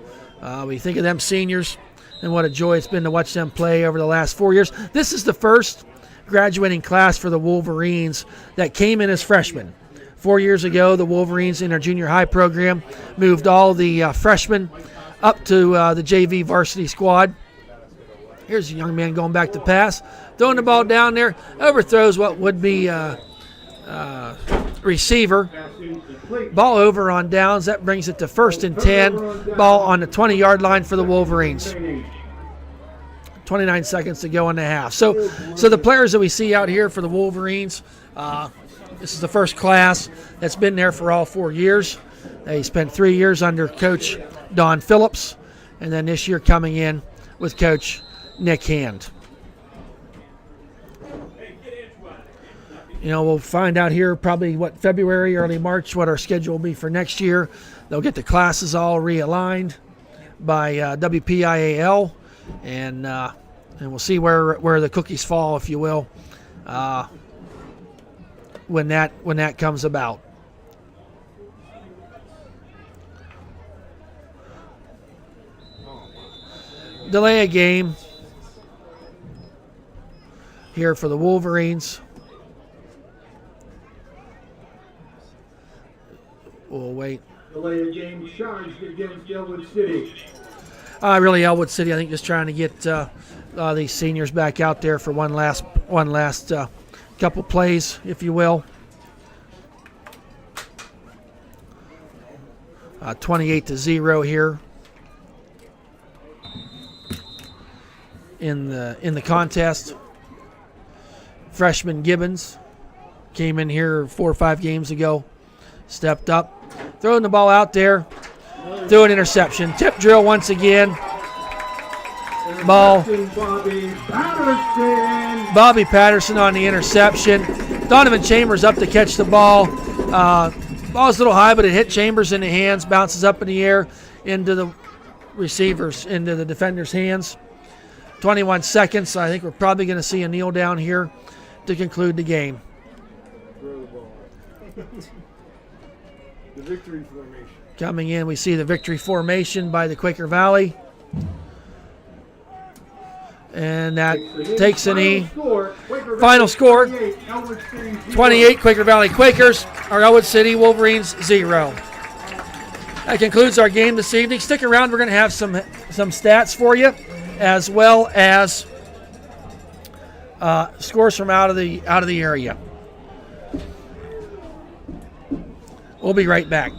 We think of them seniors and what a joy it's been to watch them play over the last 4 years. This is the first graduating class for the Wolverines that came in as freshmen. 4 years ago, the Wolverines in our junior high program moved all the freshmen up to the JV varsity squad. Here's a young man going back to pass, throwing the ball down there, overthrows what would be receiver. Ball over on downs. That brings it to 1st and 10. Ball on the 20-yard line for the Wolverines. 29 seconds to go in the half. So the players that we see out here for the Wolverines, this is the first class that's been there for all 4 years. They spent 3 years under Coach Don Phillips, and then this year coming in with Coach Nick Hand. We'll find out here probably February, early March, what our schedule will be for next year. They'll get the classes all realigned by WPIAL, and we'll see where the cookies fall, if you will, when that comes about. Delay a game here for the Wolverines. We'll wait. Delay a game charged against Ellwood City. Really, Ellwood City, I think, just trying to get these seniors back out there for one last couple plays, if you will. 28-0 here in the contest. Freshman Gibbons came in here 4 or 5 games ago, stepped up, throwing the ball out there, threw an interception. Tip drill once again. Ball. Bobby Patterson on the interception. Donovan Chambers up to catch the ball. Ball's a little high, but it hit Chambers in the hands, bounces up in the air into the defender's hands. 21 seconds. I think we're probably going to see a kneel down here to conclude the game. Throw the ball. The victory formation. Coming in, we see the victory formation by the Quaker Valley. And that takes a knee. Final score, 28 Quaker Valley Quakers, our Ellwood City Wolverines 0. That concludes our game this evening. Stick around, we're going to have some stats for you, as well as scores from out of the area. We'll be right back.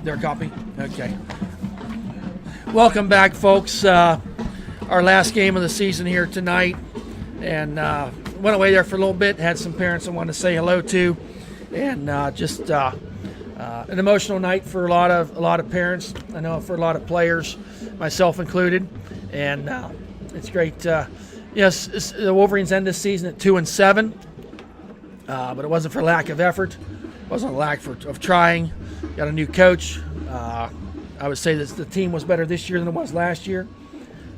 Their copy? Okay. Welcome back, folks. Our last game of the season here tonight. And went away there for a little bit. Had some parents I wanted to say hello to. And just an emotional night for a lot of parents. I know for a lot of players, myself included. And it's great. Yes, the Wolverines end this season at 2-7. But it wasn't for lack of effort. It wasn't a lack of trying. Got a new coach. I would say that the team was better this year than it was last year,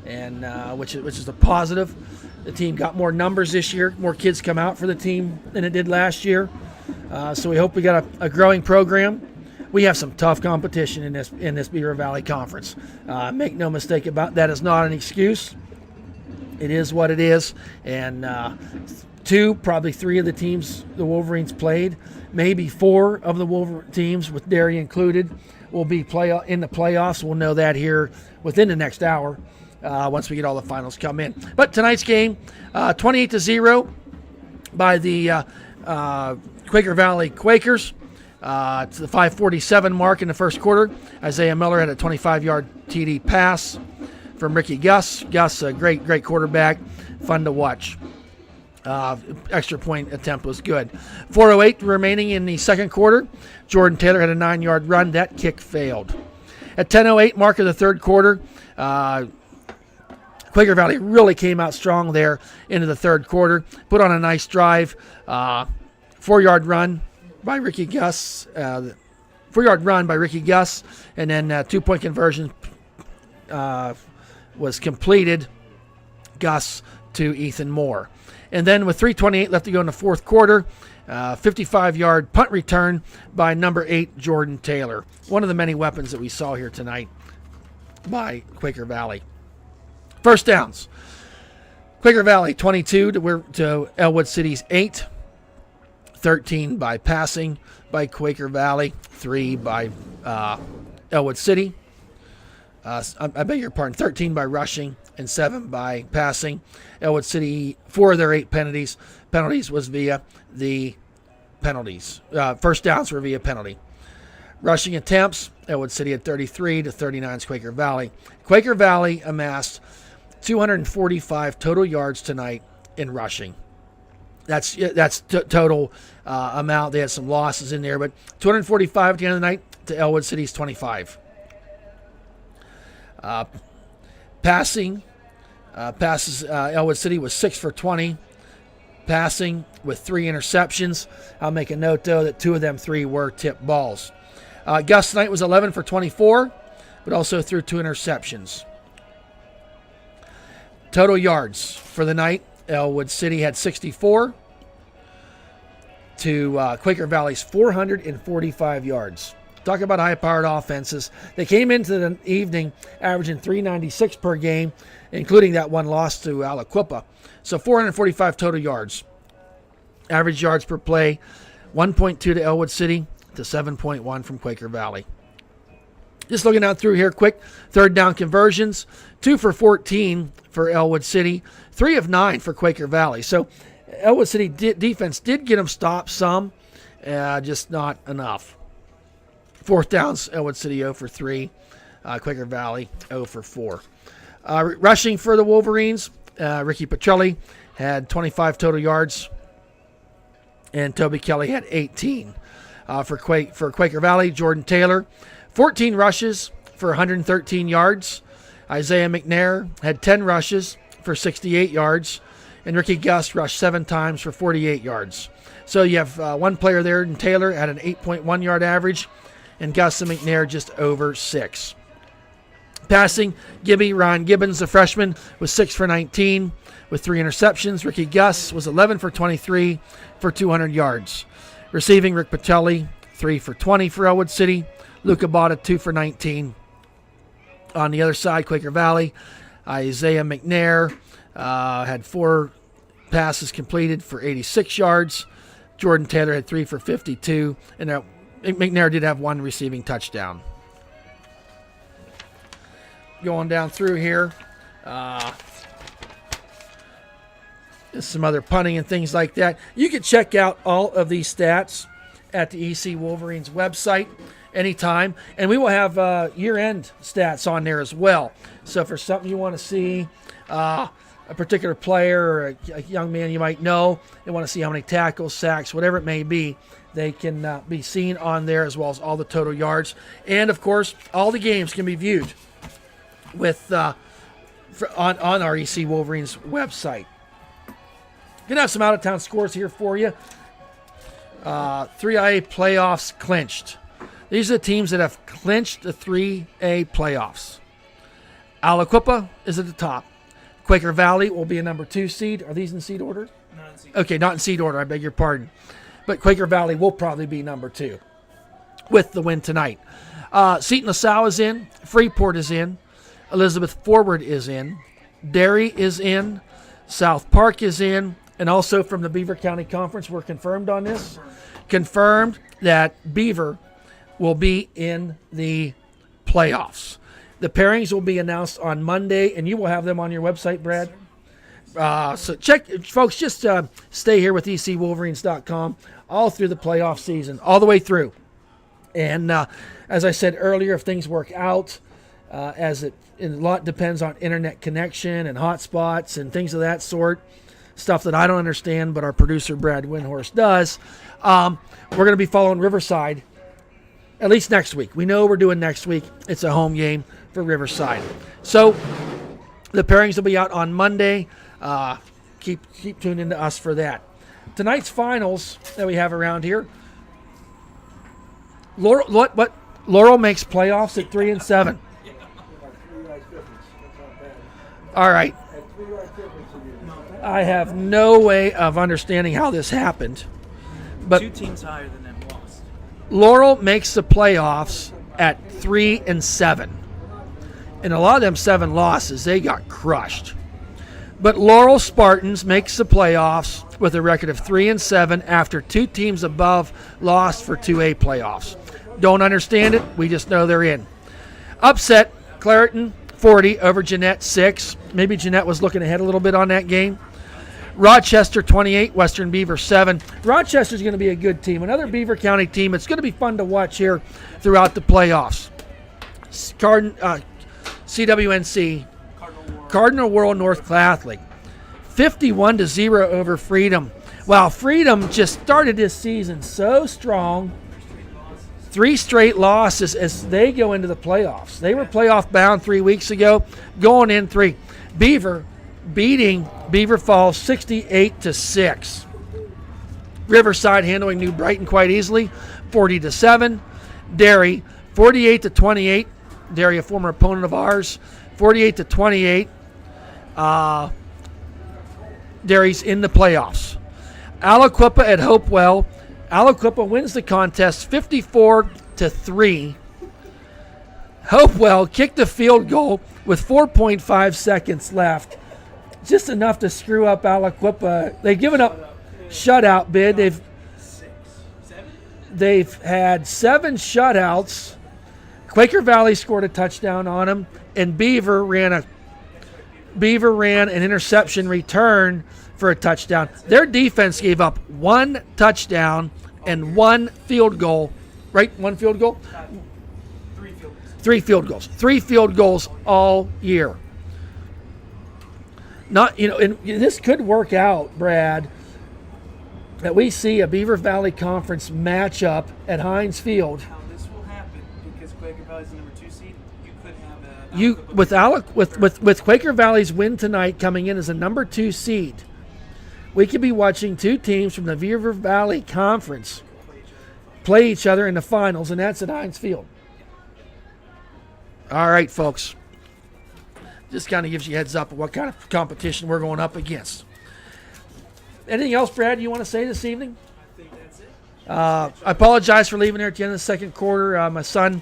and which is a positive. The team got more numbers this year. More kids come out for the team than it did last year. So we hope we got a growing program. We have some tough competition in this Beaver Valley Conference. Make no mistake about that. Is not an excuse. It is what it is, and probably three of the teams the Wolverines played, maybe four of the Wolverine teams, with Derry included, will be in the playoffs. We'll know that here within the next hour once we get all the finals come in. But tonight's game, 28-0 by the Quaker Valley Quakers. To the 5:47 mark in the first quarter. Isaiah Miller had a 25-yard TD pass from Ricky Gus. Gus, a great quarterback, fun to watch. Extra point attempt was good. 4:08 remaining in the second quarter. Jordan Taylor had a 9-yard run. That kick failed. At 10:08 mark of the third quarter, Quaker Valley really came out strong there into the third quarter. Put on a nice drive. 4-yard run by Ricky Gus. 4-yard run by Ricky Gus, and then 2-point conversion was completed. Gus to Ethan Moore. And then with 3:28 left to go in the fourth quarter, 55-yard punt return by number 8, Jordan Taylor. One of the many weapons that we saw here tonight by Quaker Valley. First downs. Quaker Valley 22 to Ellwood City's 8. 13 by passing by Quaker Valley. 3 by Ellwood City. I beg your pardon. 13 by rushing and 7 by passing. Ellwood City, 4 of their 8 penalties was via the penalties. First downs were via penalty. Rushing attempts, Ellwood City had 33 to 39 Quaker Valley. Quaker Valley amassed 245 total yards tonight in rushing. That's total amount. They had some losses in there, but 245 at the end of the night to Ellwood City's 25. Passes, Ellwood City was 6 for 20. Passing with 3 interceptions. I'll make a note, though, that 2 of them 3 were tipped balls. Gus tonight was 11 for 24, but also threw 2 interceptions. Total yards for the night, Ellwood City had 64 to Quaker Valley's 445 yards. Talk about high-powered offenses. They came into the evening averaging 396 per game, including that one loss to Aliquippa. So 445 total yards. Average yards per play, 1.2 to Ellwood City to 7.1 from Quaker Valley. Just looking out through here quick, third down conversions, 2 for 14 for Ellwood City, 3 of 9 for Quaker Valley. So Ellwood City defense did get them stopped some, just not enough. Fourth downs, Ellwood City 0 for 3, Quaker Valley 0 for 4. Rushing for the Wolverines, Ricky Petrelli had 25 total yards, and Toby Kelly had 18. For Quaker Valley, Jordan Taylor, 14 rushes for 113 yards. Isaiah McNair had 10 rushes for 68 yards, and Ricky Gus rushed 7 times for 48 yards. So you have one player there, and Taylor had an 8.1 yard average, and Gus and McNair just over 6. Passing, Ryan Gibbons, the freshman, was 6 for 19 with 3 interceptions. Ricky Gus was 11 for 23 for 200 yards. Receiving, Rick Patelli, 3 for 20 for Ellwood City. Luca Botta, 2 for 19. On the other side, Quaker Valley, Isaiah McNair had 4 passes completed for 86 yards. Jordan Taylor had 3 for 52, and McNair did have 1 receiving touchdown. Going down through here, some other punting and things like that. You can check out all of these stats at the EC Wolverines website, anytime. And we will have year-end stats on there as well. So if there's something you want to see, a particular player or a young man you might know, they want to see how many tackles, sacks, whatever it may be, they can be seen on there, as well as all the total yards. And, of course, all the games can be viewed with on our EC Wolverines website. Going to have some out-of-town scores here for you. 3A playoffs clinched. These are the teams that have clinched the 3A playoffs. Aliquippa is at the top. Quaker Valley will be a number 2 seed. Are these in seed order? Not in seed. Okay, not in seed order. I beg your pardon. But Quaker Valley will probably be number 2 with the win tonight. Seton LaSalle is in. Freeport is in. Elizabeth Forward is in. Derry is in. South Park is in. And also from the Beaver County Conference, we're confirmed on this. Confirmed that Beaver will be in the playoffs. The pairings will be announced on Monday, and you will have them on your website, Brad. So check, folks, just stay here with ecwolverines.com all through the playoff season, all the way through. And as I said earlier, if things work out, a lot depends on internet connection and hotspots and things of that sort, stuff that I don't understand, but our producer, Brad Windhorst, does. We're going to be following Riverside at least next week. We know we're doing next week. It's a home game for Riverside. So the pairings will be out on Monday. Keep tuned into us for that. Tonight's finals that we have around here. Laurel makes playoffs at 3-7. All right. I have no way of understanding how this happened. But 2 teams higher than them lost. Laurel makes the playoffs at 3-7. And a lot of them 7 losses, they got crushed. But Laurel Spartans makes the playoffs with a record of 3-7 after 2 teams above lost for 2A playoffs. Don't understand it. We just know they're in. Upset, Clareton 40 over Jeanette 6. Maybe Jeanette was looking ahead a little bit on that game. Rochester 28, Western Beaver 7. Rochester's going to be a good team. Another Beaver County team. It's going to be fun to watch here throughout the playoffs. CWNC, Cardinal World North Catholic, 51-0 over Freedom. Wow, Freedom just started this season so strong. 3 straight losses as they go into the playoffs. They were playoff bound 3 weeks ago, going in 3. Beaver beating Beaver Falls 68-6. Riverside handling New Brighton quite easily, 40-7. Derry 48-28. Derry, a former opponent of ours, 48-28. Derry's in the playoffs. Aliquippa at Hopewell. Aliquippa wins the contest 54-3. Hopewell kicked a field goal with 4.5 seconds left. Just enough to screw up Aliquippa. They've given up shutout bid. They've had 7 shutouts. Quaker Valley scored a touchdown on them, and Beaver ran an interception return for a touchdown. Their defense gave up 1 touchdown and 1 field goal, right? 1 field goal? 3 field goals. 3 field goals all year. And this could work out, Brad, that we see a Beaver Valley Conference matchup at Heinz Field. How this will happen, because Quaker Valley's the number 2 seed, you could have with Quaker Valley's win tonight coming in as a number 2 seed, we could be watching 2 teams from the Beaver Valley Conference play each other in the finals, and that's at Heinz Field. All right, folks. Just kind of gives you a heads up of what kind of competition we're going up against. Anything else, Brad, you want to say this evening? I think that's it. I apologize for leaving there at the end of the second quarter. My son,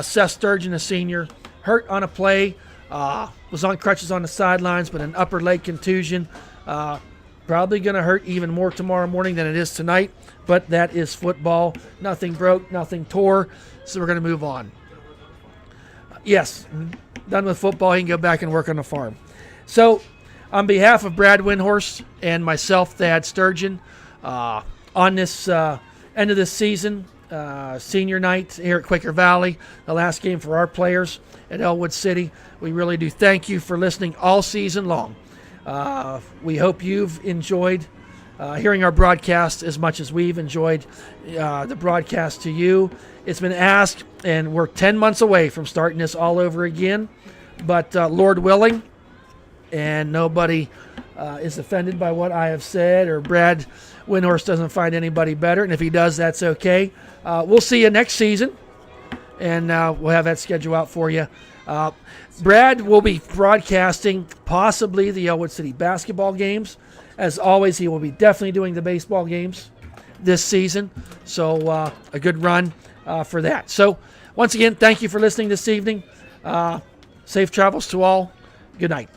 Seth Sturgeon, a senior, hurt on a play, was on crutches on the sidelines, but an upper leg contusion. Probably going to hurt even more tomorrow morning than it is tonight, but that is football. Nothing broke, nothing tore, so we're going to move on. Yes, done with football. He can go back and work on the farm. So, on behalf of Brad Windhorst and myself, Thad Sturgeon, on this end of this season, senior night here at Quaker Valley, the last game for our players at Ellwood City. We really do thank you for listening all season long. We hope you've enjoyed hearing our broadcast as much as we've enjoyed the broadcast to you. It's been asked, and we're 10 months away from starting this all over again. But Lord willing, and nobody is offended by what I have said, or Brad Windhorst doesn't find anybody better, and if he does, that's okay. We'll see you next season, and we'll have that schedule out for you. Brad will be broadcasting possibly the Ellwood City basketball games. As always, he will be definitely doing the baseball games this season, so a good run for that. So once again, thank you for listening this evening. Safe travels to all. Good night.